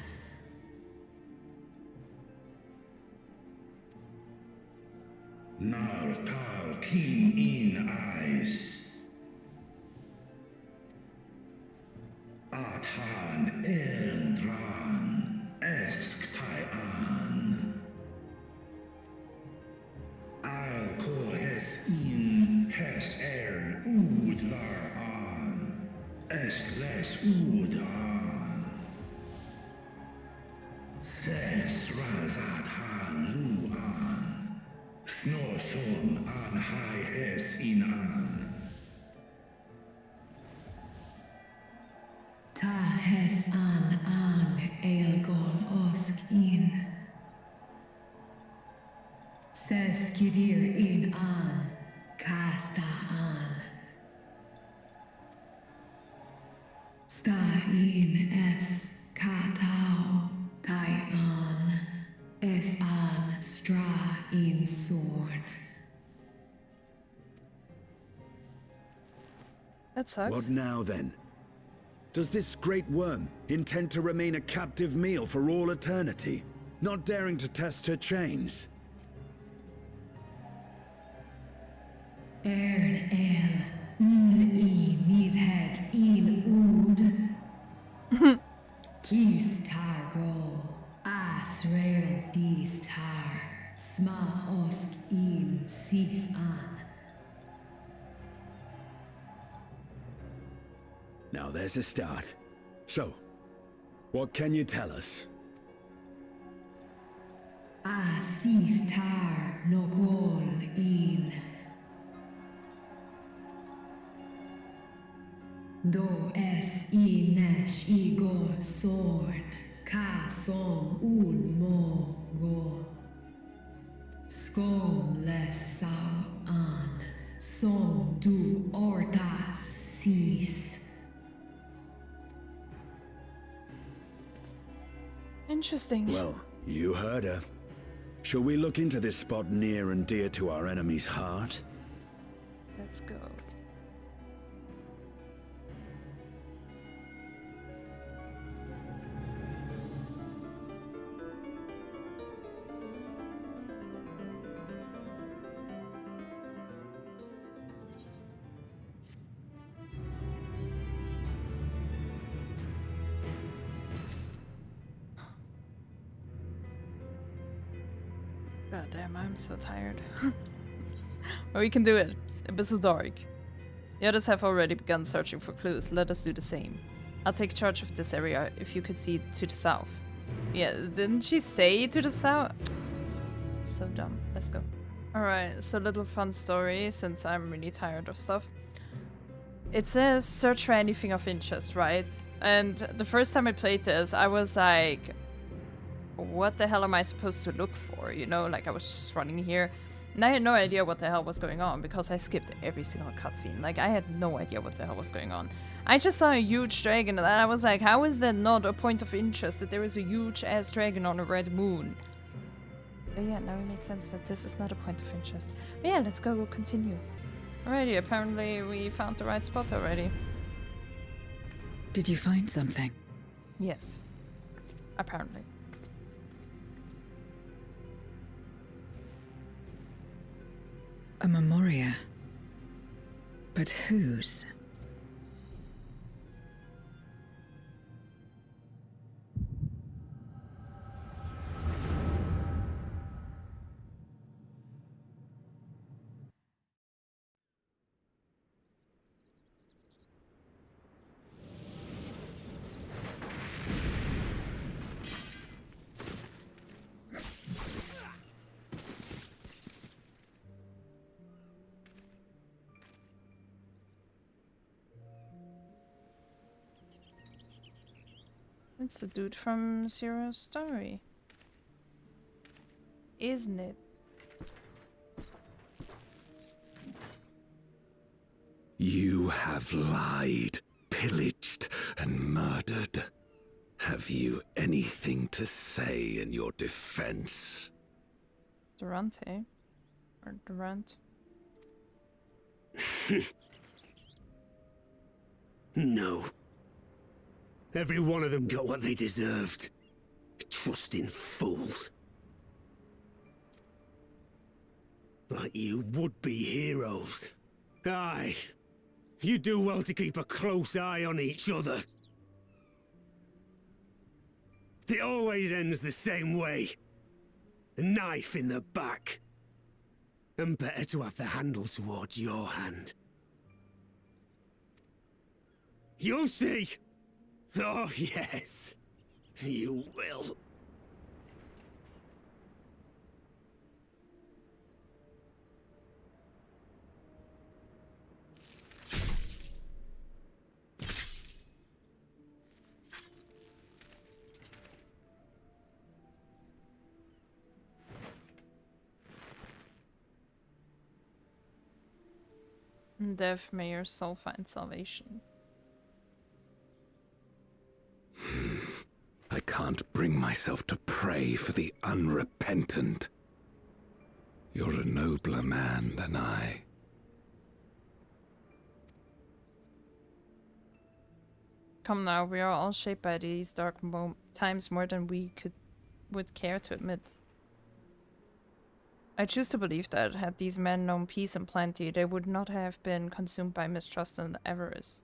Speaker 17: Nar tal kin in eyes. Athan dran, esk tai an. Al kor hes in, hes ud lar an. Esk les ud an. Ses razat han lu an. Snoson an hai hes in an.
Speaker 2: Ta hes an elgol osk in. Ses kidir in an, kasta an. Sta in es katau, tai an. Es an stra in sorn.
Speaker 1: That sucks.
Speaker 6: What now then? Does this great worm intend to remain a captive meal for all eternity, not daring to test her chains?
Speaker 2: Ern el, I mis head in ud. Kis targo, asrael dis tar, sma osk in sis an.
Speaker 6: Now there's a start. So, what can you tell us?
Speaker 2: Sis tar no kol in. Do es I nesh I gol sorn, ka som ul mo gol. Skom les sau an, som du orta sis.
Speaker 1: Interesting.
Speaker 6: Well, you heard her. Shall we look into this spot near and dear to our enemy's heart?
Speaker 1: Let's go. God damn, I'm so tired. But we can do it. Abyssal Dark. The others have already begun searching for clues. Let us do the same. I'll take charge of this area if you could see to the south. Yeah, didn't she say to the south? So dumb. Let's go. Alright, so little fun story since I'm really tired of stuff. It says search for anything of interest, right? And the first time I played this, I was like, what the hell am I supposed to look for? You know, like I was just running here. And I had no idea what the hell was going on because I skipped every single cutscene. Like, I had no idea what the hell was going on. I just saw a huge dragon and I was like, how is that not a point of interest that there is a huge ass dragon on a red moon? But yeah, now it makes sense that this is not a point of interest. But yeah, let's go continue. Alrighty, apparently we found the right spot already.
Speaker 2: Did you find something?
Speaker 1: Yes. Apparently.
Speaker 2: A Memoria. But whose?
Speaker 1: It's the dude from Zero's story. Isn't it?
Speaker 6: You have lied, pillaged, and murdered. Have you anything to say in your defense?
Speaker 1: Durante? Or Durant?
Speaker 5: No. Every one of them got what they deserved. Trusting fools. Like you would-be heroes. Aye. You do well to keep a close eye on each other. It always ends the same way. A knife in the back. And better to have the handle towards your hand. You'll see! Oh, yes. You will.
Speaker 1: Death, may your soul find salvation.
Speaker 6: I can't bring myself to pray for the unrepentant. You're a nobler man than I.
Speaker 1: Come now, we are all shaped by these dark times more than we would care to admit. I choose to believe that, had these men known peace and plenty, they would not have been consumed by mistrust and avarice.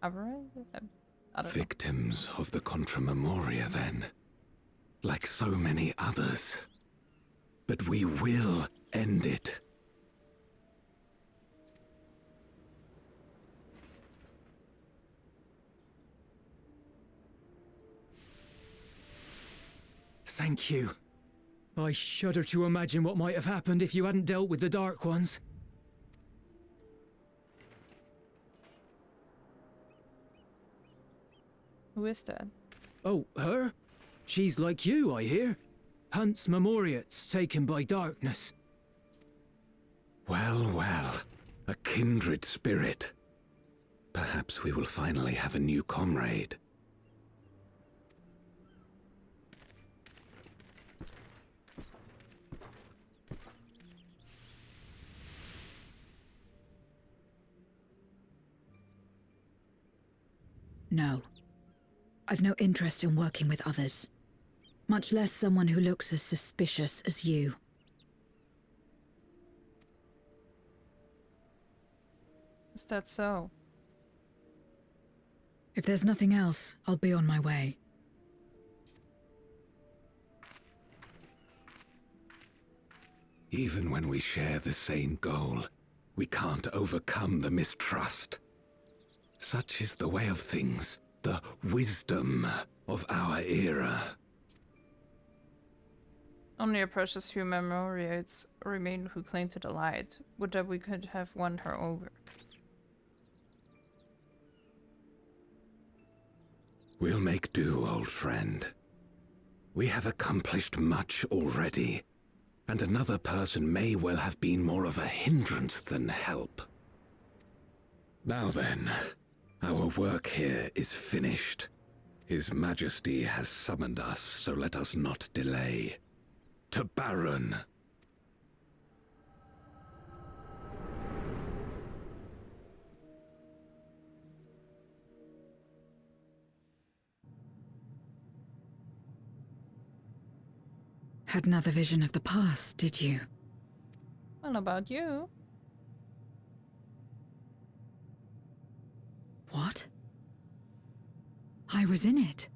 Speaker 1: Avarice? I don't know.
Speaker 6: Victims of the Contra Memoria, then. Like so many others. But we will end it.
Speaker 11: Thank you. I shudder to imagine what might have happened if you hadn't dealt with the Dark Ones.
Speaker 1: Who is that?
Speaker 11: Oh, her? She's like you, I hear. Hunts Memoriates taken by darkness.
Speaker 6: Well, well. A kindred spirit. Perhaps we will finally have a new comrade.
Speaker 2: No. I've no interest in working with others. Much less someone who looks as suspicious as you.
Speaker 1: Is that so?
Speaker 2: If there's nothing else, I'll be on my way.
Speaker 19: Even when we share the same goal, we can't overcome the mistrust. Such is the way of things, the wisdom of our era.
Speaker 1: Only a precious few Memoriates remain who cling to the light. Would that we could have won her over.
Speaker 19: We'll make do, old friend. We have accomplished much already, and another person may well have been more of a hindrance than help. Now then, our work here is finished. His Majesty has summoned us, so let us not delay. To Baron!
Speaker 2: Had another vision of the past, did you?
Speaker 1: Well, about you.
Speaker 2: What? I was in it.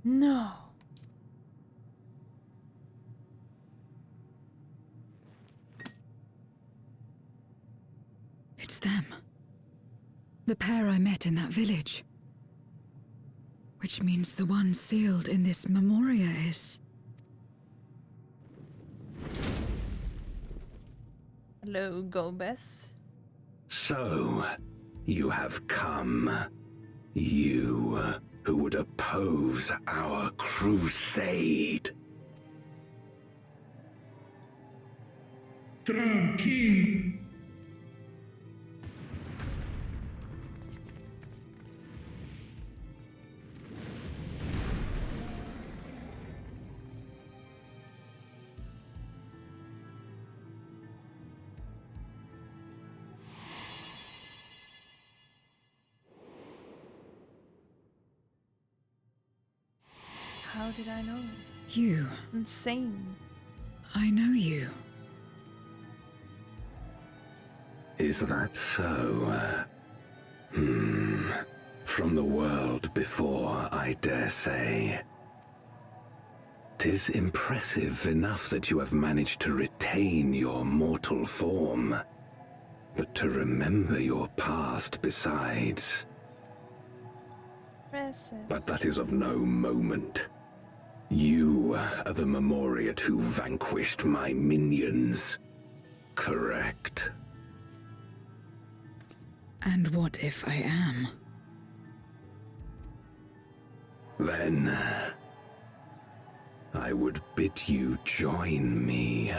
Speaker 1: No.
Speaker 2: It's them. The pair I met in that village. Which means the one sealed in this Memoria is...
Speaker 1: Hello, Golbez.
Speaker 19: So, you have come. You, who would oppose our crusade.
Speaker 17: Tranquil.
Speaker 1: How did I know?
Speaker 2: You.
Speaker 1: Insane.
Speaker 2: I know you.
Speaker 19: Is that so? From the world before, I dare say. 'Tis impressive enough that you have managed to retain your mortal form, but to remember your past besides.
Speaker 1: Impressive.
Speaker 19: But that is of no moment. You are the Memoriate who vanquished my minions. Correct.
Speaker 2: And what if I am?
Speaker 19: Then I would bid you join me.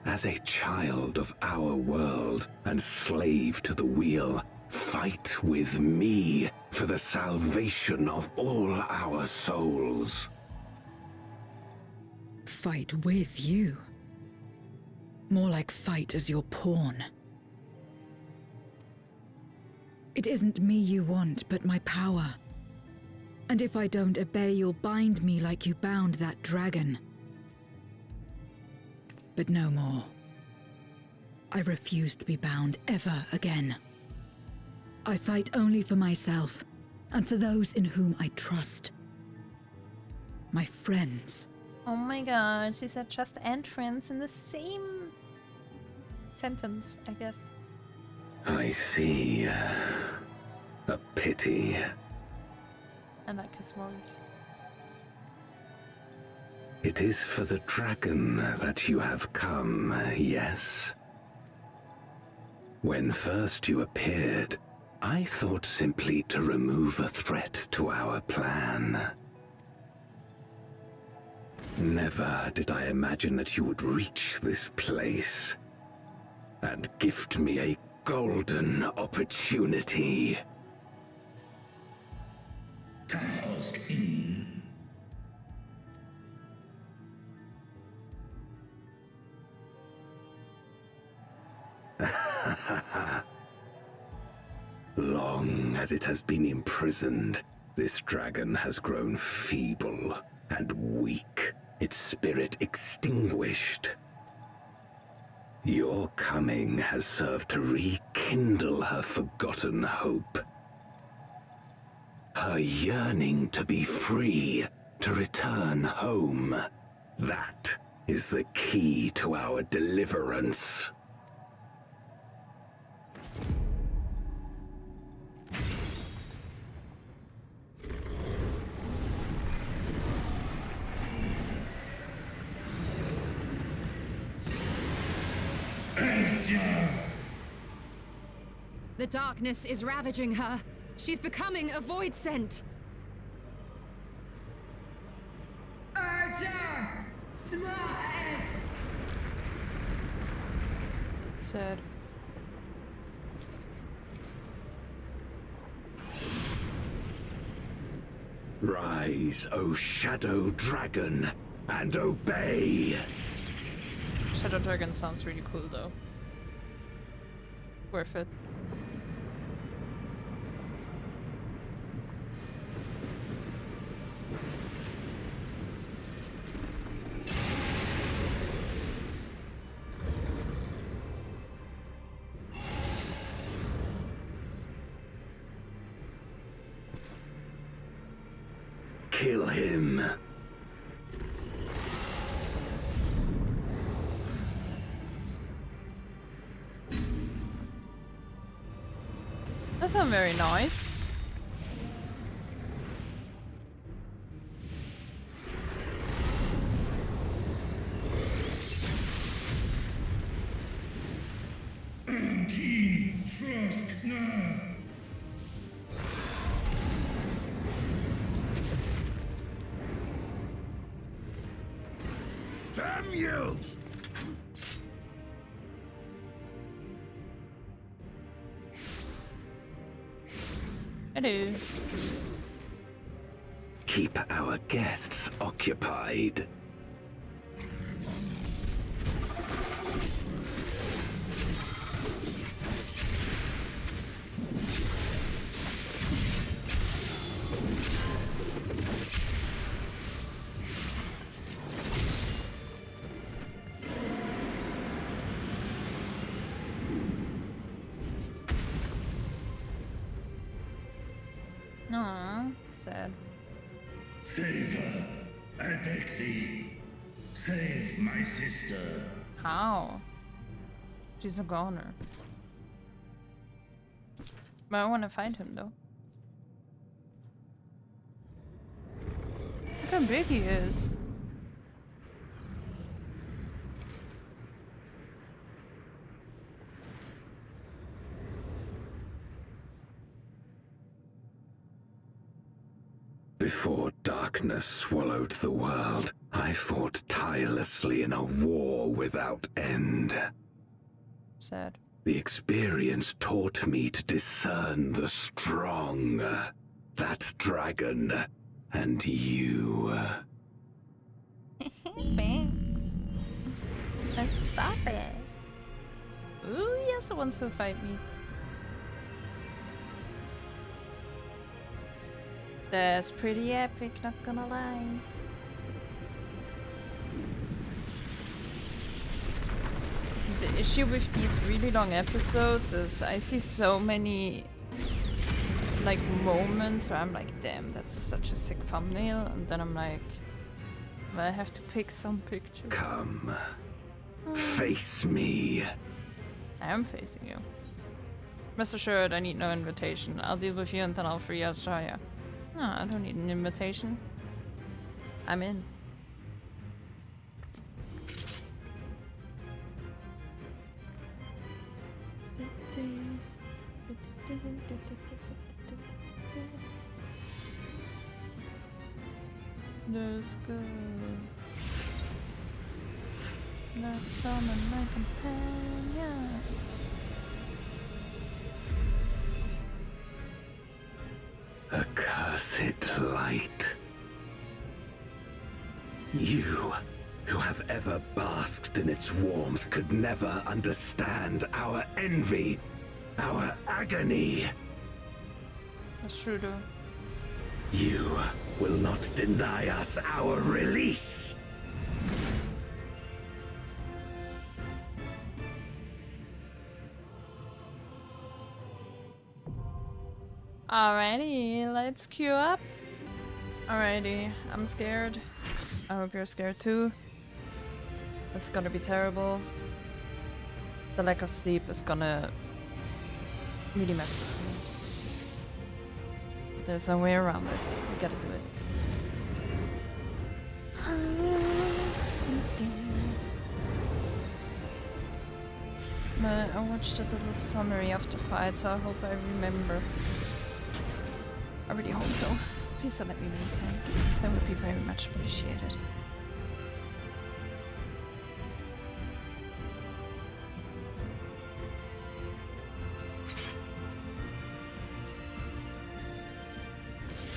Speaker 19: As a child of our world and slave to the wheel, fight with me for the salvation of all our souls.
Speaker 2: Fight with you? More like fight as your pawn. It isn't me you want, but my power. And if I don't obey, you'll bind me like you bound that dragon. But no more. I refuse to be bound ever again. I fight only for myself, and for those in whom I trust. My friends.
Speaker 1: Oh my god, she said trust and friends in the same sentence, I guess.
Speaker 19: I see. A pity.
Speaker 1: I like his voice.
Speaker 19: It is for the dragon that you have come, yes? When first you appeared, I thought simply to remove a threat to our plan. Never did I imagine that you would reach this place and gift me a golden opportunity.
Speaker 17: Chaos King.
Speaker 19: Long as it has been imprisoned, this dragon has grown feeble and weak, its spirit extinguished. Your coming has served to rekindle her forgotten hope. Her yearning to be free, to return home. That is the key to our deliverance.
Speaker 13: The darkness is ravaging her. She's becoming a void scent.
Speaker 16: Archer! Smash!
Speaker 1: Sad.
Speaker 19: Rise, O Shadow Dragon, and obey!
Speaker 1: Shadow Dragon sounds really cool though. Worth it.
Speaker 19: Kill him.
Speaker 1: That sounds very nice.
Speaker 17: Keen, Frosk, na. Damn you!
Speaker 1: Hello.
Speaker 19: Keep our guests occupied.
Speaker 1: Aww, sad.
Speaker 17: Save her. I beg thee. Save my sister.
Speaker 1: How? She's a goner. But I want to find him though. Look how big he is.
Speaker 19: Before darkness swallowed the world, I fought tirelessly in a war without end.
Speaker 1: Sad.
Speaker 19: The experience taught me to discern the strong, that dragon, and you.
Speaker 1: Thanks. Stop it. Ooh, he also wants to fight me. That's pretty epic, not gonna lie. The issue with these really long episodes is I see so many like moments where I'm like, damn, that's such a sick thumbnail, and then I'm like, well, I have to pick some pictures.
Speaker 19: Come, face me.
Speaker 1: I am facing you. Rest assured, I need no invitation. I'll deal with you and then I'll free Australia. No, I don't need an invitation. I'm in. Let's go. Let's summon my companions.
Speaker 19: Accursed light. You, who have ever basked in its warmth, could never understand our envy, our agony.
Speaker 1: That's true though.
Speaker 19: You will not deny us our release.
Speaker 1: Alrighty, let's queue up. Alrighty, I'm scared. I hope you're scared too. This is gonna be terrible. The lack of sleep is gonna really mess with me. There's a way around it. We gotta do it. I'm scared. I watched a little summary of the fight, so I hope I remember. I really hope so. Please don't let me maintain. That would be very much appreciated.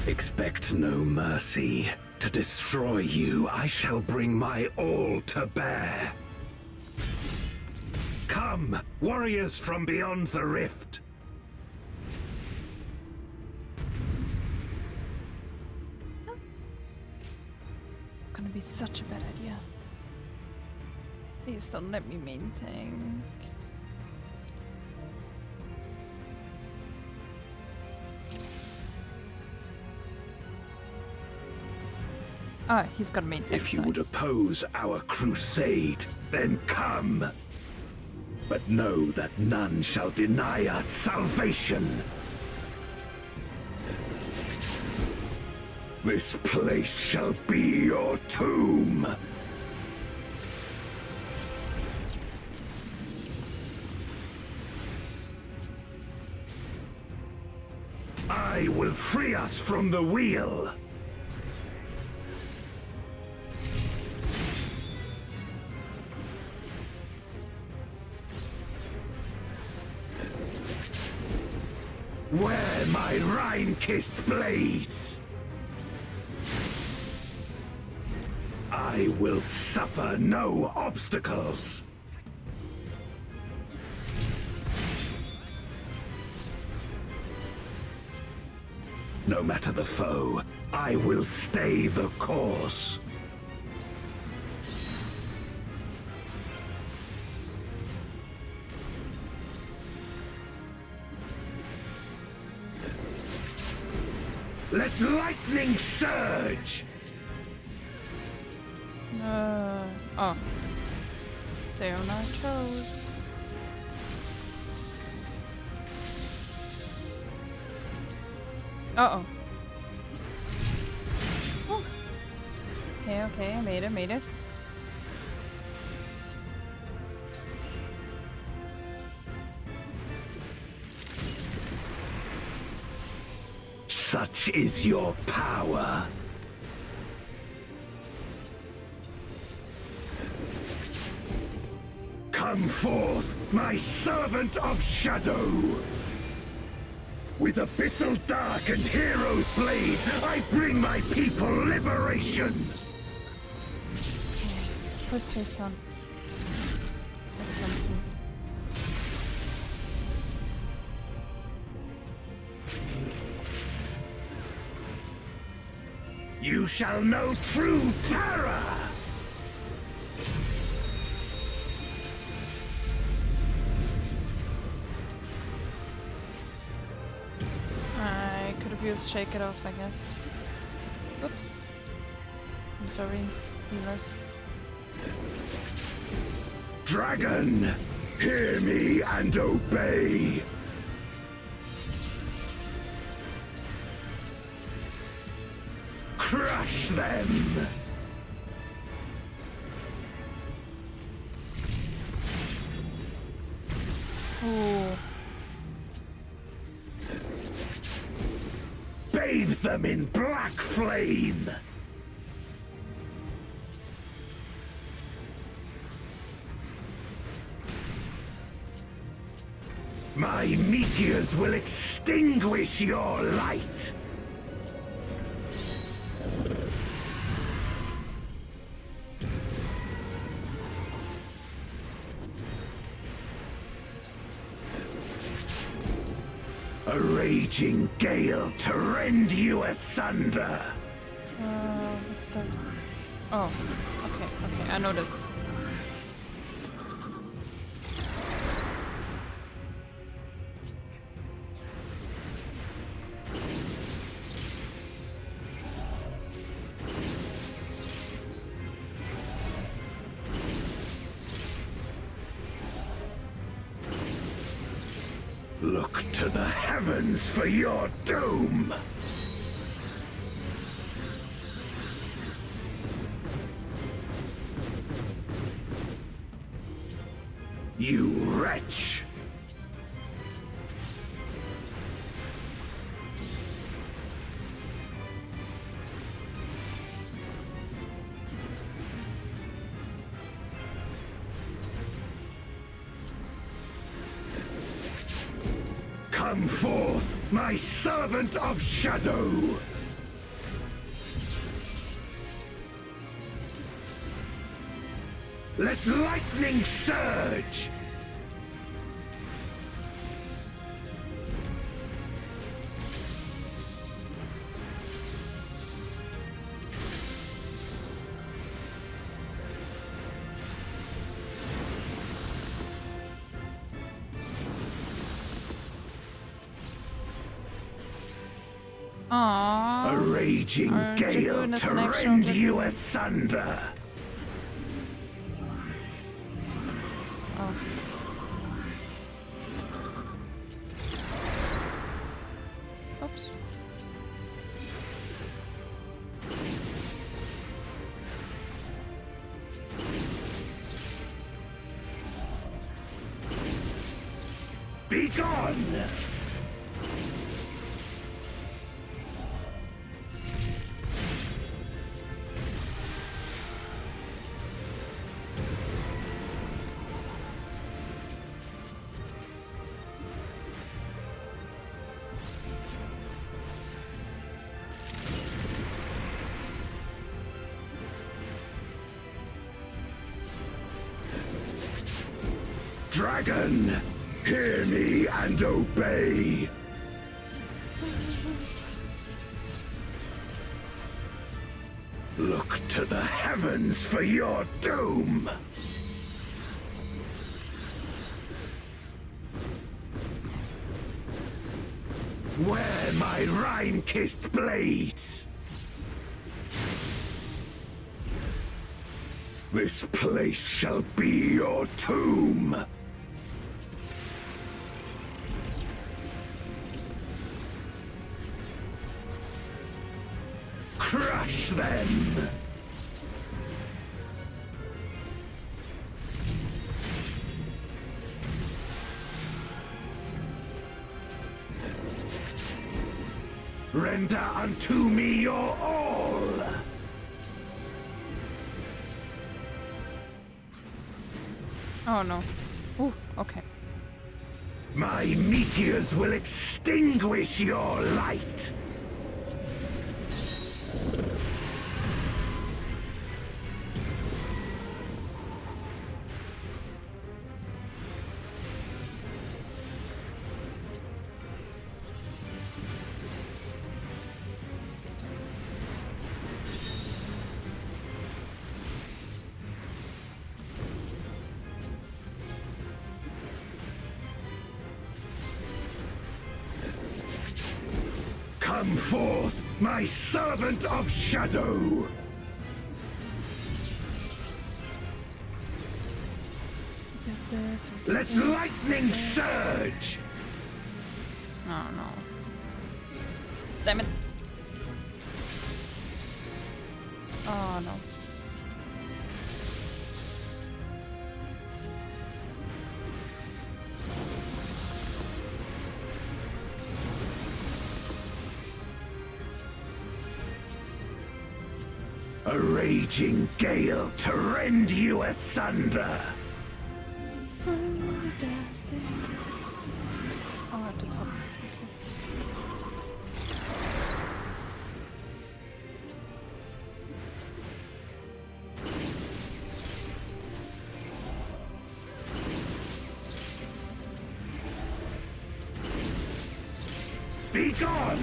Speaker 19: Expect no mercy. To destroy you, I shall bring my all to bear. Come, warriors from beyond the rift.
Speaker 1: It's gonna be such a bad idea. Please don't let me maintain. Ah, he's got maintain.
Speaker 19: If you would oppose our crusade, then come. But know that none shall deny us salvation. This place shall be your tomb. I will free us from the wheel. Wear my Rhine-kissed blades! I will suffer no obstacles! No matter the foe, I will stay the course. Let lightning surge!
Speaker 1: Oh. Stay on our toes. Uh-oh. Oh. Okay, I made it.
Speaker 19: Such is your power. Come forth, my servant of shadow! With abyssal dark and hero's blade, I bring my people liberation!
Speaker 1: Where's Tristan? There's something.
Speaker 19: You shall know true terror!
Speaker 1: I could have used Shake It Off, I guess. Oops. I'm sorry, viewers.
Speaker 19: Dragon, hear me and obey! Crush them!
Speaker 1: Ooh.
Speaker 19: Bathe them in black flame! My meteors will extinguish your light! A raging gale to rend you asunder!
Speaker 1: What's that? Oh, okay, I know this.
Speaker 17: Look to the heavens for your doom! You wretch! Come forth, my servant of shadow! Let lightning surge!
Speaker 1: Aww.
Speaker 17: A raging gale to rend you asunder!
Speaker 1: Oh. Oops.
Speaker 17: Be gone! Dragon, hear me and obey! Look to the heavens for your doom! Wear my rime-kissed blades! This place shall be your tomb! Crush them! Render unto me your all!
Speaker 1: Oh no. Ooh, okay.
Speaker 17: My meteors will extinguish your light! Come forth, my servant of shadow! Let lightning surge!
Speaker 1: Oh no. Damn it. Oh no.
Speaker 17: A raging gale to rend you asunder!
Speaker 1: Oh, at the top.
Speaker 17: Be gone!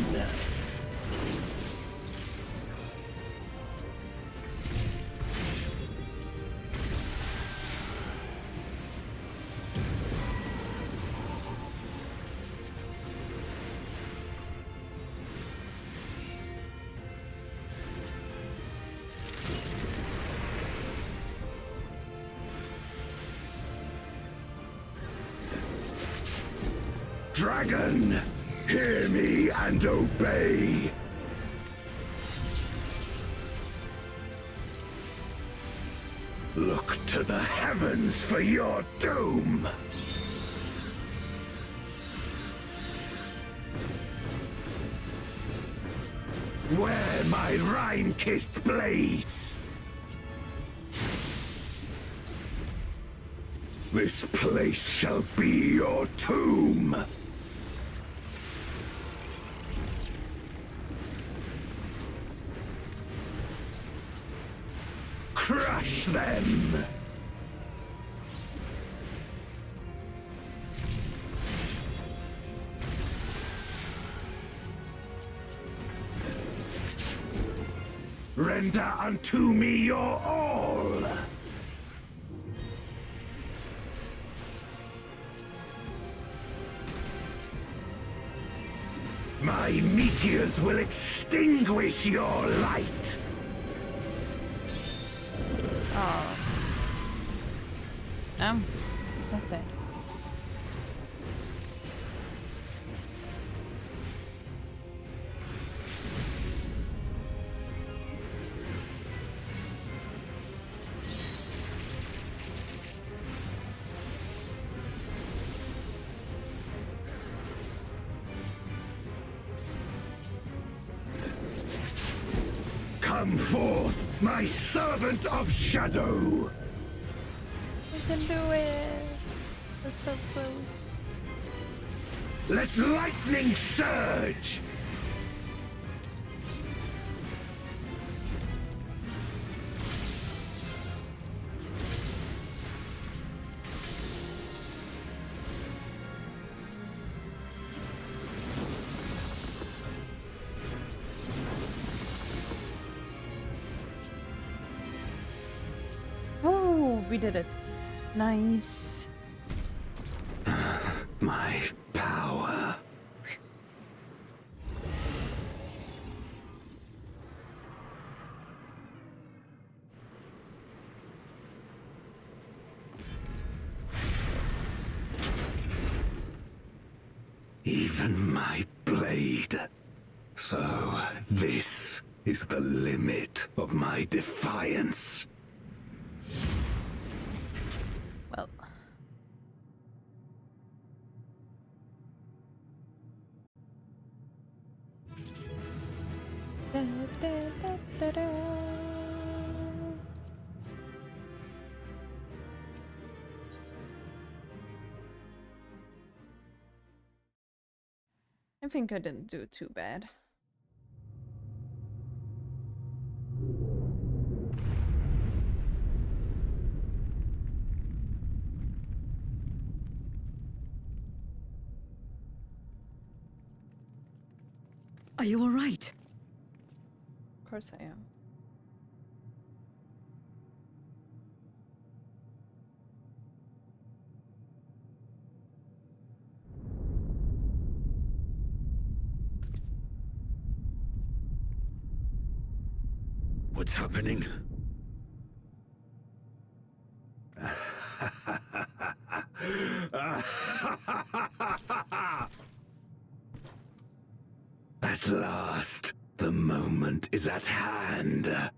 Speaker 19: dragon! Hear me and obey! Look to the heavens for your doom! Wear my rime-kissed blades! This place shall be your tomb! Crush them! Render unto me your all! My meteors will extinguish your light!
Speaker 1: Oh. He's not dead.
Speaker 19: Come forth, my servant of shadow!
Speaker 1: We can do it! We're so close.
Speaker 19: Let lightning surge!
Speaker 1: We did it. Nice.
Speaker 19: My power. Even my blade. So, this is the limit of my defiance.
Speaker 1: Well. Da, da, da, da, da. I think I didn't do too bad.
Speaker 2: Are you all right?
Speaker 1: Of course I am.
Speaker 6: What's happening?
Speaker 19: At last, the moment is at hand.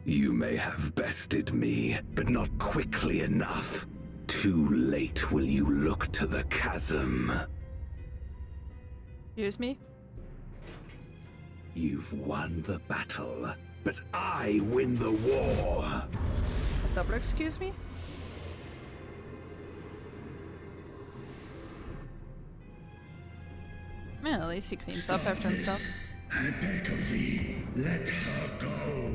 Speaker 19: You may have bested me, but not quickly enough. Too late will you look to the chasm.
Speaker 1: Excuse me?
Speaker 19: You've won the battle, but I win the war.
Speaker 1: A double excuse me? Man, at least he cleans up after himself.
Speaker 17: I beg of thee, let her go.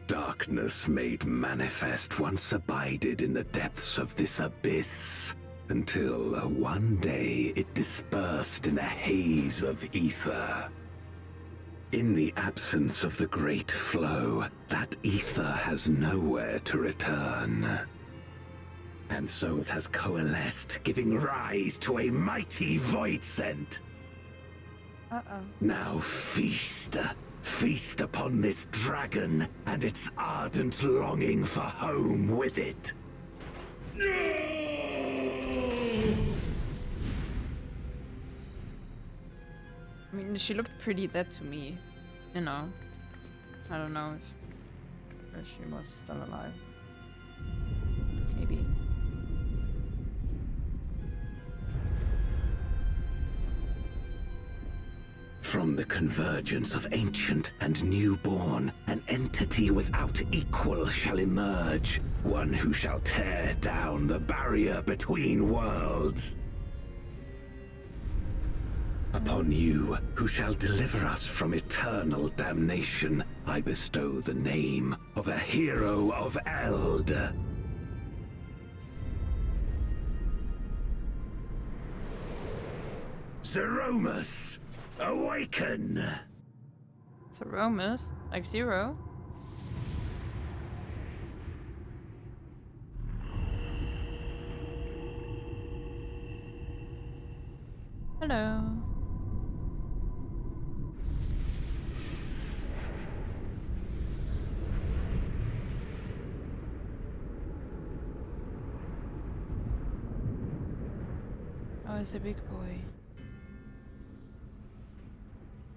Speaker 19: Darkness made manifest once abided in the depths of this abyss, until one day it dispersed in a haze of ether. In the absence of the great flow, that ether has nowhere to return. And so it has coalesced, giving rise to a mighty void scent.
Speaker 1: Uh-oh.
Speaker 19: Now feast. Feast upon this dragon and its ardent longing for home with it.
Speaker 17: No!
Speaker 1: I mean, she looked pretty dead to me, you know. I don't know if she was still alive. Maybe.
Speaker 19: From the convergence of ancient and newborn, an entity without equal shall emerge, one who shall tear down the barrier between worlds. Upon you, who shall deliver us from eternal damnation, I bestow the name of a hero of Eld. Zeromus, awaken!
Speaker 1: Zeromus? Like Zero? Hello. Oh, he's a big boy.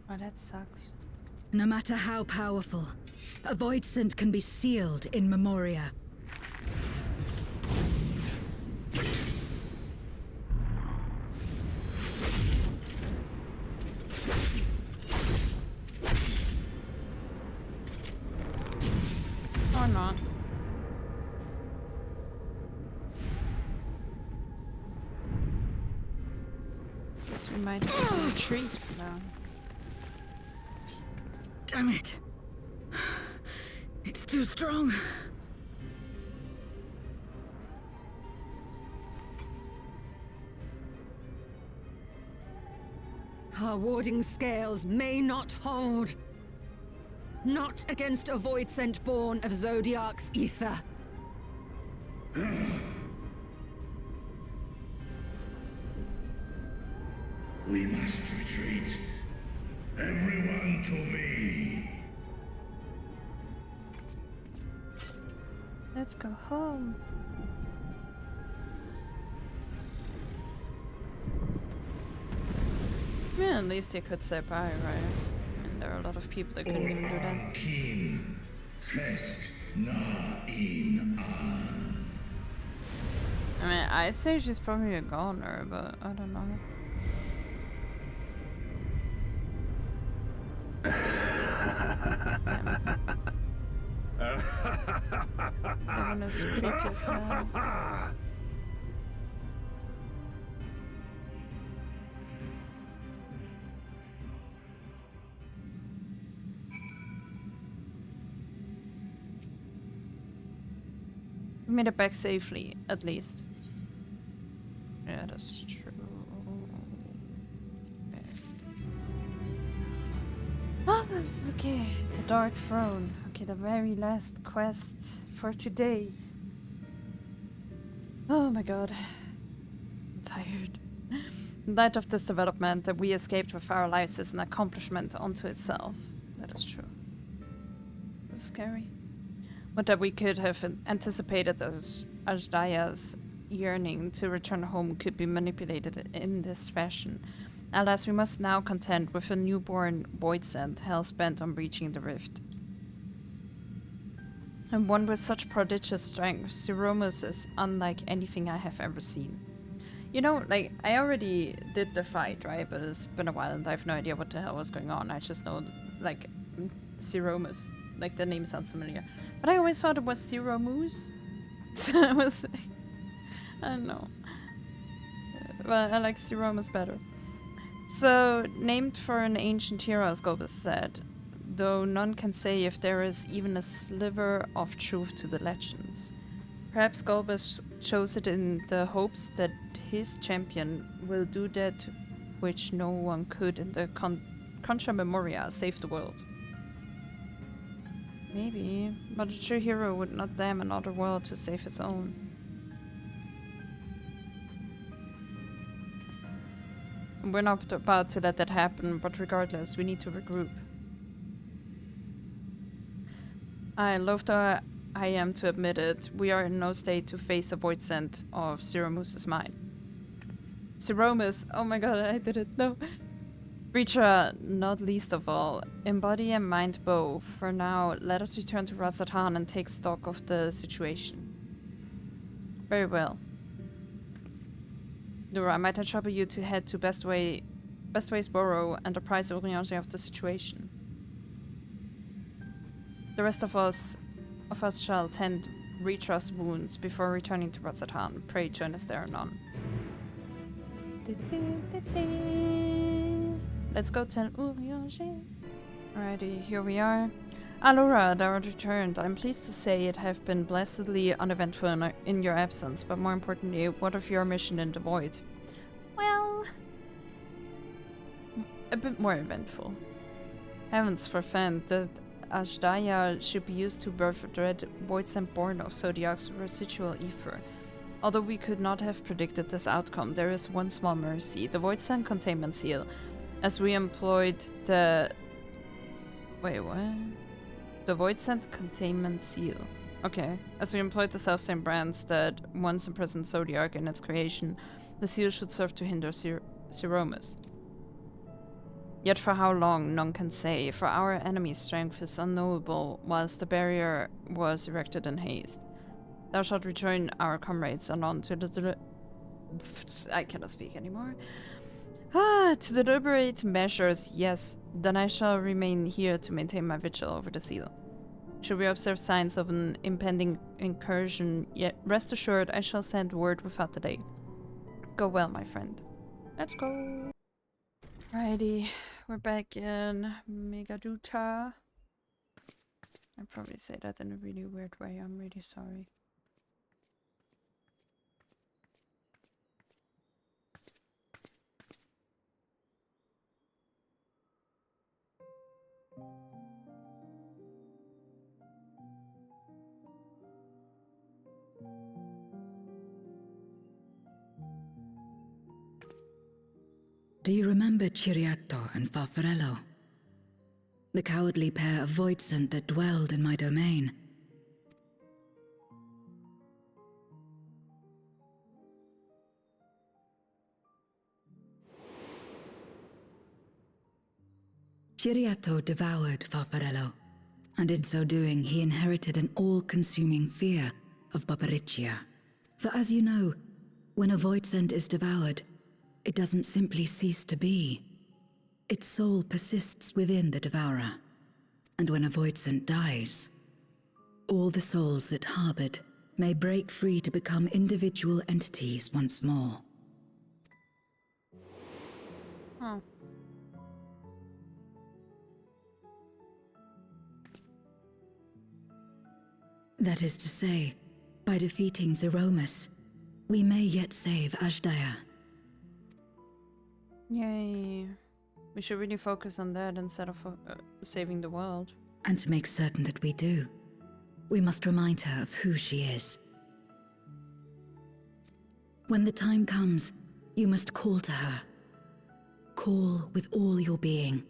Speaker 1: Oh, that sucks.
Speaker 2: No matter how powerful, a void scent can be sealed in Memoria.
Speaker 1: Or not. Guess we might have to retreat for now.
Speaker 2: Damn it. It's too strong.
Speaker 13: Our warding scales may not hold. Not against a void scent born of Zodiac's ether.
Speaker 17: We must retreat. Everyone to me.
Speaker 1: Let's go home. Yeah, at least you could say bye, right? I mean, there are a lot of people that couldn't even do that.
Speaker 17: Kin, fest na in an.
Speaker 1: I mean, I'd say she's probably a goner, but I don't know. That one is creepy as hell. We made it back safely, at least. Yeah, that's true. Okay. Okay, the Dark Throne. Okay, the very last quest for today. Oh my god. I'm tired. In light of this development, that we escaped with our lives is an accomplishment unto itself. That is true. It was scary. But that we could have anticipated as Ajdaya's yearning to return home could be manipulated in this fashion. Alas, we must now contend with a newborn void scent, hell-bent on breaching the rift. And one with such prodigious strength, Zeromus is unlike anything I have ever seen. You know, like, I already did the fight, right? But it's been a while and I have no idea what the hell was going on. I just know, like, Zeromus. Like, the name sounds familiar. But I always thought it was Zeromus. So I was... I don't know. But I like Zeromus better. So, named for an ancient hero, as Golbez said, though none can say if there is even a sliver of truth to the legends. Perhaps Golbez chose it in the hopes that his champion will do that which no one could in the Contra Memoria, save the world. Maybe, but a true hero would not damn another world to save his own. We're not about to let that happen, but regardless, we need to regroup. I love though I am to admit it, we are in no state to face a void scent of Zeromus's mind. Zeromus, oh my god, I did it, no. Reacher, not least of all, embody and mind both. For now, let us return to Razathan and take stock of the situation. Very well. Lura, might I trouble you to head to Best Ways Borough and apprise Oriange of the situation? The rest of us shall tend Reacher's wounds before returning to Razathan. Pray join us there anon. Let's go tell Oriange. Alrighty, here we are. Alora, thou art returned. I'm pleased to say it have been blessedly uneventful in your absence, but more importantly, what of your mission in the Void? Well, a bit more eventful. Heavens forfend that Ashdaya should be used to birth a dread Voidsent born of Zodiac's residual ether. Although we could not have predicted this outcome, there is one small mercy. The Voidsent containment seal. As we employed the... Wait, what? The Voidsent containment seal. Okay. As we employed the self-same brands that once imprisoned Zodiac in its creation, the seal should serve to hinder Siromus. Yet for how long, none can say, for our enemy's strength is unknowable, whilst the barrier was erected in haste. Thou shalt rejoin our comrades anon to the I cannot speak anymore. To deliberate measures, yes. Then I shall remain here to maintain my vigil over the seal. Should we observe signs of an impending incursion, yet rest assured I shall send word without delay. Go well, my friend. Let's go. Alrighty, we're back in Megaduta. I probably say that in a really weird way, I'm really sorry.
Speaker 2: Do you remember Ciriato and Farfarello? The cowardly pair of Voidsent that dwelled in my domain? Ciriato devoured Farfarello, and in so doing he inherited an all-consuming fear of Barbariccia. For as you know, when a Voidsent is devoured, it doesn't simply cease to be. Its soul persists within the devourer. And when a Voidsent dies, all the souls that harbored may break free to become individual entities once more.
Speaker 1: Huh.
Speaker 2: That is to say, by defeating Zeromus, we may yet save Ashdaya.
Speaker 1: Yay. We should really focus on that instead of saving the world.
Speaker 2: And to make certain that we do, we must remind her of who she is. When the time comes, you must call to her. Call with all your being.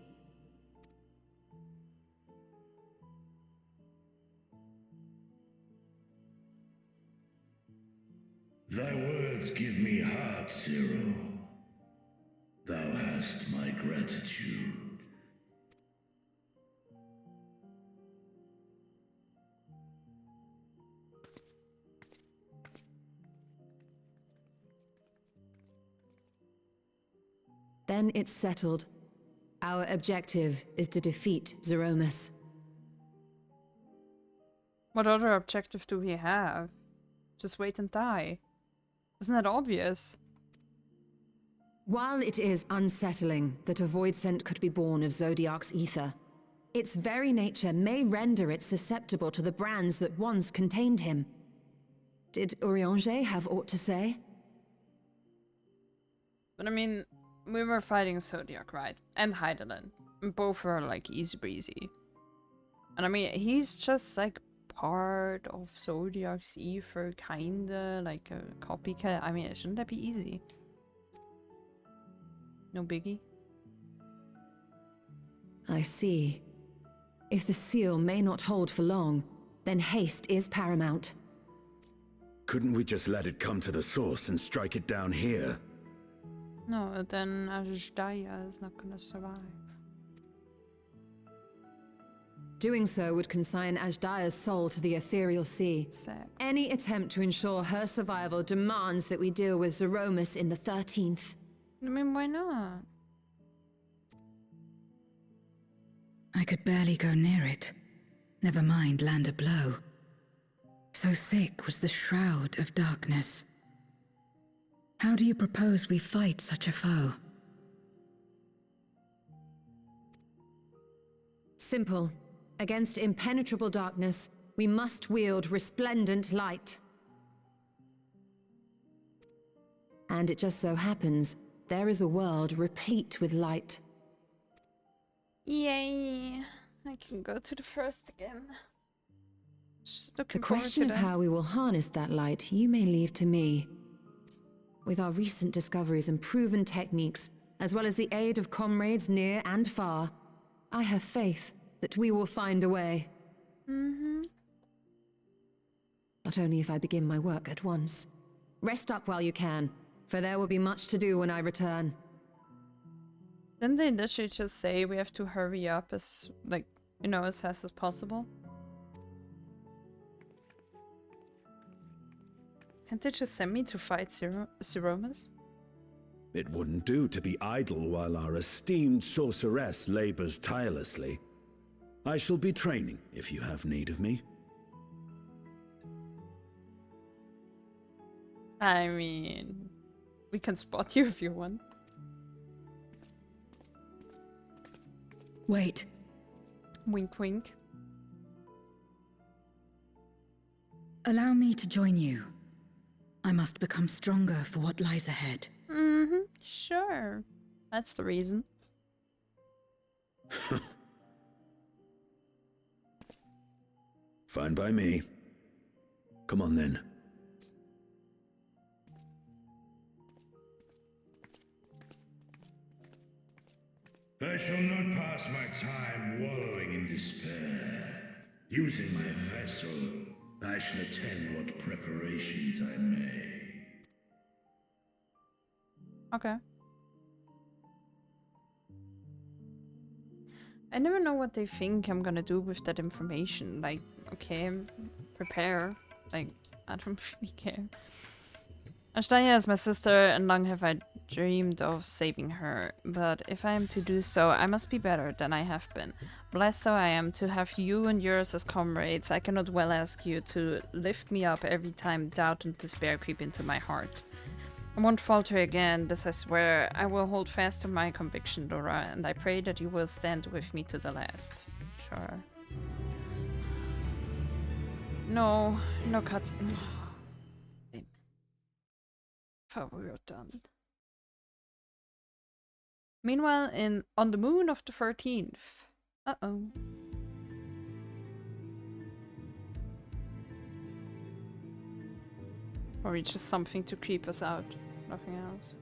Speaker 17: Thy words give me heart, Zero. Thou hast my gratitude.
Speaker 13: Then it's settled. Our objective is to defeat Zeromus.
Speaker 1: What other objective do we have? Just wait and die. Isn't that obvious?
Speaker 13: While it is unsettling that a Voidsent could be born of Zodiac's ether, its very nature may render it susceptible to the brands that once contained him. Did Oriange have aught to say?
Speaker 1: But I mean, we were fighting Zodiac, right? And Heidelin. Both were like easy breezy. And I mean, he's just like part of Zodiac's ether, kinda like a copycat. I mean, shouldn't that be easy? No biggie.
Speaker 13: I see. If the seal may not hold for long, then haste is paramount.
Speaker 6: Couldn't we just let it come to the source and strike it down here?
Speaker 1: No, then Ajdaya is not gonna survive.
Speaker 13: Doing so would consign Ajdaya's soul to the ethereal sea.
Speaker 1: Sad.
Speaker 13: Any attempt to ensure her survival demands that we deal with Zeromus in the 13th.
Speaker 1: I mean, why not?
Speaker 2: I could barely go near it. Never mind land a blow. So thick was the shroud of darkness. How do you propose we fight such a foe?
Speaker 13: Simple. Against impenetrable darkness, we must wield resplendent light. And it just so happens, there is a world replete with light.
Speaker 1: Yay! I can go to the first again.
Speaker 13: The question of how we will harness that light, you may leave to me. With our recent discoveries and proven techniques, as well as the aid of comrades near and far, I have faith that we will find a way. Not only if I begin my work at once. Rest up while you can, for there will be much to do when I return.
Speaker 1: Didn't they literally just say we have to hurry up as, like, you know, as fast as possible? Can't they just send me to fight Zeromus?
Speaker 6: It wouldn't do to be idle while our esteemed sorceress labors tirelessly. I shall be training if you have need of me.
Speaker 1: I mean, we can spot you if you want.
Speaker 2: Wait.
Speaker 1: Wink, wink.
Speaker 2: Allow me to join you. I must become stronger for what lies ahead.
Speaker 1: Sure. That's the reason.
Speaker 6: Fine by me. Come on then.
Speaker 17: I shall not pass my time wallowing in despair. Using my vessel, I shall attend what preparations I may.
Speaker 1: Okay. I never know what they think I'm gonna do with that information. Like, okay, prepare. Like, I don't really care. Ajdaya is my sister, and long have I dreamed of saving her. But if I am to do so, I must be better than I have been. Blessed though I am to have you and yours as comrades, I cannot well ask you to lift me up every time doubt and despair creep into my heart. I won't falter again, this I swear. I will hold fast to my conviction, Dora, and I pray that you will stand with me to the last. Sure. No, no cuts. Thought we were done. Meanwhile, on the moon of the 13th. Uh-oh. Or it's just something to creep us out. Nothing else.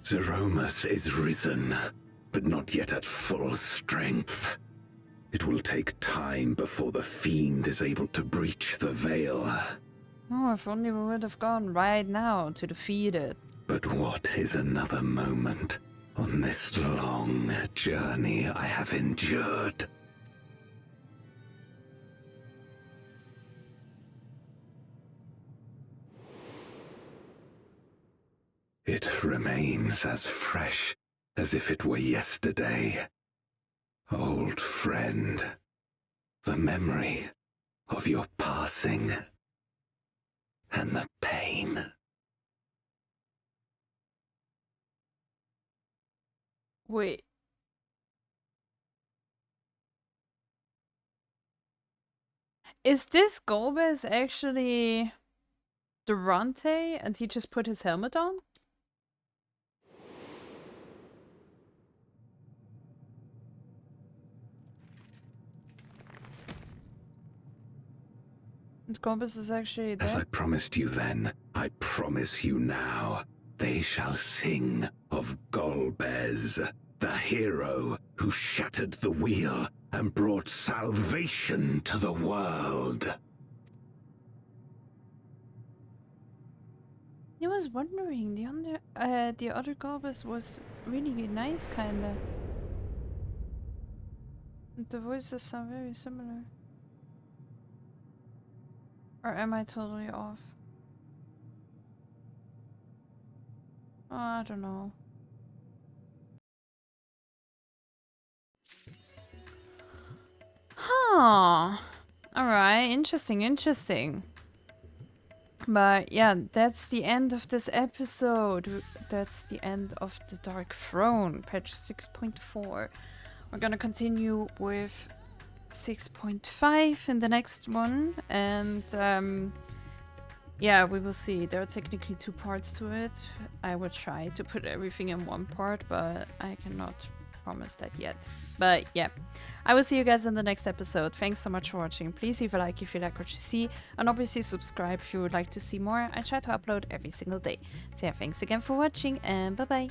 Speaker 19: Zeromus is risen, but not yet at full strength. It will take time before the fiend is able to breach the veil.
Speaker 1: Oh, if only we would have gone right now to defeat it.
Speaker 19: But what is another moment on this long journey I have endured? It remains as fresh as if it were yesterday. Old friend, the memory of your passing and the pain.
Speaker 1: Wait. Is this Golbez actually Durante and he just put his helmet on? And Golbez is actually there?
Speaker 19: As I promised you then, I promise you now. They shall sing of Golbez, the hero who shattered the wheel and brought salvation to the world.
Speaker 1: I was wondering, the other Golbez was really nice, kinda. The voices are very similar. Or am I totally off? Oh, I don't know. Huh. Alright, interesting. But yeah, that's the end of this episode. That's the end of the Dark Throne, patch 6.4. We're gonna continue with 6.5 in the next one, and yeah, we will see. There are technically 2 parts to it. I will try to put everything in 1 part, but I cannot promise that yet. But yeah, I will see you guys in the next episode. Thanks so much for watching. Please leave a like if you like what you see, and obviously subscribe if you would like to see more. I try to upload every single day. So yeah, thanks again for watching, and bye bye.